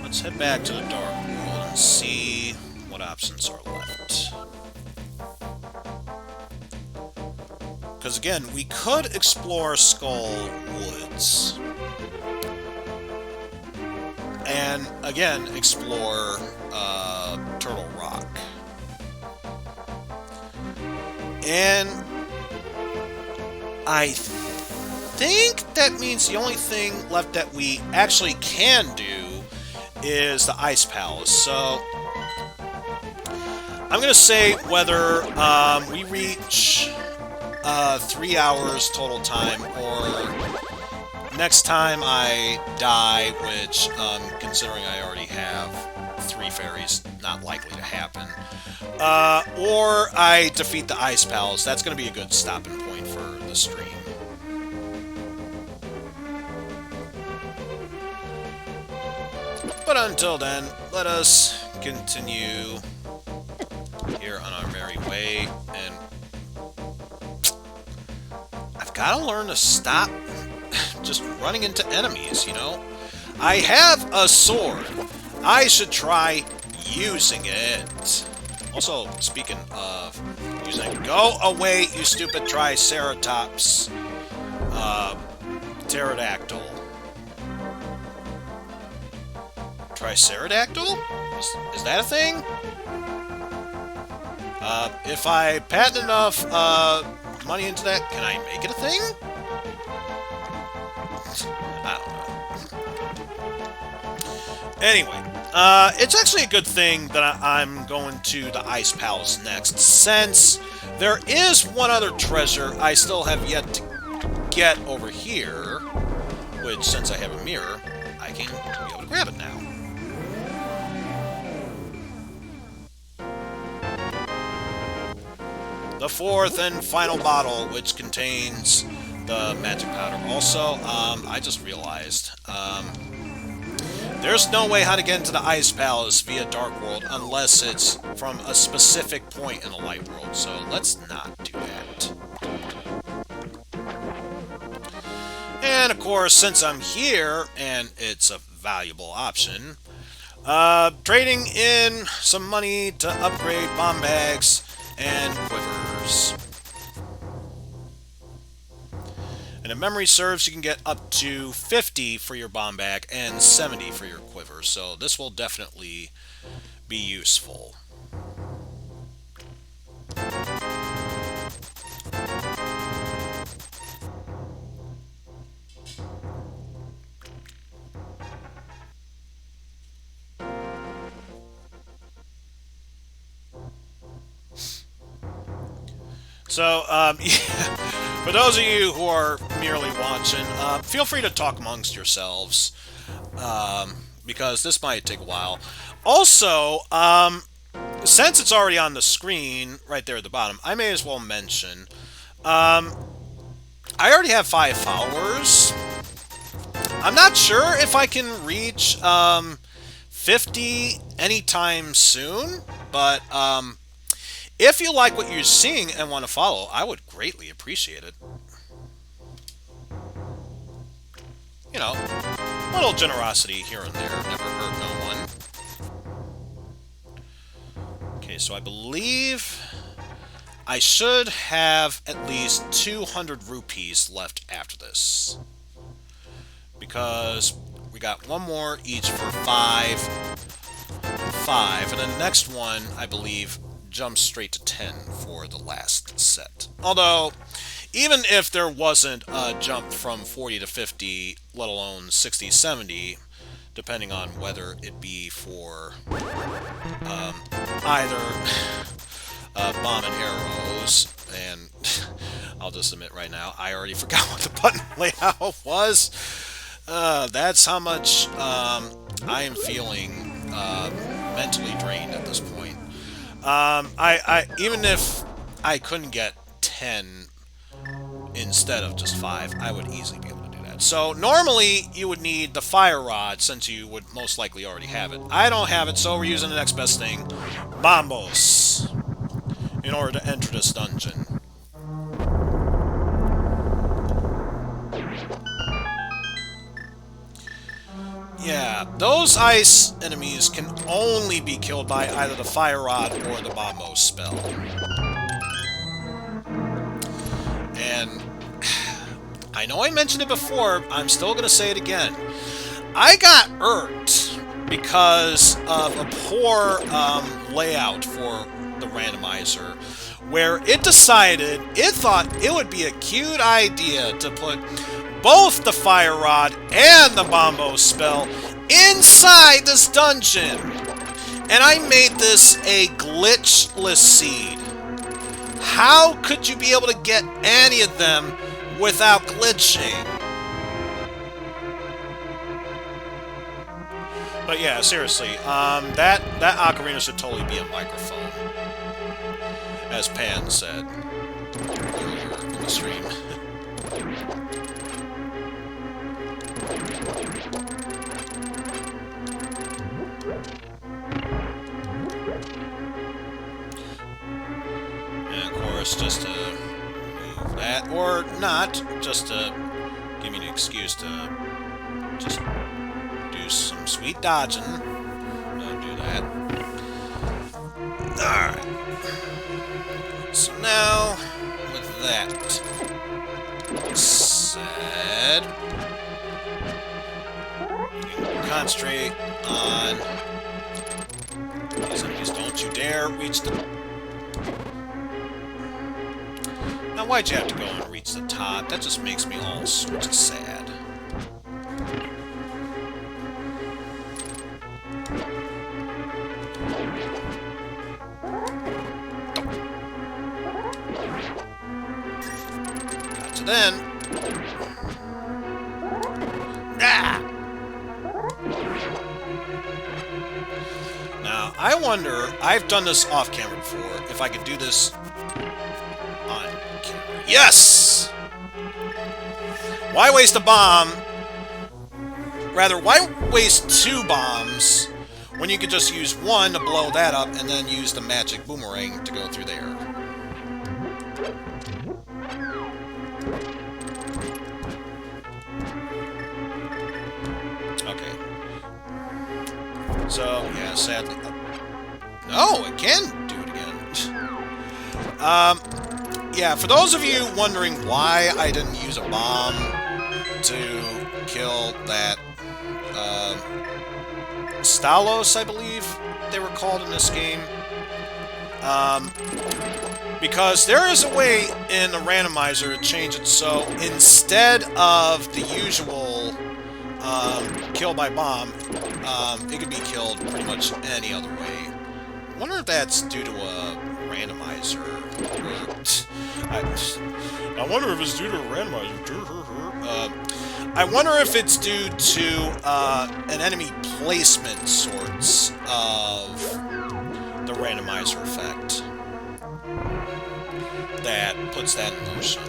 let's head back to the Dark World and see what options are left. Because again, we could explore Skull Woods. And again, explore Turtle Rock. And I think that means the only thing left that we actually can do is the Ice Palace. So I'm going to say whether we reach 3 hours total time, or next time I die, which, considering I already have 3 fairies, not likely to happen, or I defeat the Ice Palace. That's going to be a good stopping point for the stream. But until then, let us continue here on our merry way, and I've got to learn to stop just running into enemies, you know? I have a sword. I should try using it. Also, speaking of using it, go away, you stupid Triceratops. Pterodactyl. Triceradactyl? Is that a thing? If I patent enough money into that, can I make it a thing? I don't know. Anyway, it's actually a good thing that I'm going to the Ice Palace next, since there is one other treasure I still have yet to get over here, which, since I have a mirror, I can be able to grab it now. The 4th and final bottle, which contains the magic powder. Also, I just realized, there's no way how to get into the Ice Palace via Dark World unless it's from a specific point in the Light World, so let's not do that. And of course, since I'm here, and it's a valuable option, trading in some money to upgrade bomb bags and quivers. And if memory serves, you can get up to 50 for your bomb bag and 70 for your quiver, so this will definitely be useful. So, yeah, for those of you who are merely watching, feel free to talk amongst yourselves, because this might take a while. Also, since it's already on the screen, right there at the bottom, I may as well mention, I already have 5 followers. I'm not sure if I can reach, 50 anytime soon, but, if you like what you're seeing and want to follow, I would greatly appreciate it. You know, a little generosity here and there never hurt no one. Okay, so I believe I should have at least 200 rupees left after this. Because we got one more each for 5, and then the next one, I believe, jumps straight to 10 for the last set. Although, even if there wasn't a jump from 40 to 50, let alone 60, 70, depending on whether it be for either bomb and arrows, and I'll just admit right now, I already forgot what the button layout was. That's how much I am feeling mentally drained at this point. Even if I couldn't get 10 instead of just 5, I would easily be able to do that. So normally you would need the fire rod, since you would most likely already have it. I don't have it, so we're using the next best thing, bombos, in order to enter this dungeon. Yeah, those ice enemies can only be killed by either the fire rod or the bombo spell. And I know I mentioned it before, I'm still going to say it again. I got irked because of a poor layout for the randomizer, where it decided it thought it would be a cute idea to put both the fire rod and the bombo spell inside this dungeon. And I made this a glitchless seed. How could you be able to get any of them without glitching? But yeah, seriously, that ocarina should totally be a microphone, as Pan said earlier in the stream. And of course, just to move that, or not, just to give me an excuse to just do some sweet dodging. I'll do that. Alright. So now, with that said, concentrate on these enemies. Don't you dare reach the... Now, why'd you have to go and reach the top? That just makes me all sorts of sad. Gotcha then. Ah! Now, I wonder, I've done this off camera before, if I could do this on camera. Yes! Why waste a bomb? Rather, why waste 2 bombs when you could just use one to blow that up and then use the magic boomerang to go through there? Okay. So, yeah, sadly... No, it can do it again. Yeah, for those of you wondering why I didn't use a bomb to kill that, Stalos, I believe they were called in this game. Because there is a way in the randomizer to change it so instead of the usual kill by bomb, it could be killed pretty much any other way. I wonder if that's due to a randomizer. I wonder if it's due to a randomizer. I wonder if it's due to an enemy placement sorts of the randomizer effect that puts that in motion.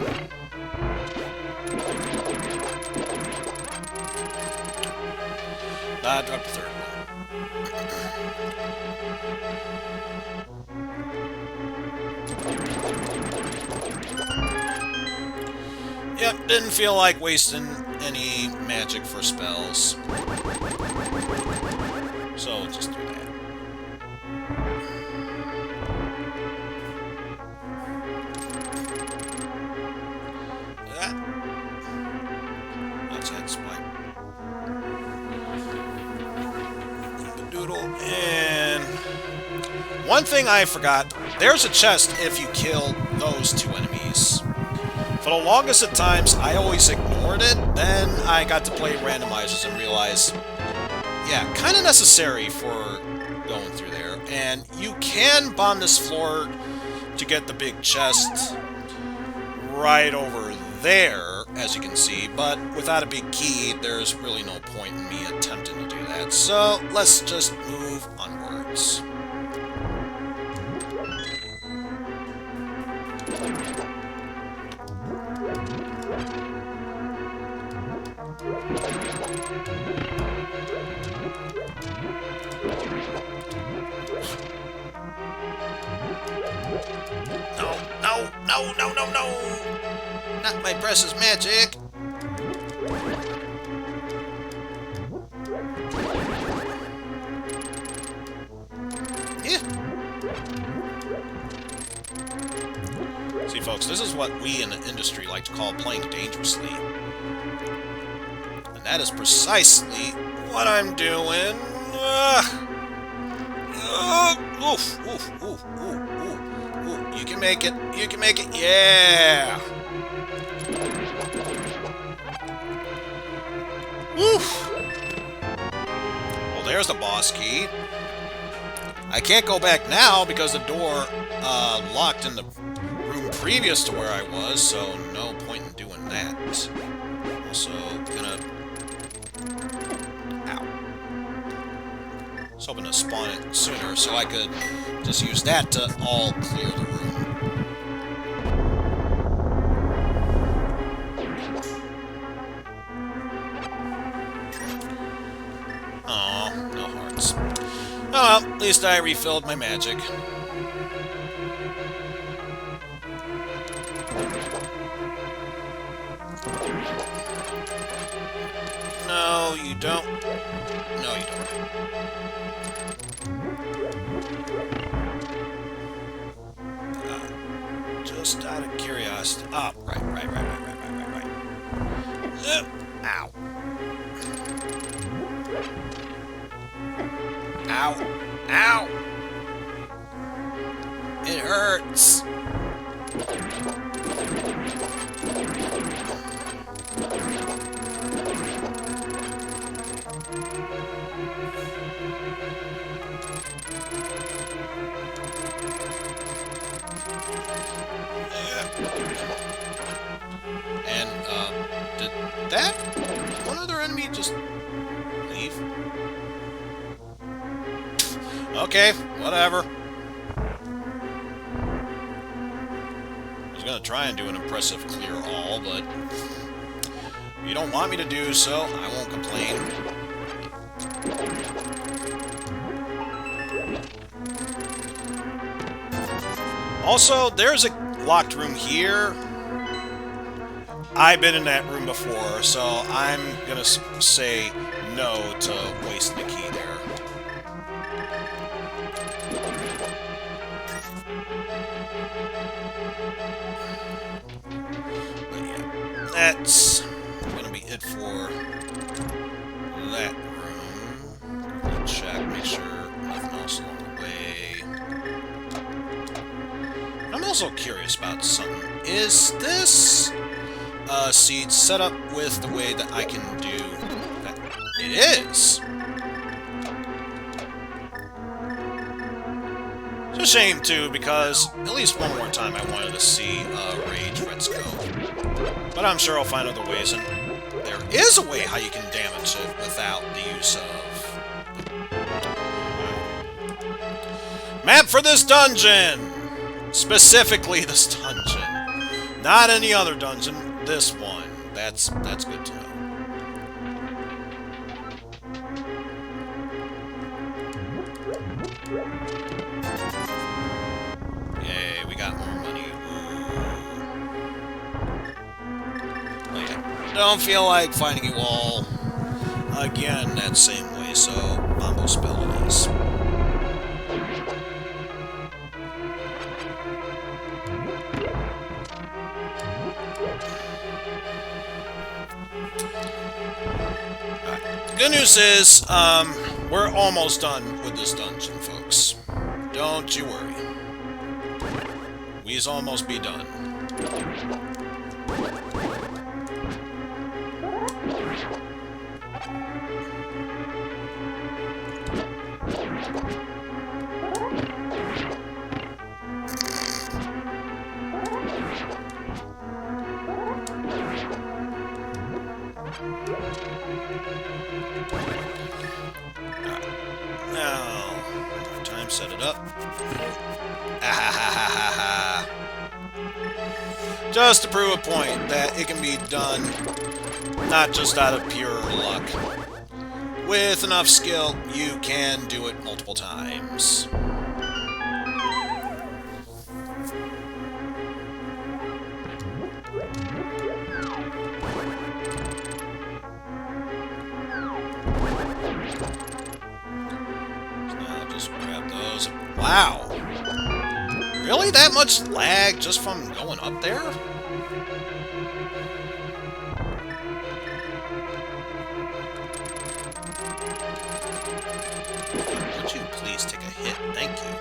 Drop the third one. Yep, didn't feel like wasting any magic for spells. So we'll just do that. That's that spike. Doodle. And one thing I forgot, there's a chest if you kill those 2 enemies. For the longest of times, I always ignored it. Then I got to play randomizers and realized, yeah, kind of necessary for going through there. And you can bomb this floor to get the big chest right over there, as you can see. But without a big key, there's really no point in me attempting to do that. So let's just move onwards. No, no, no, no, no, no! Not my precious magic! Yeah. See, folks, this is what we in the industry like to call playing dangerously. And that is precisely what I'm doing. Oof, oof, oof, oof, oof, oof. You can make it. You can make it. Yeah. Oof. Well, there's the boss key. I can't go back now because the door locked in the room previous to where I was, so no point in doing that. Also, gonna... Ow. I was hoping to spawn it sooner so I could just use that to all clear the room. Aw, no hearts. Oh well, at least I refilled my magic. No, you don't. No, you don't. Just out of curiosity. Ah, right. Ow. Ow. Ow. It hurts. And, did that one other enemy just leave? Okay, whatever. I was gonna try and do an impressive clear all, but if you don't want me to do so, I won't complain. Also, there's a locked room here. I've been in that room before, so I'm gonna say no to wasting the key there. But yeah, that's gonna be it for that room. Quickly check, make sure nothing else along the way. I'm also curious about something. Is this seed set up with the way that I can do that? It is! It's a shame, too, because at least one more time I wanted to see Rage Retsuko. But I'm sure I'll find other ways, and there is a way how you can damage it without the use of... Map for this dungeon! Specifically this dungeon. Not any other dungeon. This one. That's good to know. Yay, we got more money. Oh, yeah. Don't feel like fighting you all again that same way, so Mambo spell it is. Good news is, we're almost done with this dungeon, folks. Don't you worry. We's almost be done. Now, time set it up. Just to prove a point that it can be done not just out of pure luck. With enough skill, you can do it multiple times. Now just grab those. Wow! Really? That much lag just from going up there? Would you please take a hit? Thank you.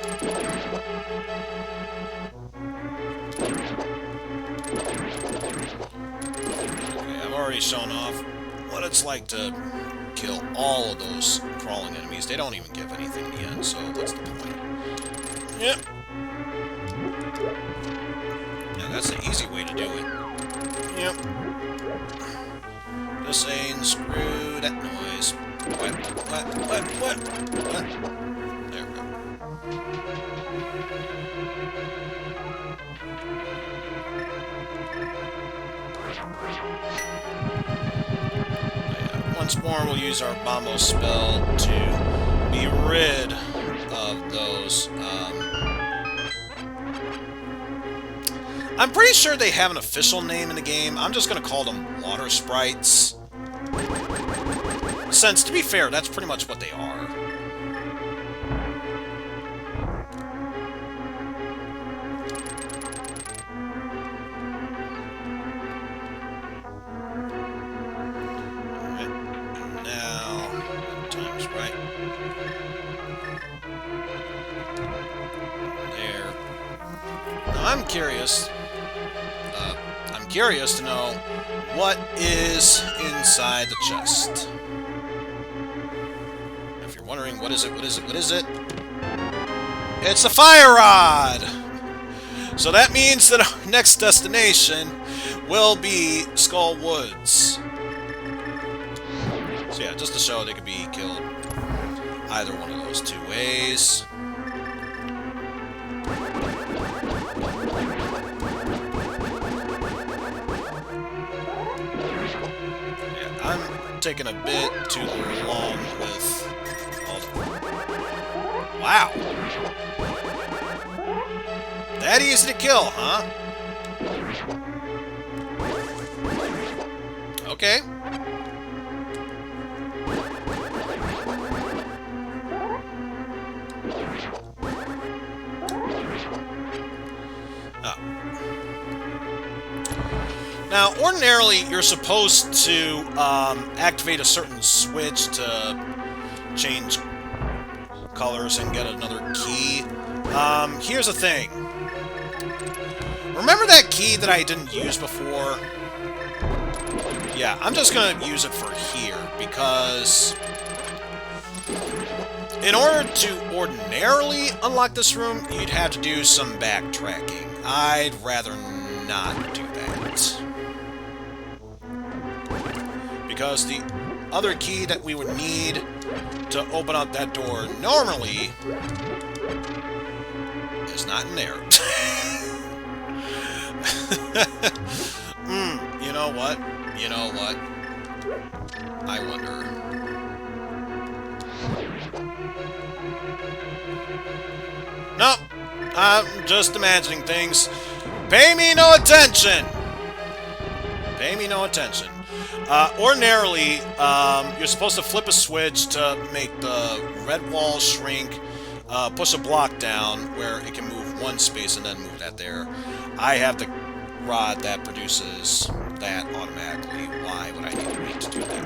Okay, I've already shown off what it's like to kill all of those crawling enemies. They don't even give anything in the end, so what's the point? Yep. Yeah, that's the easy way to do it. Yep. Just saying, screw that noise. What? There we go. Yeah, once more, we'll use our Bombo spell to be rid of those. I'm pretty sure they have an official name in the game. I'm just going to call them water sprites. Since, to be fair, that's pretty much what they are. Alright, now, time's right. There. Now, I'm curious to know what is inside the chest. If you're wondering, what is it? It's a fire rod! So that means that our next destination will be Skull Woods. So yeah, just to show they could be killed either one of those two ways. I'm taking a bit too long with all the... Wow! That easy to kill, huh? Okay. Now, ordinarily, you're supposed to activate a certain switch to change colors and get another key. Here's the thing. Remember that key that I didn't use before? Yeah, I'm just going to use it for here, because in order to ordinarily unlock this room, you'd have to do some backtracking. I'd rather not do that. Because the other key that we would need to open up that door normally is not in there. You know what? You know what? I wonder. Nope. I'm just imagining things. Pay me no attention! Pay me no attention. Ordinarily, you're supposed to flip a switch to make the red wall shrink, push a block down where it can move one space and then move that there. I have the rod that produces that automatically. Why would I need to wait to do that?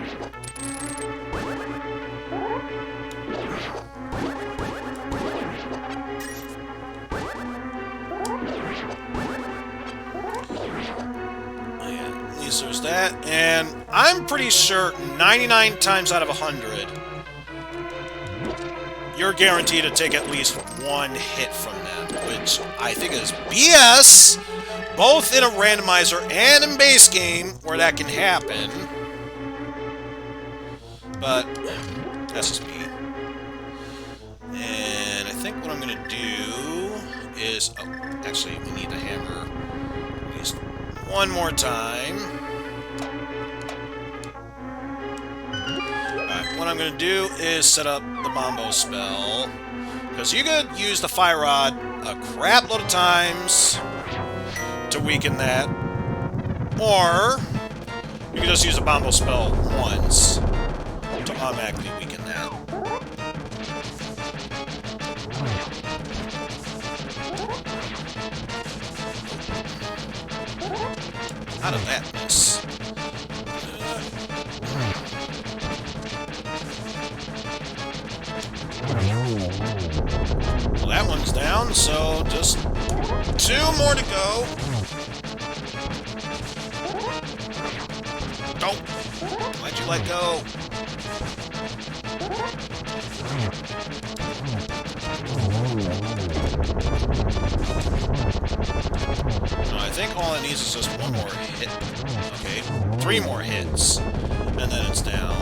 At least there's that, and I'm pretty sure 99 times out of 100 you're guaranteed to take at least one hit from them, which I think is BS, both in a randomizer and in base game, where that can happen. But that's just me. And I think what I'm going to do is... Oh, actually, we need the hammer at least one more time. what I'm going to do is set up the Mambo spell. Because you could use the Fire Rod a crap load of times to weaken that. Or you can just use the Mambo spell once to automatically weaken that. How did that miss? Well, that one's down, so just 2 more to go. Oh! Why'd you let go? No, I think all it needs is just 1 more hit. Okay, 3 more hits. And then it's down.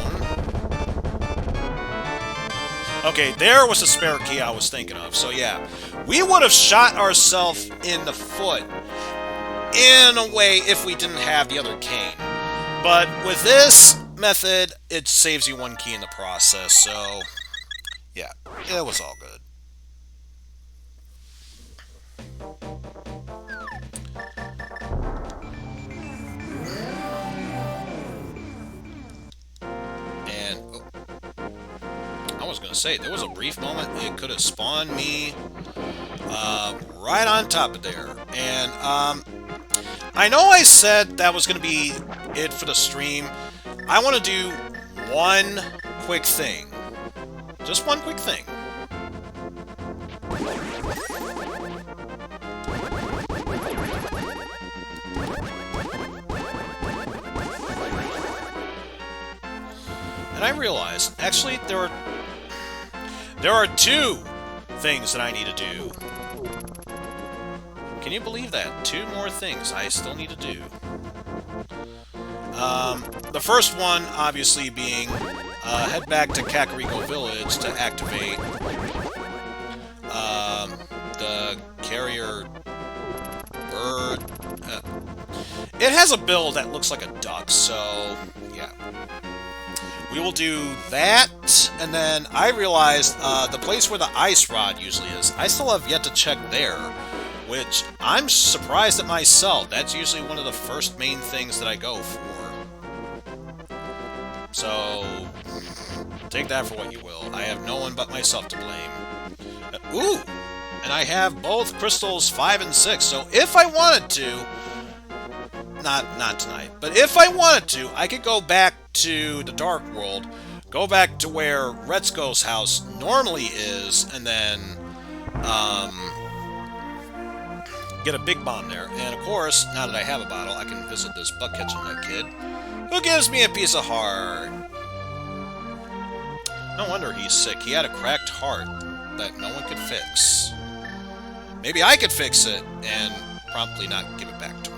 Okay, there was the spare key I was thinking of. So yeah, we would have shot ourselves in the foot in a way if we didn't have the other cane. But with this method, it saves you 1 key in the process. So yeah, it was all good. I was going to say, there was a brief moment it could have spawned me right on top of there. And I know I said that was going to be it for the stream. I want to do one quick thing. Just one quick thing. And I realized, actually, there are 2 things that I need to do. Can you believe that? 2 more things I still need to do. The first one, obviously, being head back to Kakariko Village to activate the carrier bird. It has a bill that looks like a duck, so yeah. We will do that, and then I realized the place where the ice rod usually is, I still have yet to check there, which I'm surprised at myself. That's usually one of the first main things that I go for. So, take that for what you will. I have no one but myself to blame. Ooh! And I have both crystals 5 and 6, so if I wanted to, not tonight, but if I wanted to, I could go back to the Dark World, go back to where Retsuko's house normally is, and then get a big bomb there. And of course, now that I have a bottle, I can visit this butt-catching nut kid, who gives me a piece of heart. No wonder he's sick. He had a cracked heart that no one could fix. Maybe I could fix it and promptly not give it back to him.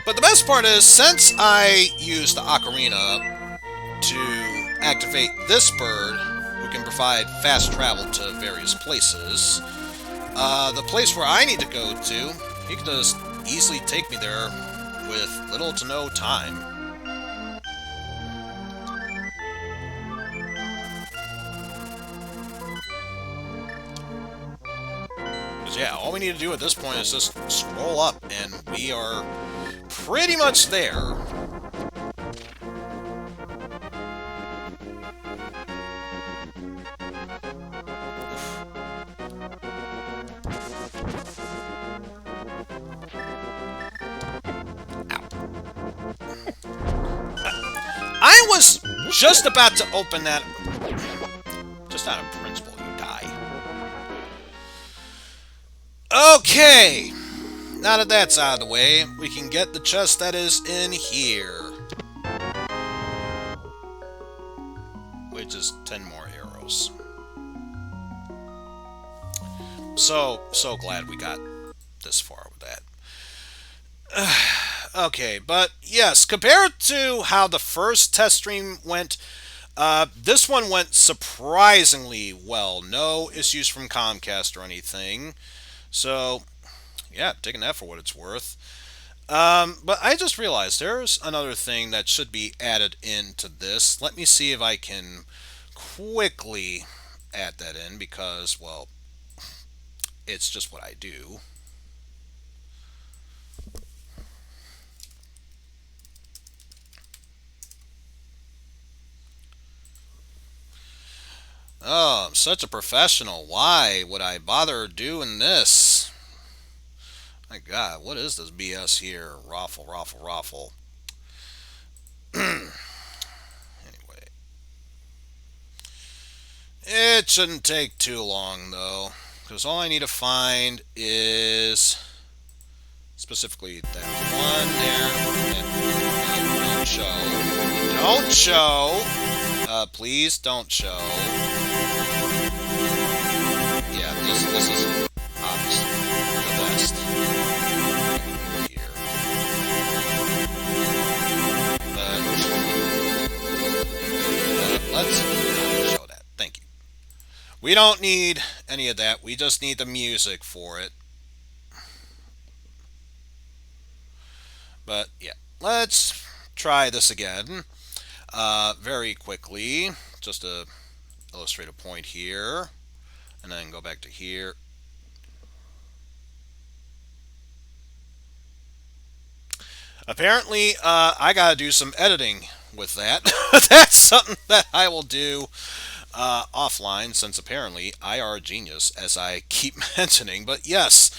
But the best part is, since I used the ocarina to activate this bird, who can provide fast travel to various places, the place where I need to go to, he can just easily take me there with little to no time. Because yeah, all we need to do at this point is just scroll up, and we are pretty much there. I was just about to open that. Just out of principle, you die. Okay. Now that that's out of the way, we can get the chest that is in here. Which is 10 more arrows. So glad we got this far with that. Okay, but yes, compared to how the first test stream went, this one went surprisingly well. No issues from Comcast or anything. So, yeah, taking that for what it's worth. But I just realized there's another thing that should be added into this. Let me see if I can quickly add that in because, well, it's just what I do. Oh, I'm such a professional. Why would I bother doing this? My God, what is this BS here? Raffle, raffle, raffle. Anyway, it shouldn't take too long though, because all I need to find is specifically that one there. And don't show. Don't show. Please don't show. Yeah, this is obviously the best here. But let's not show that. Thank you. We don't need any of that. We just need the music for it. But yeah, let's try this again very quickly. Just to illustrate a point here. And then go back to here. Apparently, I gotta do some editing with that. That's something that I will do offline, since apparently I are a genius, as I keep mentioning. But yes,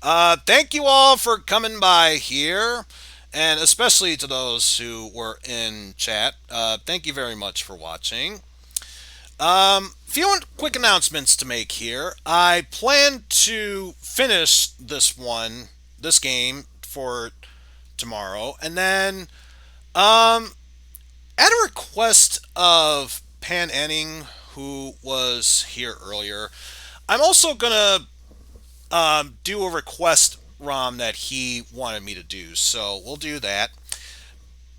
thank you all for coming by here, and especially to those who were in chat. Thank you very much for watching. Few quick announcements to make here. I plan to finish this game for tomorrow, and then at a request of Pan Anning, who was here earlier, I'm also gonna do a request ROM that he wanted me to do, so we'll do that.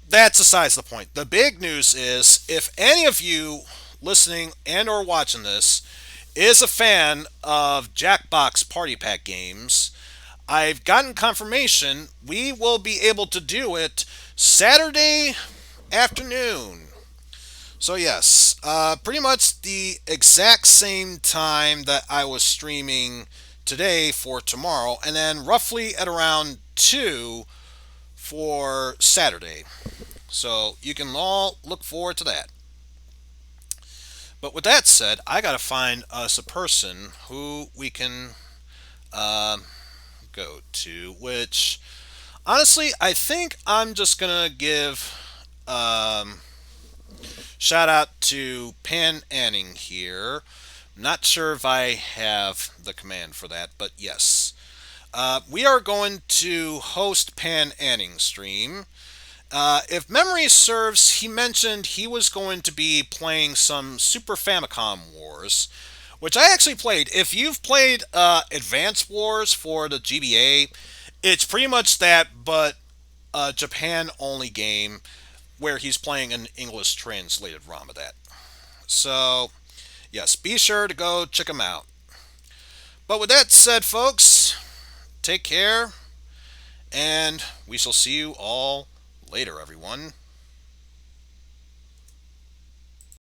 That's besides the point. The big news is, if any of you listening and or watching this is a fan of Jackbox Party Pack games, I've gotten confirmation we will be able to do it Saturday afternoon. So yes, pretty much the exact same time that I was streaming today for tomorrow, and then roughly at around 2 for Saturday. So you can all look forward to that. But with that said, I gotta find us a person who we can go to, which honestly, I think I'm just gonna give shout out to Pan Anning here. Not sure if I have the command for that, but yes. We are going to host Pan Anning's stream. If memory serves, he mentioned he was going to be playing some Super Famicom Wars, which I actually played. If you've played Advance Wars for the GBA, it's pretty much that, but a Japan-only game where he's playing an English translated ROM of that. So, yes, be sure to go check him out. But with that said, folks, take care, and we shall see you all later, everyone.